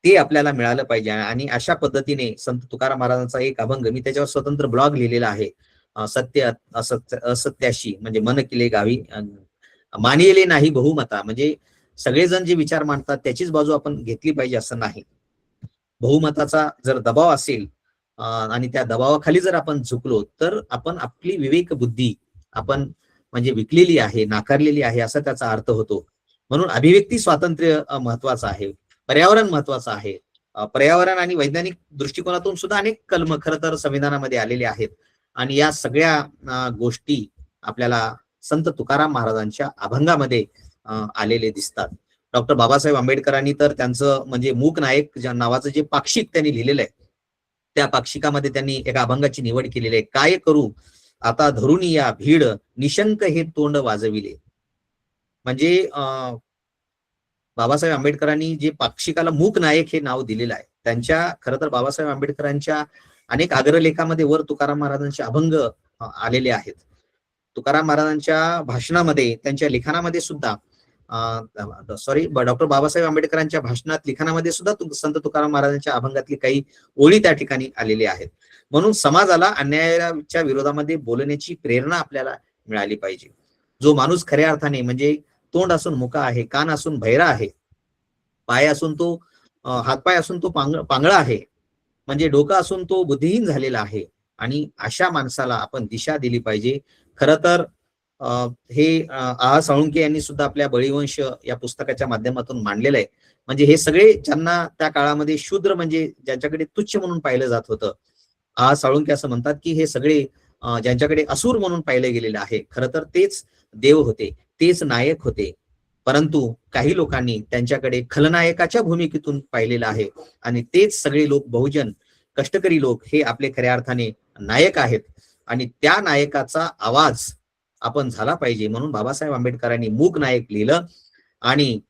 ते आपल्याला मिळालं पाहिजे. आणि अशा पद्धतीने संत तुकाराम महाराजांचा एक अभंग, मी त्याच्यावर स्वतंत्र ब्लॉग लिहिलेला आहे, सत्य असत्याशी म्हणजे मन केले गावी मानिले नाही बहुमता. म्हणजे सगळेजण जे विचार मांडतात त्याचीच बाजू आपण घेतली पाहिजे असं नाही. बहुमताचा जर दबाव असेल आणि त्या दबावाखाली जर आपण झुकलो तर आपण आपली विवेक बुद्धी आपण म्हणजे विकलेली आहे, नाकारलेली आहे असा त्याचा अर्थ होतो. म्हणून अभिव्यक्ती स्वातंत्र्य महत्वाचं आहे, पर्यावरण महत्वाचं आहे. पर्यावरण आणि वैज्ञानिक दृष्टिकोनातून सुद्धा अनेक कलम खरं तर संविधानामध्ये आलेले आहेत. आणि या सगळ्या गोष्टी आपल्याला संत तुकाराम महाराजांच्या अभंगामध्ये आलेले दिसतात. डॉक्टर बाबासाहेब आंबेडकरांनी तर त्यांचं म्हणजे मूक नायक नावाचं जे पाक्षिक त्यांनी लिहिलेलं आहे त्या पाक्षिकामध्ये त्यांनी एका अभंगाची निवड केलेली आहे. काय करू आता धरून या भीड निशंक हे तोंड वाजविले. म्हणजे बाबासाहेब आंबेडकरांनी जे पाक्षिकाला मूक नायक हे नाव दिलेलं आहे, त्यांच्या खरं तर बाबासाहेब आंबेडकरांच्या अनेक आग्रलेखामध्ये वर तुकाराम महाराजांचे अभंग आलेले आहेत. तुकाराम महाराजांच्या भाषणामध्ये, त्यांच्या लिखाणामध्ये सुद्धा डॉक्टर बाबासाहेब आंबेडकरांच्या भाषणात लिखाणामध्ये सुद्धा संत तुकाराम महाराजांच्या अभंगातली काही ओळी त्या ठिकाणी आलेली आहेत. म्हणून समाजाला अन्यायाच्या विरोधामध्ये बोलण्याची प्रेरणा आपल्याला मिळाली पाहिजे. जो माणूस खऱ्या अर्थाने म्हणजे तोंड असून मुका आहे, कान असून बहिरा आहे, पाय असून तो हातपाय असून तो पांगळा आहे, म्हणजे डोकं असून तो बुद्धिहीन झालेला आहे, आणि अशा माणसाला आपण दिशा दिली पाहिजे. खरं तर हे आहा साळुंखे यांनी सुद्धा आपल्या बळीवंश या पुस्तकाच्या माध्यमातून मांडलेलं आहे. म्हणजे हे सगळे ज्यांना त्या काळामध्ये शूद्र म्हणजे ज्यांच्याकडे तुच्छ म्हणून पाहिलं जात होतं, आहा साळुंखे असं म्हणतात की हे सगळे ज्यांच्याकडे असुर म्हणून पाहिले गेलेले आहे, खरं तर तेच देव होते, तेच नायक होते. परंतु काही लोकांनी त्यांच्याकडे खलनायकाच्या भूमिकेतून पाहिलेलं आहे आणि तेच सगळे लोक, बहुजन कष्टकरी लोक हे आपले खऱ्या अर्थाने नायक आहेत. आणि त्या नायकाचा आवाज आपण झाला पाहिजे म्हणून बाबासाहेब आंबेडकरांनी मूक नायक लिहिलं. आणि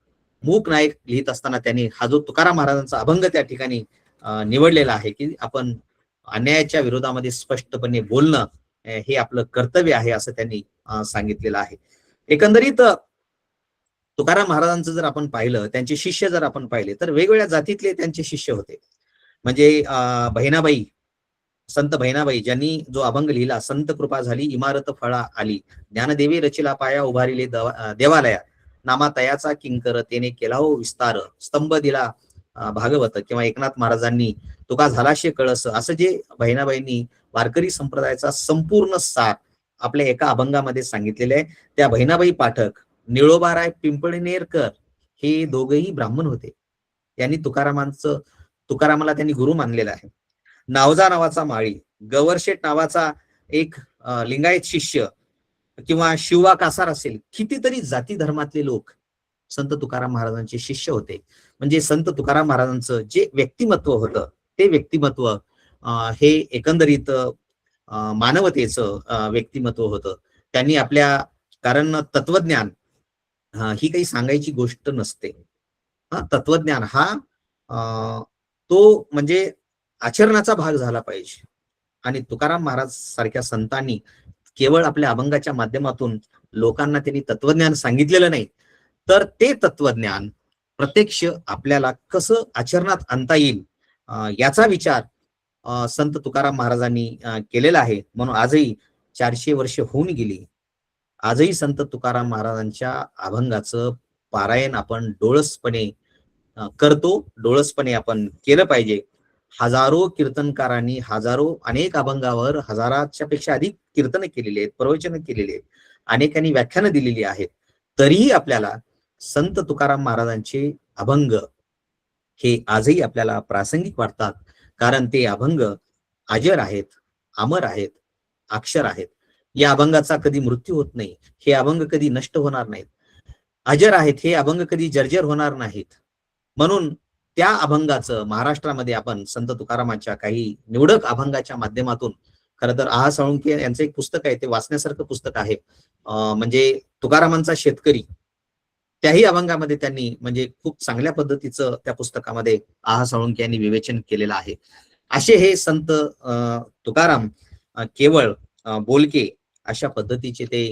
मूक नायक लिहित असताना त्यांनी हा जो तुकाराम महाराजांचा अभंग त्या ठिकाणी निवडलेला आहे की आपण अन्यायाच्या विरोधामध्ये स्पष्टपणे बोलणं हे आपलं कर्तव्य आहे असं त्यांनी सांगितलेलं आहे. एकंदरीत तुकाराम महाराजांचं जर आपण पाहिलं, त्यांचे शिष्य जर आपण पाहिले तर वेगवेगळ्या जातीतले त्यांचे शिष्य होते. म्हणजे बहिणाबाई, संत बहिणाबाई ज्यांनी जो अभंग लिहिला, संत कृपा झाली इमारत फळा आली, ज्ञानदेवी रचिला पाया उभारिले देवालया, नामातयाचा किंकर तेने केला हो विस्तार, स्तंभ दिला भागवत, किंवा एकनाथ महाराजांनी तुका झालाशे कळस, असं जे बहिणाबाईंनी वारकरी संप्रदायाचा संपूर्ण सार आपल्या एका अभंगामध्ये सांगितलेले आहे. त्या बहिणाबाई पाठक, निळोबाराय पिंपळनेरकर हे दोघही ब्राह्मण होते. त्यांनी तुकारामाला त्यांनी गुरु मानलेला आहे. नावजा नावाचा माळी, गवरशेठ नावाचा एक लिंगायत शिष्य, किंवा शिववा कासार असेल, कितीतरी जाती धर्मातले लोक संत तुकाराम महाराजांचे शिष्य होते. म्हणजे संत तुकाराम महाराजांचं जे व्यक्तिमत्व होतं ते व्यक्तिमत्व हे एकंदरीत मानवतेचं व्यक्तिमत्व होतं. त्यांनी आपल्या, कारण तत्वज्ञान ही काही सांगायची गोष्ट नसते. तत्वज्ञान हा तो म्हणजे आचरणाचा भाग झाला पाहिजे. आणि तुकाराम महाराज सारख्या संतांनी केवळ आपल्या अभंगाच्या माध्यमातून लोकांना त्यांनी तत्वज्ञान सांगितलेलं नाही, तर ते तत्वज्ञान प्रत्यक्ष आपल्याला कसं आचरणात आणता येईल याचा विचार संत तुकाराम महाराजांनी केलेला आहे. म्हणून आजही 400 वर्ष होऊन गेली, आजही संत तुकाराम महाराजांच्या अभंगाचं पारायण आपण डोळसपणे करतो, डोळसपणे आपण केलं पाहिजे. हजारो कीर्तनकारांनी अनेक अभंगावर हजाराच्या पेक्षा अधिक कीर्तन केलेली आहेत, प्रवचन केलेली आहेत, अनेकांनी व्याख्यानं दिलेली आहेत. तरीही आपल्याला संत तुकाराम महाराजांचे अभंग हे आजही आपल्याला प्रासंगिक वाटतात, कारण ते अभंग अजर आहेत, अमर आहेत, अक्षर आहेत. या अभंगाचा कधी मृत्यू होत नाही, हे अभंग कधी नष्ट होणार नाहीत, अजर आहेत, हे अभंग कधी जर्जर होणार नाहीत. म्हणून त्या अभंगाचं महाराष्ट्रामध्ये आपण संत तुकारामांच्या काही निवडक अभंगाच्या माध्यमातून, खरं तर आहा साळुंखे यांचं एक पुस्तक आहे, ते वाचण्यासारखं पुस्तक आहे, म्हणजे तुकारामांचा शेतकरी. त्याही अभंगामध्ये त्यांनी म्हणजे खूप चांगल्या पद्धतीचं त्या पुस्तकामध्ये आहा साळुंखे यांनी विवेचन केलेलं आहे. असे हे संत तुकाराम केवळ बोलके अशा पद्धतीचे ते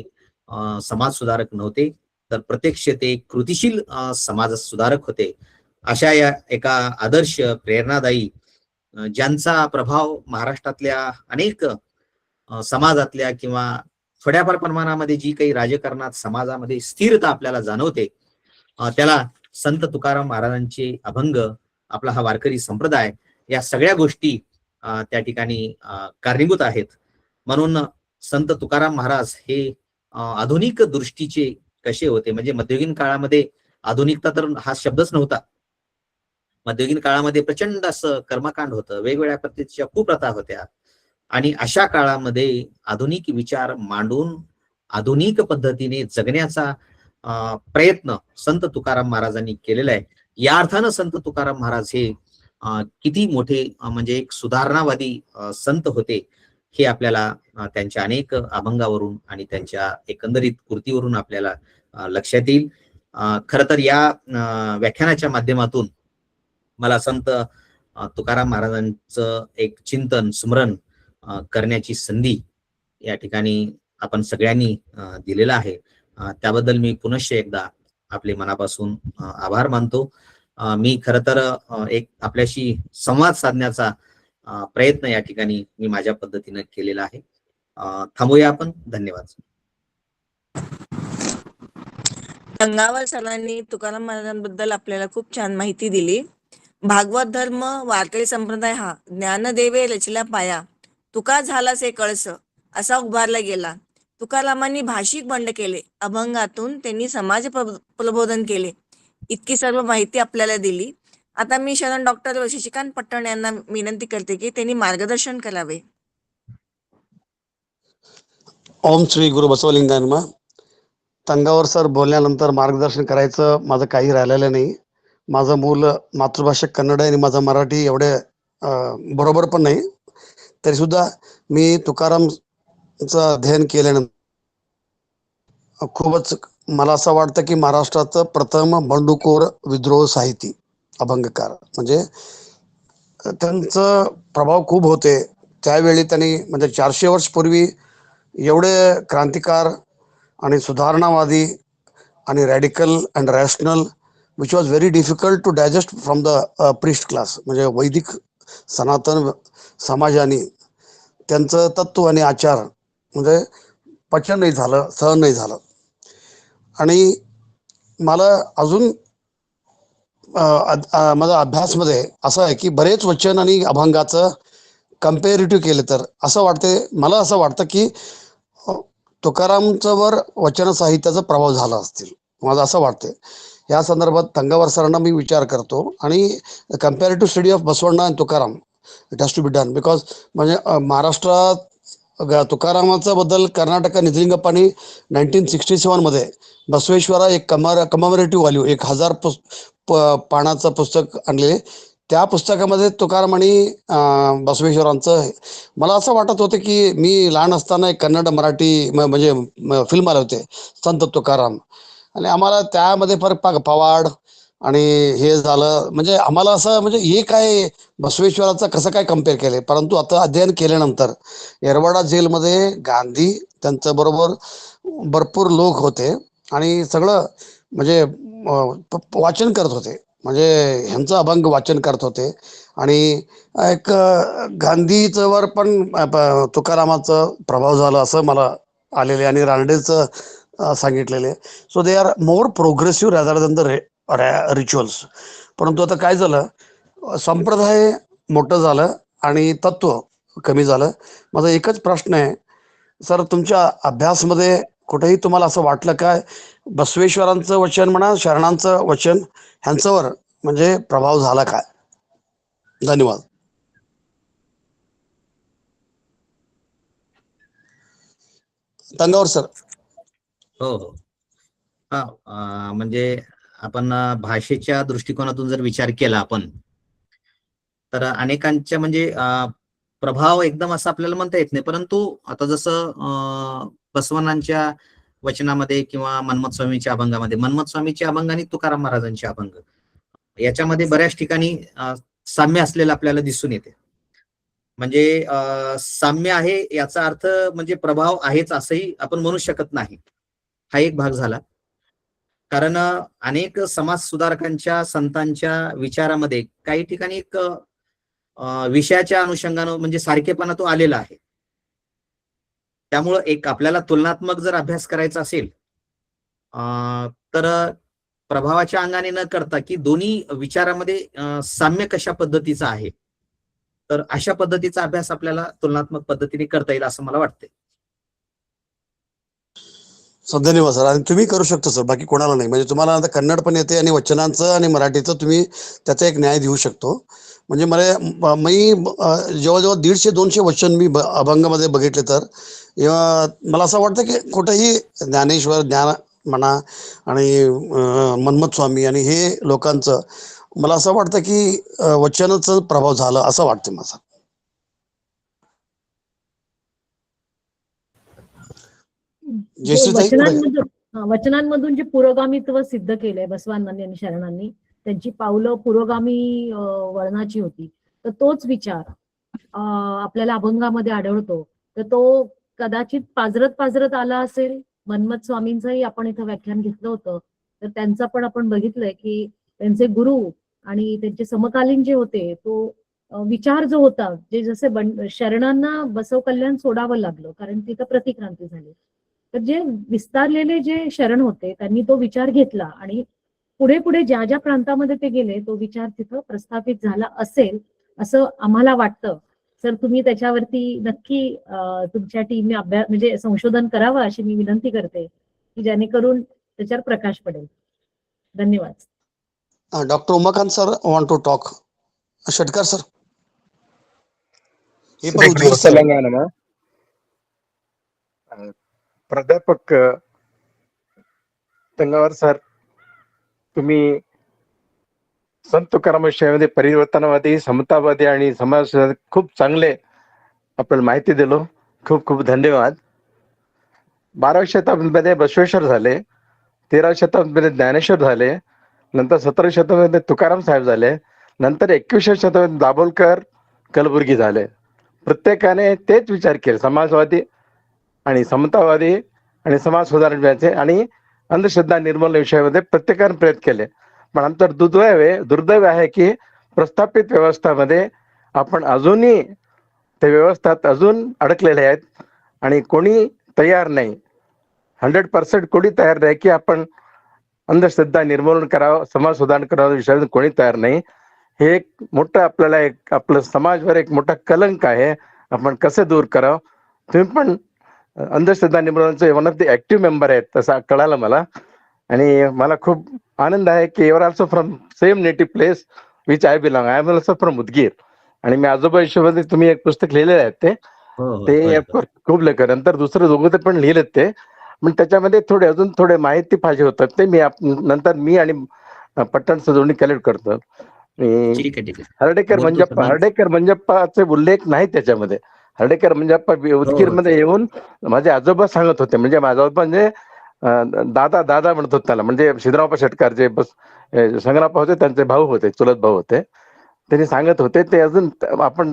समाज सुधारक नव्हते, तर प्रत्यक्ष ते कृतिशील समाज सुधारक होते. अशा या एका आदर्श, प्रेरणादायी, ज्यांचा प्रभाव महाराष्ट्रातल्या अनेक समाजातल्या किंवा थोड्याफार प्रमाणामध्ये जी काही राजकारणात समाजामध्ये स्थिरता आपल्याला जाणवते, त्याला संत तुकाराम महाराजांचे अभंग, आपला हा वारकरी संप्रदाय, या सगळ्या गोष्टी त्या ठिकाणी कारणीभूत आहेत. म्हणून संत तुकाराम महाराज हे आधुनिक दृष्टीचे कसे होते, म्हणजे मध्ययुगीन काळामध्ये आधुनिकता तर हा शब्दच नव्हता. मध्ययुगीन काळामध्ये प्रचंड असं कर्मकांड होतं, वेगवेगळ्या पद्धतीच्या कुप्रथा होत्या, आणि अशा काळामध्ये आधुनिक विचार मांडून आधुनिक पद्धतीने जगण्याचा प्रयत्न संत तुकाराम महाराजांनी केलेला आहे. या अर्थानं संत तुकाराम महाराज हे किती मोठे म्हणजे एक सुधारणावादी संत होते हे आपल्याला त्यांच्या अनेक अभंगावरून आणि त्यांच्या एकंदरीत कृतीवरून आपल्याला लक्षात येईल. खरं तर या व्याख्यानाच्या माध्यमातून मला संत तुकाराम महाराजांचं एक चिंतन, स्मरण करण्याची संधी या ठिकाणी आपण सगळ्यांनी दिलेला आहे. त्याबद्दल मी पुनश्च एकदा आपले मनापासून आभार मानतो. मी खरं तर एक आपल्याशी संवाद साधण्याचा प्रयत्न या ठिकाणी मी माझ्या पद्धतीने केलेला आहे. थांबूया आपण. धन्यवाद. गंगावळ सरांनी तुकाराम महाराजांबद्दल आपल्याला खूप छान माहिती दिली. भागवत धर्म वारकरी संप्रदाय हा ज्ञानदेवे रचिला पाया, तुका झाला से कळस असा उभारला गेला. तुकारामांनी भाषिक बंड केले. अभंगातून त्यांनी समाज प्रबोधन केले. इतकी सर्व माहिती आपल्याला दिली. आता मी शरण डॉक्टर शशिकांत पट्टण यांना विनंती करते की त्यांनी मार्गदर्शन करावे. ओम श्री गुरु बसवलिंगाय नमः. तंगावर सर बोलल्यानंतर मार्गदर्शन करायचं माझं काही राहिलेलं नाही. माझं मूल मातृभाषा कन्नड आहे आणि माझं मराठी एवढे बरोबर पण नाही. तरी सुद्धा मी तुकारामचं अध्ययन केल्यानंतर खूपच मला असं वाटतं की महाराष्ट्राचं प्रथम बंडखोर विद्रोह साहिती अभंगकार म्हणजे त्यांचं प्रभाव खूप होते. त्यावेळी त्यांनी म्हणजे 400 वर्ष पूर्वी एवढे क्रांतिकार आणि सुधारणावादी आणि radical and rational which was very difficult to digest from the priest class म्हणजे वैदिक सनातन समाजाने त्यांचं तत्व आणि आचार म्हणजे पचन नाही झालं, सहन नाही झालं. आणि मला अजून माझा अभ्यासमध्ये असं आहे की बरेच वचन आणि अभंगाचं कम्पेरेटिव्ह केलं तर असं वाटते, मला असं वाटतं की तुकारामचं वर वचन साहित्याचा प्रभाव झाला असतील, मला असं वाटते. या संदर्भात तंगावर सरांना मी विचार करतो आणि comparative study of Basavanna and Tukaram it has to be done because म्हणजे महाराष्ट्रात तुकारामाचा बद्दल कर्नाटक निजलिंगप्पानी 1967 मध्ये बसवेश्वरा एक कमॅमरेटिव्ह व्हॅल्यू 1000 पानाचं पुस्तक आणले. त्या पुस्तकामध्ये तुकाराम आणि बसवेश्वरांचं मला असं वाटत होतं की मी लहान असताना एक कन्नड मराठी म्हणजे फिल्म आले होते संत तुकाराम आणि आम्हाला त्यामध्ये फरक पवाड आणि हे झालं म्हणजे आम्हाला असं म्हणजे हे काय बसवेश्वराचं कसं काय कम्पेअर केले. परंतु आता अध्ययन केल्यानंतर येरवाडा जेलमध्ये गांधी त्यांच्या बरोबर भरपूर लोक होते आणि सगळं म्हणजे वाचन करत होते म्हणजे ह्यांचं अभंग वाचन करत होते आणि एक गांधीचं वर पण तुकारामाचं प्रभाव झाला असं मला आलेले आणि रानडेचं सांगितलेले. So they are more progressive rather than the rituals. परंतु आता काय झालं, संप्रदाय मोठं झालं आणि तत्व कमी झालं. माझा एकच प्रश्न आहे सर, तुमच्या अभ्यासमध्ये कुठेही तुम्हाला असं वाटलं काय बसवेश्वरांचं वचन म्हणा शरणांचं वचन ह्यांच्यावर म्हणजे प्रभाव झाला काय? धन्यवाद. तंगावर सर. हो हो हा म्हणजे आपण भाषेच्या दृष्टिकोनातून जर विचार केला आपण तर अनेकांच्या म्हणजे प्रभाव एकदम असं आपल्याला म्हणता येत नाही. परंतु आता जसं बसवण्णांच्या वचनामध्ये किंवा मन्मथ स्वामीच्या अभंगामध्ये मन्मथ स्वामीचे अभंग आणि तुकाराम महाराजांचे अभंग याच्यामध्ये बऱ्याच ठिकाणी साम्य असलेलं आपल्याला दिसून येते. म्हणजे साम्य आहे याचा अर्थ म्हणजे प्रभाव आहेच असंही आपण म्हणू शकत नाही. हा एक भाग झाला. कारण अनेक समाज सुधारकांच्या संतांच्या विचारामध्ये काही ठिकाणी एक विषयाच्या अनुषंगानं म्हणजे सारखेपणा तो आलेला आहे. त्यामुळं एक आपल्याला तुलनात्मक जर अभ्यास करायचा असेल तर प्रभावाच्या अंगाने न करता की दोन्ही विचारामध्ये साम्य कशा पद्धतीचा आहे तर अशा पद्धतीचा अभ्यास आपल्याला तुलनात्मक पद्धतीने करता येईल असं मला वाटतंय. धन्यवाद सर. आणि तुम्ही करू शकता सर, बाकी कोणाला नाही. म्हणजे तुम्हाला आता कन्नड पण येते आणि वचनांचं आणि मराठीचं तुम्ही त्याचा एक न्याय देऊ शकतो. म्हणजे मी जेव्हा 150-200 वचन मी अभंगामध्ये बघितले तर मला असं वाटतं की कुठेही ज्ञानेश्वर ज्ञान म्हणा आणि मन्मथ स्वामी आणि हे लोकांचं मला असं वाटतं की वचनाचा प्रभाव झाला असं वाटतं माझं. वचनांमधून जे पुरोगामित्व सिद्ध केलंय बसवांनी आणि शरणांनी, त्यांची पावलं पुरोगामी वळणाची होती. तर तोच विचार आपल्याला अभंगामध्ये आढळतो. तर तो कदाचित पाजरत आला असेल. मन्मथ स्वामींचंही आपण इथं व्याख्यान घेतलं होतं. तर त्यांचं पण आपण बघितलंय की त्यांचे गुरु आणि त्यांचे समकालीन जे होते तो विचार जो होता, जे जसे शरणांना बसव कल्याण सोडावं लागलं कारण तिथं प्रतिक्रांती झाली. तर जे विस्तारलेले जे शरण होते त्यांनी तो विचार घेतला आणि पुढे ज्या ज्या प्रांतामध्ये ते गेले तो विचार तिथं प्रस्थापित झाला असेल असं आम्हाला वाटतं. सर तुम्ही त्याच्यावरती नक्की तुमच्या टीमने अभ्यास म्हणजे संशोधन करावं अशी मी विनंती करते की जेणेकरून त्याच्यावर प्रकाश पडेल. धन्यवाद. Doctor Umakant sir want to talk. Shetkar sir हे पण उद्गीर सर. तेलंगणा प्राध्यापक तंगावर सर, तुम्ही संत तुकाराम विषयामध्ये परिवर्तनवादी, समतावादी आणि समाज खूप चांगले आपल्याला माहिती दिलो. खूप खूप धन्यवाद. 12व्या शताब्दीमध्ये बसवेश्वर झाले, 13व्या शताब्दीमध्ये ज्ञानेश्वर झाले, नंतर 17व्या शताब्दीमध्ये तुकाराम साहेब झाले, नंतर 21व्या शताब्दीत दाभोलकर, कलबुर्गी झाले. प्रत्येकाने तेच विचार केले, समाजवादी आणि समतावादी आणि समाज सुधारण्याचे आणि अंधश्रद्धा निर्मूलन विषयामध्ये प्रत्येकाने प्रयत्न केले. पण आमचं दुर्दैव आहे की प्रस्थापित व्यवस्थामध्ये आपण अजूनही ते व्यवस्थात अजून अडकलेले आहेत आणि कोणी तयार नाही, 100% कोणी तयार नाही की आपण अंधश्रद्धा निर्मूलन करावं, समाज सुधारण करावं विषयामध्ये कोणी तयार नाही. हे एक मोठं आपल्याला एक आपलं समाजवर एक मोठा कलंक आहे. आपण कसं दूर करावं. तुम्ही पण अंधश्रद्धा निर्मूलनाचे one of the active member आहेत तसं कळालं मला. आणि मला खूप आनंद आहे की you're also from same native place which I belong. I am also from Udgir. आणि मी आजोबा हिशोबाने तुम्ही एक पुस्तक लिहिलेलं आहे ते खूप लेखक, नंतर दुसरं दोघं पण लिहिलेत ते. पण त्याच्यामध्ये अजून थोडे माहिती पाहिजे होतं ते नंतर मी आणि पट्टण जोडणी कलेक्ट करतो. हर्डेकर मंजप्पाचे उल्लेख नाही त्याच्यामध्ये. हर्डेकर मंजप्पा उदगीरमध्ये येऊन माझे आजोबा सांगत होते, म्हणजे माझा आजोबा म्हणजे दादा म्हणत होते त्याला, म्हणजे सिद्धरामप्पा शेटकर जे संग्रामप्पा होते त्यांचे भाऊ होते, चुलत भाऊ होते. त्यांनी सांगत होते ते अजून आपण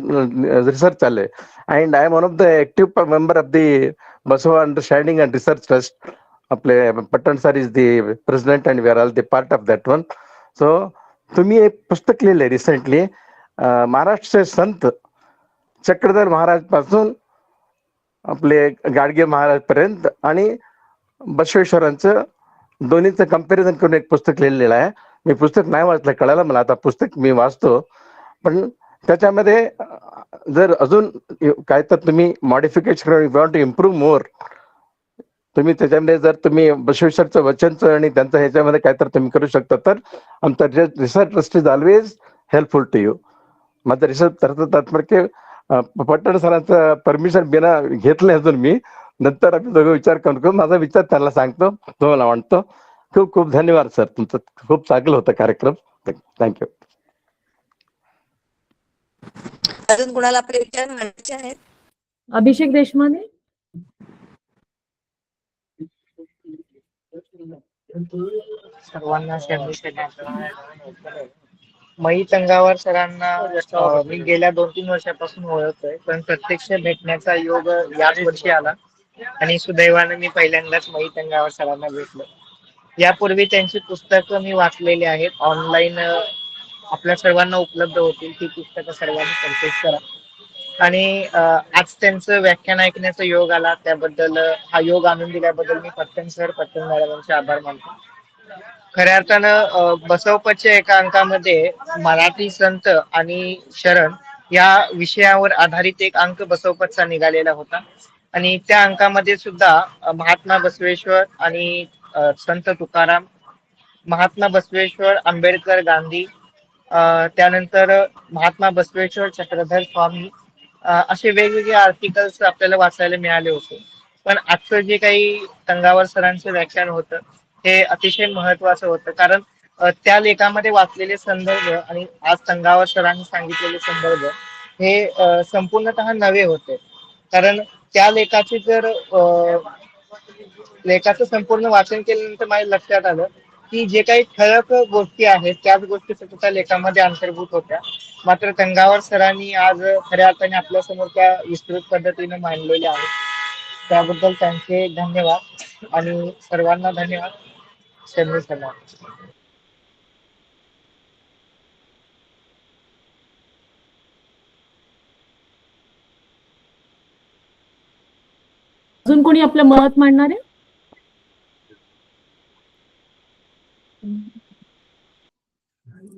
रिसर्च चाललंय. And I am one of the active member of the Basava understanding and research trust. आपले Pattan sir is the president and we are all the part of that one. So तुम्ही एक पुस्तक लिहिलंय रिसेंटली, महाराष्ट्र संत चक्रधर महाराज पासून आपले गाडगे महाराज पर्यंत आणि बसवेश्वरांचं दोन्हीचं कंपॅरिझन करून एक पुस्तक लिहिलेलं आहे. मी पुस्तक नाही वाचलं, कळालं मला, आता पुस्तक मी वाचतो. पण त्याच्यामध्ये जर अजून काय तर तुम्ही मॉडिफिकेशन वॉन्ट टू इम्प्रूव्ह मोर, तुम्ही त्याच्यामध्ये जर तुम्ही बसवेश्वरचं वचनचं आणि त्यांचं ह्याच्यामध्ये काय तर तुम्ही करू शकता तर आमचा research trust is always helpful to you. माझं रिसर्च तात्पर्य पट्टण सरांचं परमिशन बिना घेतलं अजून मी, नंतर आम्ही दोघं विचार करून माझा विचार त्यांना सांगतो, तुम्हाला म्हणतो. खूप खूप धन्यवाद सर, तुमचं खूप चांगलं होतं कार्यक्रम. थँक्यू. अजून कुणाला आपले विचार मांडायचे आहेत? अभिषेक देशमाने. सर्वांना मई तंगावर सरांना मी गेल्या 2-3 वर्षापासून ओळखतोय, पण प्रत्यक्ष भेटण्याचा योग याच वर्षी आला आणि सुदैवाने मी पहिल्यांदाच मई तंगावर सरांना भेटलो. यापूर्वी त्यांची पुस्तकं मी वाचलेली आहेत, ऑनलाईन आपल्या सर्वांना उपलब्ध होतील. ती पुस्तकं सर्वांनी परचेस करा. आणि आज त्यांचं व्याख्यान ऐकण्याचा योग आला, त्याबद्दल हा योग आणून दिल्याबद्दल मी पट्टण मॅडमांचे आभार मानतो. खऱ्या अर्थानं बसवपच्या एका अंकामध्ये मराठी संत आणि शरण या विषयावर आधारित एक अंक बसवपतचा निघालेला होता. आणि त्या अंकामध्ये सुद्धा महात्मा बसवेश्वर आणि संत तुकाराम, महात्मा बसवेश्वर, आंबेडकर, गांधी, त्यानंतर महात्मा बसवेश्वर, चक्रधर स्वामी, असे वेगवेगळे आर्टिकल्स आपल्याला वाचायला मिळाले होते. पण आजचं जे काही तंगावर सरांचं व्याख्यान होतं हे अतिशय महत्वाचं होतं, कारण त्या लेखामध्ये वाचलेले संदर्भ आणि आज तंगावर सरांनी सांगितलेले संदर्भ हे संपूर्णतः नवे होते. कारण त्या लेखाचं संपूर्ण वाचन केल्यानंतर माझ्या लक्षात आलं की जे काही ठळक गोष्टी आहेत त्याच गोष्टी त्या लेखामध्ये अंतर्भूत होत्या. मात्र तंगावर सरांनी आज खऱ्या अर्थाने आपल्या समोर त्या विस्तृत पद्धतीने मांडलेल्या आहेत. त्याबद्दल त्यांचे धन्यवाद आणि सर्वांना धन्यवाद. शनी सलाम. अजून कोणी आपलं मत मांडणार आहे?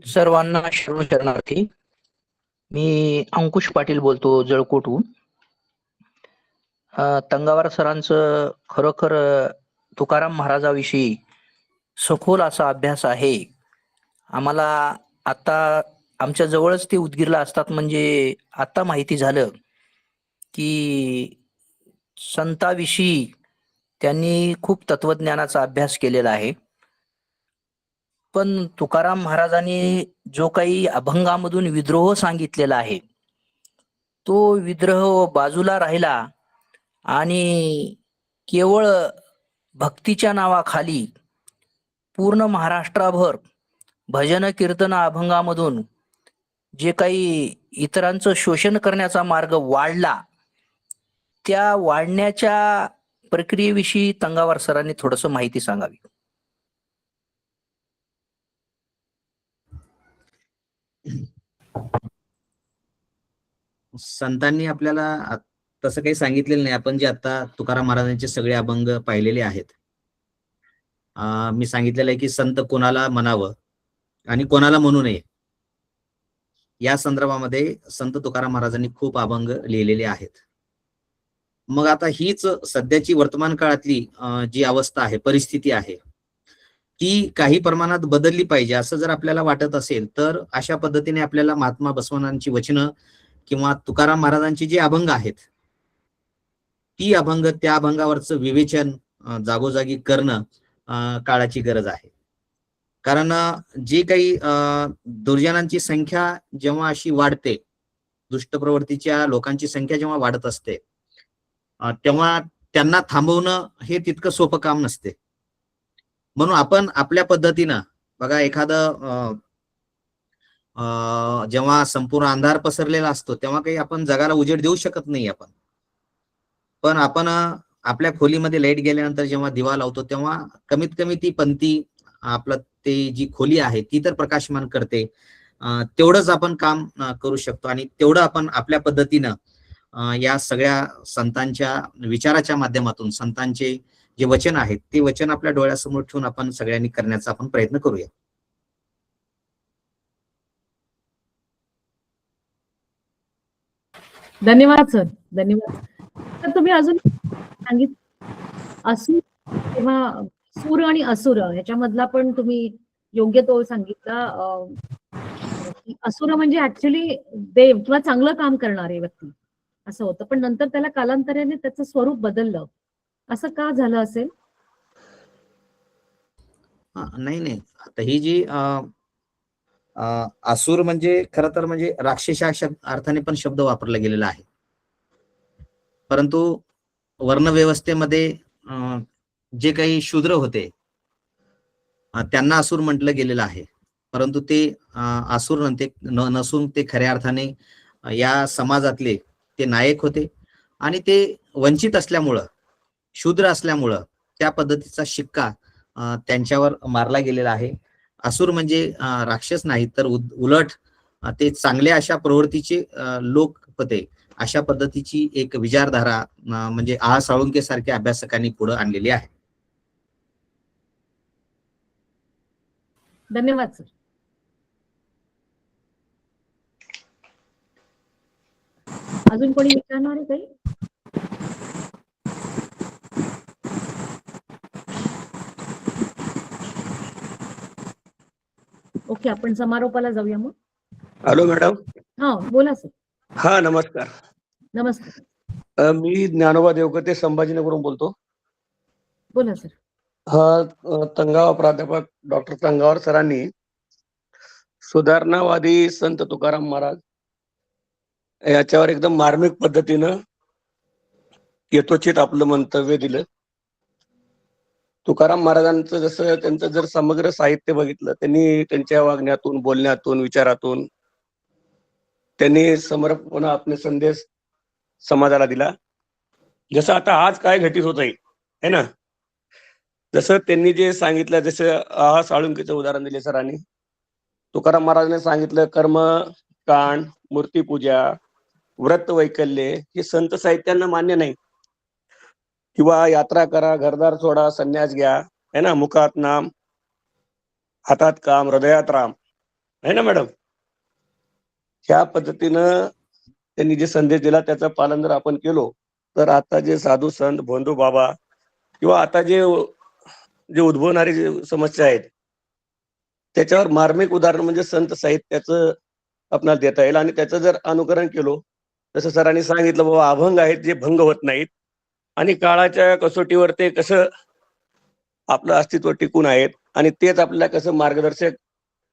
सर्वांना शरणार्थी. मी अंकुश पाटील बोलतो जळकोटहून. तंगावार सरांचं खरोखर तुकाराम महाराजाविषयी सखोल असा अभ्यास आहे. आम्हाला आता आमच्या जवळच ते उदगीरला असतात, म्हणजे आता माहिती झालं की संताविषयी त्यांनी खूप तत्वज्ञानाचा अभ्यास केलेला आहे. पण तुकाराम महाराजांनी जो काही अभंगामधून विद्रोह सांगितलेला आहे, तो विद्रोह बाजूला राहिला आणि केवळ भक्तीच्या नावाखाली पूर्ण महाराष्ट्राभर भजन कीर्तन अभंगामधून जे काही इतरांचं शोषण करण्याचा मार्ग वाढला, त्या वाढण्याच्या प्रक्रियेविषयी तंगावार सरांनी थोडस माहिती सांगावी. संतांनी आपल्याला तसं काही सांगितलेलं नाही. आपण जे आता तुकाराम महाराजांचे सगळे अभंग पाहिलेले आहेत, मी सांगितलेलं आहे की संत कोणाला म्हणावं आणि कोणाला म्हणू नये, या संदर्भामध्ये संत तुकाराम महाराजांनी खूप अभंग लिहिलेले आहेत. मग आता हीच सध्याची वर्तमान काळातली जी अवस्था आहे, परिस्थिती आहे, ती काही प्रमाणात बदलली पाहिजे असं जर आपल्याला वाटत असेल, तर अशा पद्धतीने आपल्याला महात्मा बसवण्णांची वचनं किंवा तुकाराम महाराजांची जी अभंग आहेत, ती अभंग, त्या अभंगावरचं विवेचन जागोजागी करणं काळाची गरज आहे. कारण जे काही दुर्जनांची संख्या जेव्हा अशी वाढते, दुष्ट प्रवृत्तीच्या लोकांची संख्या जेव्हा वाढत असते, तेव्हा त्यांना थांबवणं हे तितकं सोपं काम नसते. म्हणून आपण आपल्या पद्धतीनं बघा, एखादं जेव्हा संपूर्ण अंधार पसरलेला असतो तेव्हा काही आपण जगाला उजेड देऊ शकत नाही आपण. पण आपण आपल्या खोलीमध्ये लाईट गेल्यानंतर जेव्हा दिवा लावतो तेव्हा कमीत कमी ती पंथी, आपलं ते जी खोली आहे ती तर प्रकाशमान करते. तेवढंच आपण काम करू शकतो आणि तेवढं आपण आपल्या पद्धतीनं या सगळ्या संतांच्या विचाराच्या माध्यमातून, संतांचे जे वचन आहेत ते वचन आपल्या डोळ्यासमोर ठेवून आपण सगळ्यांनी करण्याचा आपण प्रयत्न करूया. धन्यवाद सर, धन्यवाद. तर तुम्ही अजून सांगितलं असुर किंवा सूर आणि असुर ह्याच्यामधला पण तुम्ही योग्य तो सांगितला. की असुर म्हणजे ऍक्च्युली देव किंवा चांगलं काम करणारे व्यक्ती असं होतं, पण नंतर त्याला कालांतराने त्याचं स्वरूप बदललं. असं का झालं असेल? नाही, आता ही जी असुर म्हणजे खरं तर म्हणजे राक्षसा अर्थाने पण शब्द वापरला गेलेला आहे. परंतु वर्णव्यवस्थेमध्ये जे काही शूद्र होते त्यांना असुर म्हटलं गेलेलं आहे. परंतु ते असुर नसून ते खऱ्या अर्थाने या समाजातले ते नायक होते आणि ते वंचित असल्यामुळं, शूद्र असल्यामुळं त्या पद्धतीचा शिक्का त्यांच्यावर मारला गेलेला आहे. असुर म्हणजे राक्षस नाही, तर उलट ते चांगल्या अशा प्रवृत्तीचे लोक होते. अशा पद्धतीची एक विचारधारा म्हणजे साळुंके सारख्या अभ्यासकांनी पुढे आणलेली आहे. धन्यवाद सर. अजून कोणी विचारणार आहे काही? ओके, आपण समारोपाला जाऊया मग. Hello madam. हा बोला सर. हा नमस्कार. नमस्कार. मी ज्ञानोबा देवकते संभाजीनगरहून बोलतो. बोला सर. तंगावा प्राध्यापक डॉक्टर तंगावर सरांनी सुधारणावादी संत तुकाराम महाराज याच्यावर एकदम मार्मिक पद्धतीनं यथोचित आपलं मंतव्य दिलं. तुकाराम महाराजांचं जसं त्यांचं जर समग्र साहित्य बघितलं, त्यांनी त्यांच्या वागण्यातून, बोलण्यातून, विचारातून त्यांनी समर्पण आपले संदेश समाजाला दिला. जसं आता आज काय घटित होत आहे ना, जसं त्यांनी जे सांगितलं, जसं साळुंकेचं उदाहरण दिले सरांनी. तुकाराम महाराजांनी सांगितलं कर्म कांड, मूर्तीपूजा, व्रत वैकल्य हे संत साहित्यांना मान्य नाही. किंवा यात्रा करा, घरदार सोडा, संन्यास घ्या, है ना, मुखात नाम, हातात काम, हृदयात राम, है ना मॅडम. ह्या पद्धतीनं त्यांनी जे संदेश दिला त्याचं पालन जर आपण केलो तर आता जे साधू संत बंधू बाबा किंवा आता जे उद्भवणारी जे समस्या आहेत त्याच्यावर मार्मिक उदाहरण म्हणजे संत साहित्याचं आपल्याला देता येईल आणि त्याचं जर अनुकरण केलो जसं सरांनी सांगितलं बाबा अभंग आहेत जे भंग होत नाहीत आणि काळाच्या कसोटीवर ते कसं आपलं अस्तित्व टिकून आहेत आणि तेच आपल्याला कसं मार्गदर्शक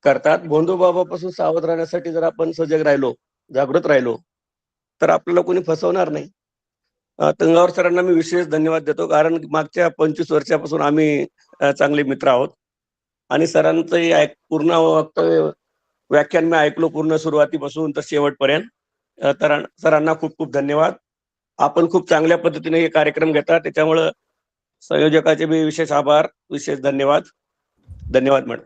करतात. बंधुबाबापासून सावध राहण्यासाठी जर आपण सजग राहिलो जागृत राहिलो तर आपल्याला कोणी फसवणार नाही. तंगावर सरांना मी विशेष धन्यवाद देतो कारण मागच्या 25 वर्षापासून आम्ही चांगले मित्र आहोत आणि सरांचं पूर्ण वक्तव्य व्याख्यान मी ऐकलो पूर्ण सुरुवातीपासून तर शेवटपर्यंत. सरांना खूप खूप धन्यवाद. आपण खूप चांगल्या पद्धतीने हे कार्यक्रम घेता त्याच्यामुळं संयोजकाचे मी विशेष आभार विशेष धन्यवाद. धन्यवाद मॅडम.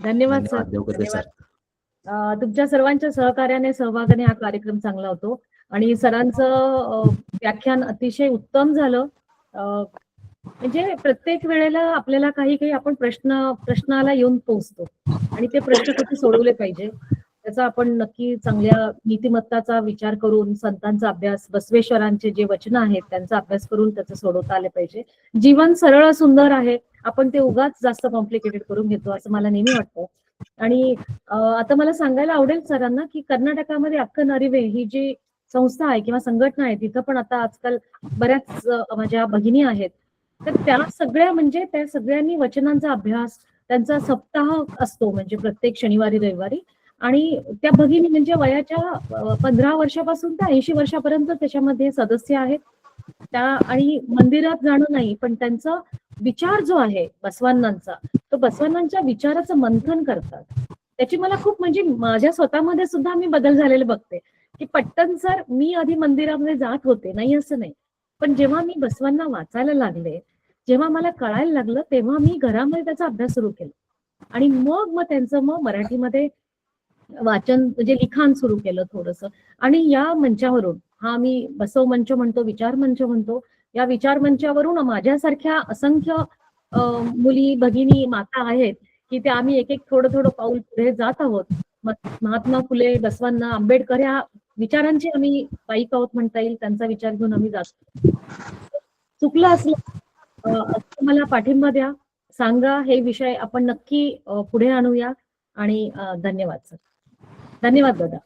धन्यवाद सर. देवगते सर. धन्यवाद. तुमच्या सर्वांच्या सहकार्याने सहभागाने हा कार्यक्रम चांगला होतो आणि सरांचं व्याख्यान अतिशय उत्तम झालं. म्हणजे प्रत्येक वेळेला आपल्याला काही आपण प्रश्नाला येऊन पोहोचतो आणि ते प्रश्न कसे सोडवले पाहिजे त्याचा आपण नक्की चांगल्या नीतिमत्ताचा विचार करून संतांचा अभ्यास बसवेश्वरांचे जे वचन आहेत त्यांचा अभ्यास करून त्याचं सोडवता आले पाहिजे. जीवन सरळ सुंदर आहे आपण ते उगाच जास्त कॉम्प्लिकेटेड करून घेतो असं मला नेहमी वाटतं. आणि आता मला सांगायला आवडेल सरांना की कर्नाटकामध्ये अक्कन अरिवे ही जी संस्था आहे किंवा संघटना आहे तिथं पण आता आजकाल बऱ्याच माझ्या भगिनी आहेत तर त्या सगळ्या म्हणजे त्या सगळ्यांनी वचनांचा अभ्यास त्यांचा सप्ताह असतो म्हणजे प्रत्येक शनिवारी रविवारी आणि त्या भगिनी म्हणजे वयाच्या 15 वर्षापासून ते 80 वर्षापर्यंत त्याच्यामध्ये सदस्य आहेत. त्या आणि मंदिरात जाणं नाही पण त्यांचा विचार जो आहे बसवांनांचा तो बसवांनांच्या विचाराचं मंथन करतात. त्याची मला खूप म्हणजे माझ्या स्वतःमध्ये सुद्धा मी बदल झालेले बघते की पट्टन सर मी आधी मंदिरामध्ये जात होते नाही असं नाही पण जेव्हा मी बसवांना वाचायला लागले जेव्हा मला कळायला लागलं तेव्हा मी घरामध्ये त्याचा अभ्यास सुरू केला आणि मग त्यांचं मराठीमध्ये वाचन म्हणजे लिखाण सुरू केलं थोडंसं. आणि या मंचावरून हा मी बसव मंच म्हणतो विचार मंच म्हणतो या विचार मंचावरून माझ्यासारख्या असंख्य मुली भगिनी माता आहेत की ते आम्ही एक थोडं पाऊल पुढे जात आहोत. महात्मा फुले बसवांना आंबेडकर या विचारांची आम्ही पाईक आहोत म्हणता येईल त्यांचा विचार घेऊन आम्ही जातो. चुकलं असलं मला पाठिंबा द्या सांगा हे विषय आपण नक्की पुढे आणूया आणि धन्यवाद सर. धन्यवाद दादा.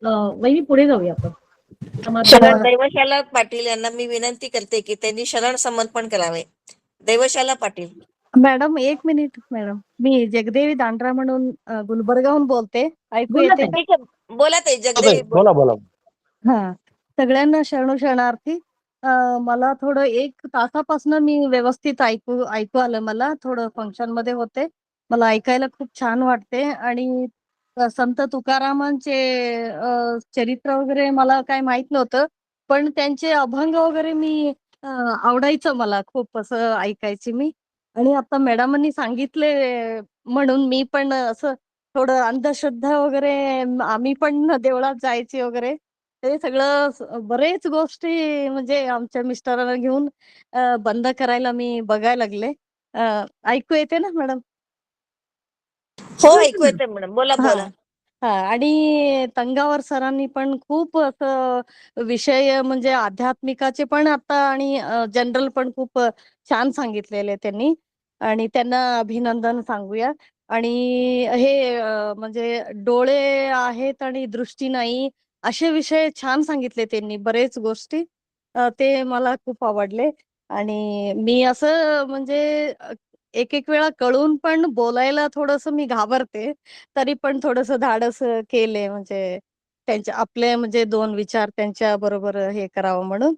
वहिनी पुढे जाऊया आपण. दैवशाला पाटील यांना मी विनंती करते की त्यांनी शरण समर्पण करावे. दैवशाला पाटील. मॅडम 1 मिनिट मॅडम मी जगदेवी दांडरा म्हणून गुलबर्गाहून बोलते. ऐकू येते? बोला ताई जगदेवी बोला बोला. हा सगळ्यांना शरणार्थी. मला थोडं 1 तासापासून मी व्यवस्थित ऐकू आलं. मला थोडं फंक्शन मध्ये होते मला ऐकायला खूप छान वाटते आणि संत तुकारामांचे चरित्र वगैरे मला काय माहित नव्हतं पण त्यांचे अभंग वगैरे मी आवडायचं मला खूप असं ऐकायची मी. आणि आता मॅडमांनी सांगितले म्हणून मी पण असं थोडं अंधश्रद्धा वगैरे आम्ही पण देवळात जायची वगैरे ते सगळं बरेच गोष्टी म्हणजे आमच्या मिस्टरांना घेऊन बंद करायला मी बघायला लागले. ऐकू येते ना मॅडम? हो ऐकू येते मॅडम बोला बोला. हा आणि तंगावर सरांनी पण खूप असं विषय म्हणजे आध्यात्मिकाचे पण आता आणि जनरल पण खूप छान सांगितलेले त्यांनी आणि त्यांना अभिनंदन सांगूया. आणि हे म्हणजे डोळे आहेत आणि दृष्टी नाही असे विषय छान सांगितले त्यांनी बरेच गोष्टी. ते मला खूप आवडले आणि मी असं म्हणजे एक वेळा कळून पण बोलायला थोडंसं मी घाबरते तरी पण थोडंसं धाडस केले म्हणजे त्यांच्या आपले म्हणजे 2 विचार त्यांच्या बरोबर हे करावं म्हणून.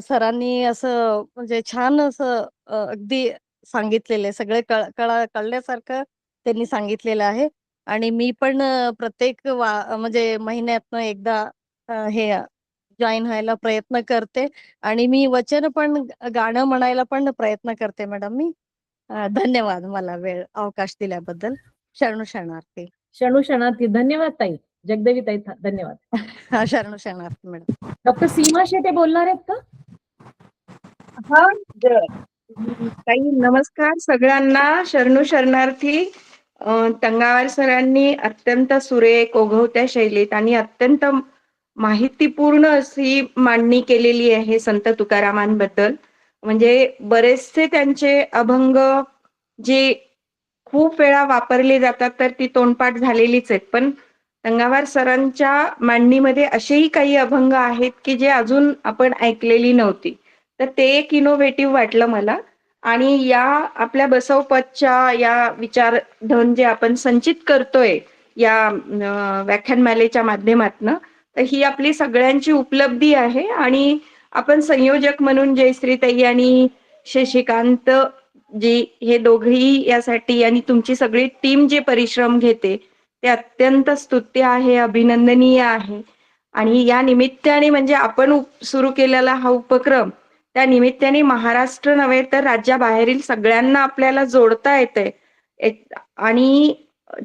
सरांनी असं म्हणजे छान असं अगदी सांगितलेले सगळे कळल्यासारखं त्यांनी सांगितलेलं आहे आणि मी पण प्रत्येक म्हणजे महिन्यातनं एकदा हे जॉईन व्हायला प्रयत्न करते आणि मी वचन पण गाणं म्हणायला पण प्रयत्न करते मॅडम मी. धन्यवाद मला वेळ अवकाश दिल्याबद्दल. शरणार्थी. शरणार्थी. धन्यवाद ताई. जगदेवी ताई धन्यवाद. शरणार्थी मॅडम. डॉक्टर सीमा शेटे बोलणार आहेत का? हा ताई नमस्कार सगळ्यांना. शरणार्थी. तंगावार सरांनी अत्यंत सुरेख ओघवत्या शैलीत आणि अत्यंत माहितीपूर्ण अशी मांडणी केलेली आहे संत तुकारामांबद्दल. म्हणजे बरेचसे त्यांचे अभंग जे खूप वेळा वापरले जातात तर ती तोंडपाठ झालेलीच आहेत, पण तंगावार सरांच्या मांडणीमध्ये असेही काही अभंग आहेत की जे अजून आपण ऐकलेली नव्हती. तर ते एक इनोव्हेटिव्ह वाटलं मला. आणि या आपल्या बसवपतच्या या विचारधन जे आपण संचित करतोय या व्याख्यानमालेच्या माध्यमातनं, तर ही आपली सगळ्यांची उपलब्धी आहे. आणि आपण संयोजक म्हणून जयश्रीताई आणि शशिकांत जी हे दोघेही यासाठी आणि तुमची सगळी टीम जे परिश्रम घेते ते अत्यंत स्तुत्य आहे, अभिनंदनीय आहे. आणि या निमित्ताने म्हणजे आपण सुरू केलेला हा उपक्रम त्या निमित्ताने महाराष्ट्र नव्हे तर राज्याबाहेरील सगळ्यांना आपल्याला जोडता येते. आणि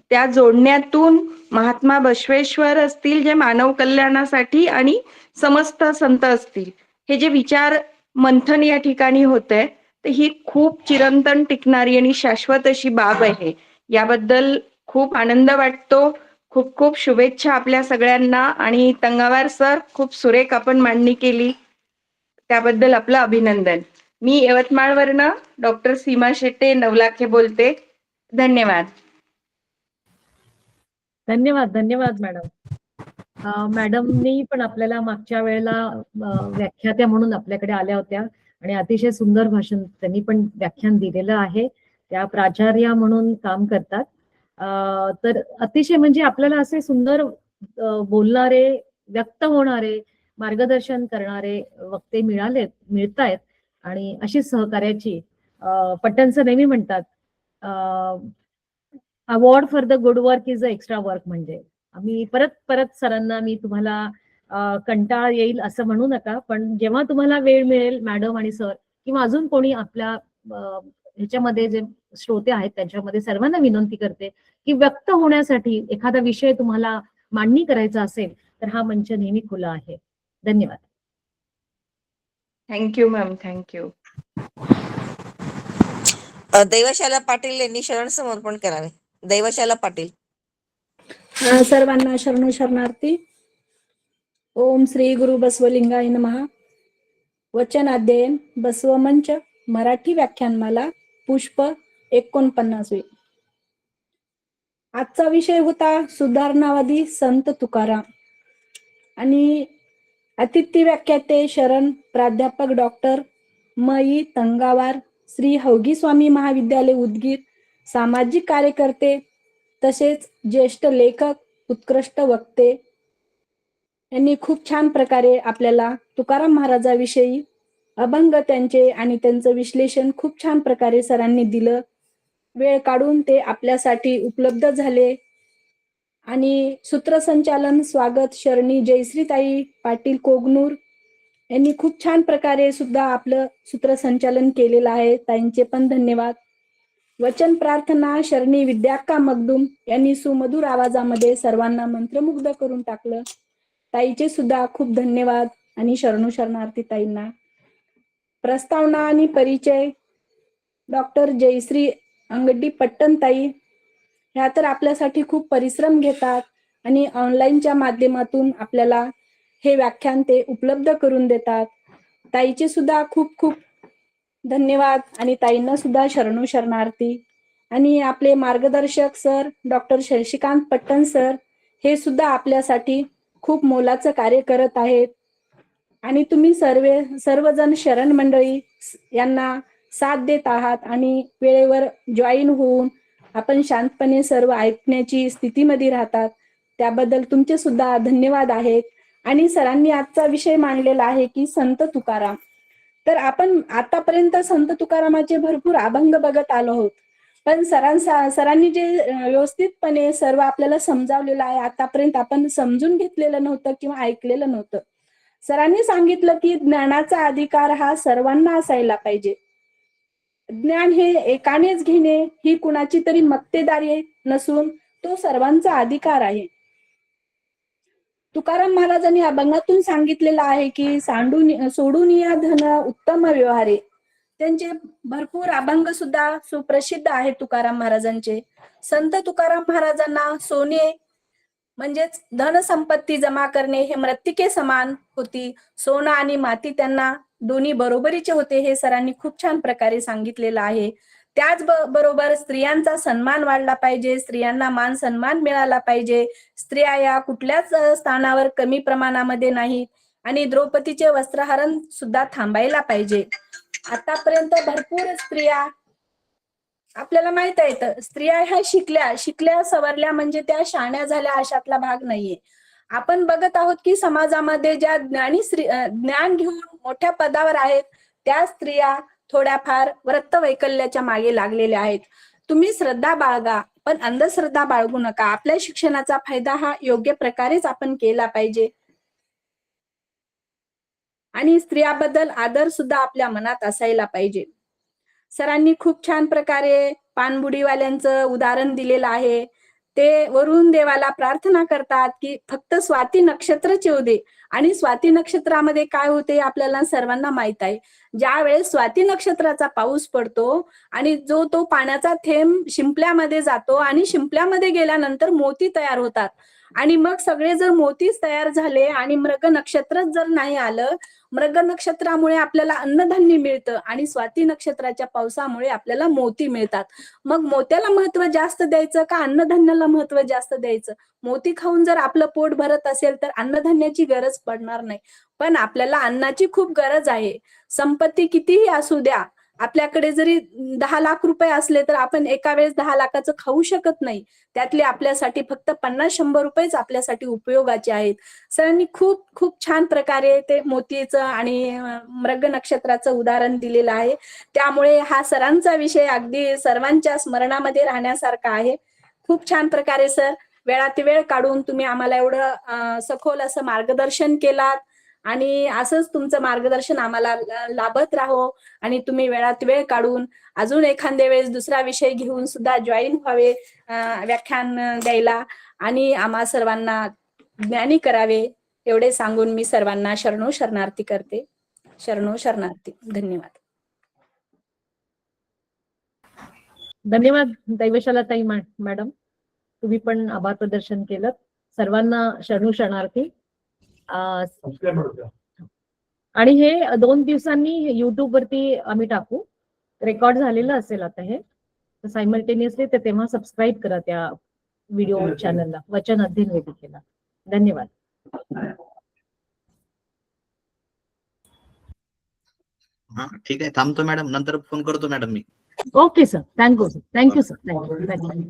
त्या जोडण्यातून महात्मा बसवेश्वर असतील जे मानव कल्याणासाठी आणि समस्त संत असतील हे जे विचार मंथन या ठिकाणी होतंय, तर ही खूप चिरंतन टिकणारी आणि शाश्वत अशी बाब आहे. याबद्दल खूप आनंद वाटतो. खूप खूप शुभेच्छा आपल्या सगळ्यांना. आणि तंगावार सर, खूप सुरेख आपण मांडणी केली, त्याबद्दल आपलं अभिनंदन. मी यवतमाळवरनं डॉक्टर सीमा शेट्टे नवलाखे बोलते. धन्यवाद. धन्यवाद मॅडम. मॅडमनी पण आपल्याला मागच्या वेळेला व्याख्यात्या म्हणून आपल्याकडे आल्या होत्या आणि अतिशय सुंदर भाषण त्यांनी पण व्याख्यान दिलेलं आहे. त्या प्राचार्या म्हणून काम करतात. तर अतिशय म्हणजे आपल्याला असे सुंदर बोलणारे, व्यक्त होणारे, मार्गदर्शन करणारे वक्ते मिळतायत. आणि अशी सहकार्याची पट्टणचं नेहमी म्हणतात, award for the good work is a extra work. म्हणजे आम्ही परत सरांना, मी तुम्हाला कंटाळा येईल असं म्हणू नका, पण जेव्हा तुम्हाला वेळ मिळेल मॅडम आणि सर किंवा अजून कोणी आपल्या ह्याच्यामध्ये जे श्रोते आहेत त्यांच्यामध्ये सर्वांना विनंती करते की व्यक्त होण्यासाठी एखादा विषय तुम्हाला मांडणी करायचा असेल तर हा मंच नेहमी खुला आहे. धन्यवाद. Thank you ma'am, thank you. Daivashala Patil यांनी शरण समर्पण करावे. दैवशाला पाटील. सर्वांना शरणू शरणार्थी. ओम श्री गुरु बसवलिंगाय नमः. वचन अध्ययन बसवमंच मराठी व्याख्यानमाला पुष्प 49. आजचा विषय होता सुधारणावादी संत तुकाराम. आणि अतिथी व्याख्याते शरण प्राध्यापक डॉक्टर मई तंगावार, श्री हौगी स्वामी महाविद्यालय उदगीर, सामाजिक कार्यकर्ते तसेच ज्येष्ठ लेखक, उत्कृष्ट वक्ते यांनी खूप छान प्रकारे आपल्याला तुकाराम महाराजाविषयी अभंग त्यांचे आणि त्यांचं विश्लेषण खूप छान प्रकारे सरांनी दिलं. वेळ काढून ते आपल्यासाठी उपलब्ध झाले. आणि सूत्रसंचालन स्वागत शरणी जयश्रीताई पाटील कोगनूर यांनी खूप छान प्रकारे सुद्धा आपलं सूत्रसंचालन केलेलं आहे. ताईंचे पण धन्यवाद. वचन प्रार्थना शरणी विद्याक्का मगदूम यांनी सुमधुर आवाजामध्ये सर्वांना मंत्रमुग्ध करून टाकलं. ताईचे सुद्धा खूप धन्यवाद आणि शरणू शरणार्थी ताईंना. प्रस्तावना आणि परिचय डॉक्टर जयश्री अंगडी पट्टणताई ह्या तर आपल्यासाठी खूप परिश्रम घेतात आणि ऑनलाईनच्या माध्यमातून आपल्याला हे व्याख्यान ते उपलब्ध करून देतात. ताईचे सुद्धा खूप खूप धन्यवाद आणि ताईंना सुद्धा शरणू शरणार्थी. आणि आपले मार्गदर्शक सर डॉक्टर शशिकांत पट्टण सर हे सुद्धा आपल्यासाठी खूप मोलाचं कार्य करत आहेत. आणि तुम्ही सर्वजण शरण मंडळी यांना साथ देत आहात आणि वेळेवर जॉईन होऊन आपण शांतपणे सर्व ऐकण्याची स्थितीमध्ये राहतात. त्याबद्दल तुमचे सुद्धा धन्यवाद आहेत. आणि सरांनी आजचा विषय मांडलेला आहे की संत तुकाराम. तर आपण आतापर्यंत संत तुकारामाचे भरपूर अभंग बघत आलो आहोत, पण सरांनी जे व्यवस्थितपणे सर्व आपल्याला समजावलेलं आहे आतापर्यंत आपण समजून घेतलेलं नव्हतं किंवा ऐकलेलं नव्हतं. सरांनी सांगितलं की ज्ञानाचा अधिकार हा सर्वांना असायला पाहिजे. ज्ञान हे एकानेच घेणे ही कुणाची तरी मक्तेदारी नसून तो सर्वांचा अधिकार आहे. तुकाराम महाराजांनी अभंगातून सांगितलेलं आहे की सोडून या धन उत्तम व्यवहारे. त्यांचे भरपूर अभंग सुद्धा सुप्रसिद्ध आहेत तुकाराम महाराजांचे. संत तुकाराम महाराजांना सोने म्हणजेच धनसंपत्ती जमा करणे हे मृत्तिके समान होती. सोनं आणि माती त्यांना दोन्ही बरोबरीचे होते, हे सरांनी खूप छान प्रकारे सांगितलेलं आहे. त्याच बरोबर स्त्रियांचा सन्मान वाढला पाहिजे, स्त्रियांना मान सन्मान मिळाला पाहिजे. स्त्रिया या कुठल्याच स्थानावर कमी प्रमाणामध्ये नाहीत आणि द्रौपदीचे वस्त्रहरण सुद्धा थांबायला पाहिजे. आतापर्यंत भरपूर स्त्रिया, आपल्याला माहित आहे स्त्रिया ह्या शिकल्या सवरल्या म्हणजे त्या शहाण्या झाल्या अशातला भाग नाहीये. आपण बघत आहोत की समाजामध्ये ज्या ज्ञान घेऊन मोठ्या पदावर आहेत त्या स्त्रिया थोड्याफार व्रतवैकल्याच्या मागे लागलेल्या आहेत. तुम्ही श्रद्धा बाळगा, पण अंधश्रद्धा बाळगू नका. आपल्या शिक्षणाचा फायदा हा योग्य प्रकारेच आपण केला पाहिजे आणि स्त्रियाबद्दल आदर सुद्धा आपल्या मनात असायला पाहिजे. सरांनी खूप छान प्रकारे पानबुडीवाल्यांचं उदाहरण दिलेलं आहे. ते वरुण देवाला प्रार्थना करतात की फक्त स्वाती नक्षत्रच येऊ दे, आणि स्वाती नक्षत्रामध्ये काय होते आपल्याला सर्वांना माहित आहे. ज्या वेळेस स्वाती नक्षत्राचा पाऊस पडतो आणि जो तो पाण्याचा थेंब शिंपल्यामध्ये जातो आणि शिंपल्यामध्ये गेल्यानंतर मोती तयार होतात, आणि मग सगळे जर मोतीच तयार झाले आणि मृग नक्षत्रच जर नाही आलं, मृग नक्षत्रामुळे आपल्याला अन्नधान्य मिळतं आणि स्वाती नक्षत्राच्या पावसामुळे आपल्याला मोती मिळतात. मग मोत्याला महत्व जास्त द्यायचं का अन्नधान्याला महत्व जास्त द्यायचं? मोती खाऊन जर आपलं पोट भरत असेल तर अन्नधान्याची गरज पडणार नाही, पण आपल्याला अन्नाची खूप गरज आहे. संपत्ती कितीही असू द्या, आपल्याकडे जरी 10 लाख रुपये असले तर आपण एका वेळेस 10 लाखाचं खाऊ शकत नाही. त्यातले आपल्यासाठी फक्त 50-100 रुपयेच आपल्यासाठी उपयोगाचे आहेत. सरांनी खूप खूप छान प्रकारे ते मोतीचं आणि मृग नक्षत्राचं उदाहरण दिलेलं आहे. त्यामुळे हा सरांचा विषय अगदी सर्वांच्या स्मरणामध्ये राहण्यासारखा आहे. खूप छान प्रकारे सर वेळात वेळ काढून तुम्ही आम्हाला एवढं सखोल असं मार्गदर्शन केलात, आणि असंच तुमचं मार्गदर्शन आम्हाला लाभत राहो, आणि तुम्ही वेळात वेळ काढून अजून एखाद्या वेळेस दुसरा विषय घेऊन सुद्धा जॉईन व्हावे व्याख्यान द्यायला, आणि आम्हा सर्वांना ज्ञानी करावे, एवढे सांगून मी सर्वांना शरणो शरणार्थी करते. शरणो शरणार्थी. धन्यवाद. धन्यवाद दैवशालाताई मॅडम, तुम्ही पण आभार प्रदर्शन केलं. सर्वांना शरणू शरणार्थी. आणि हे 2 दिवसांनी युट्यूब वरती आम्ही टाकू, रेकॉर्ड झालेलं असेल आता हे सायमल्टेनियसली, तर तेव्हा सबस्क्राईब करा त्या व्हिडिओ चॅनलला, वचन अध्ययन वेदिकेला. धन्यवाद. हा ठीक आहे, थांबतो मॅडम, नंतर फोन करतो मॅडम मी. Okay sir, thank you sir, thank you.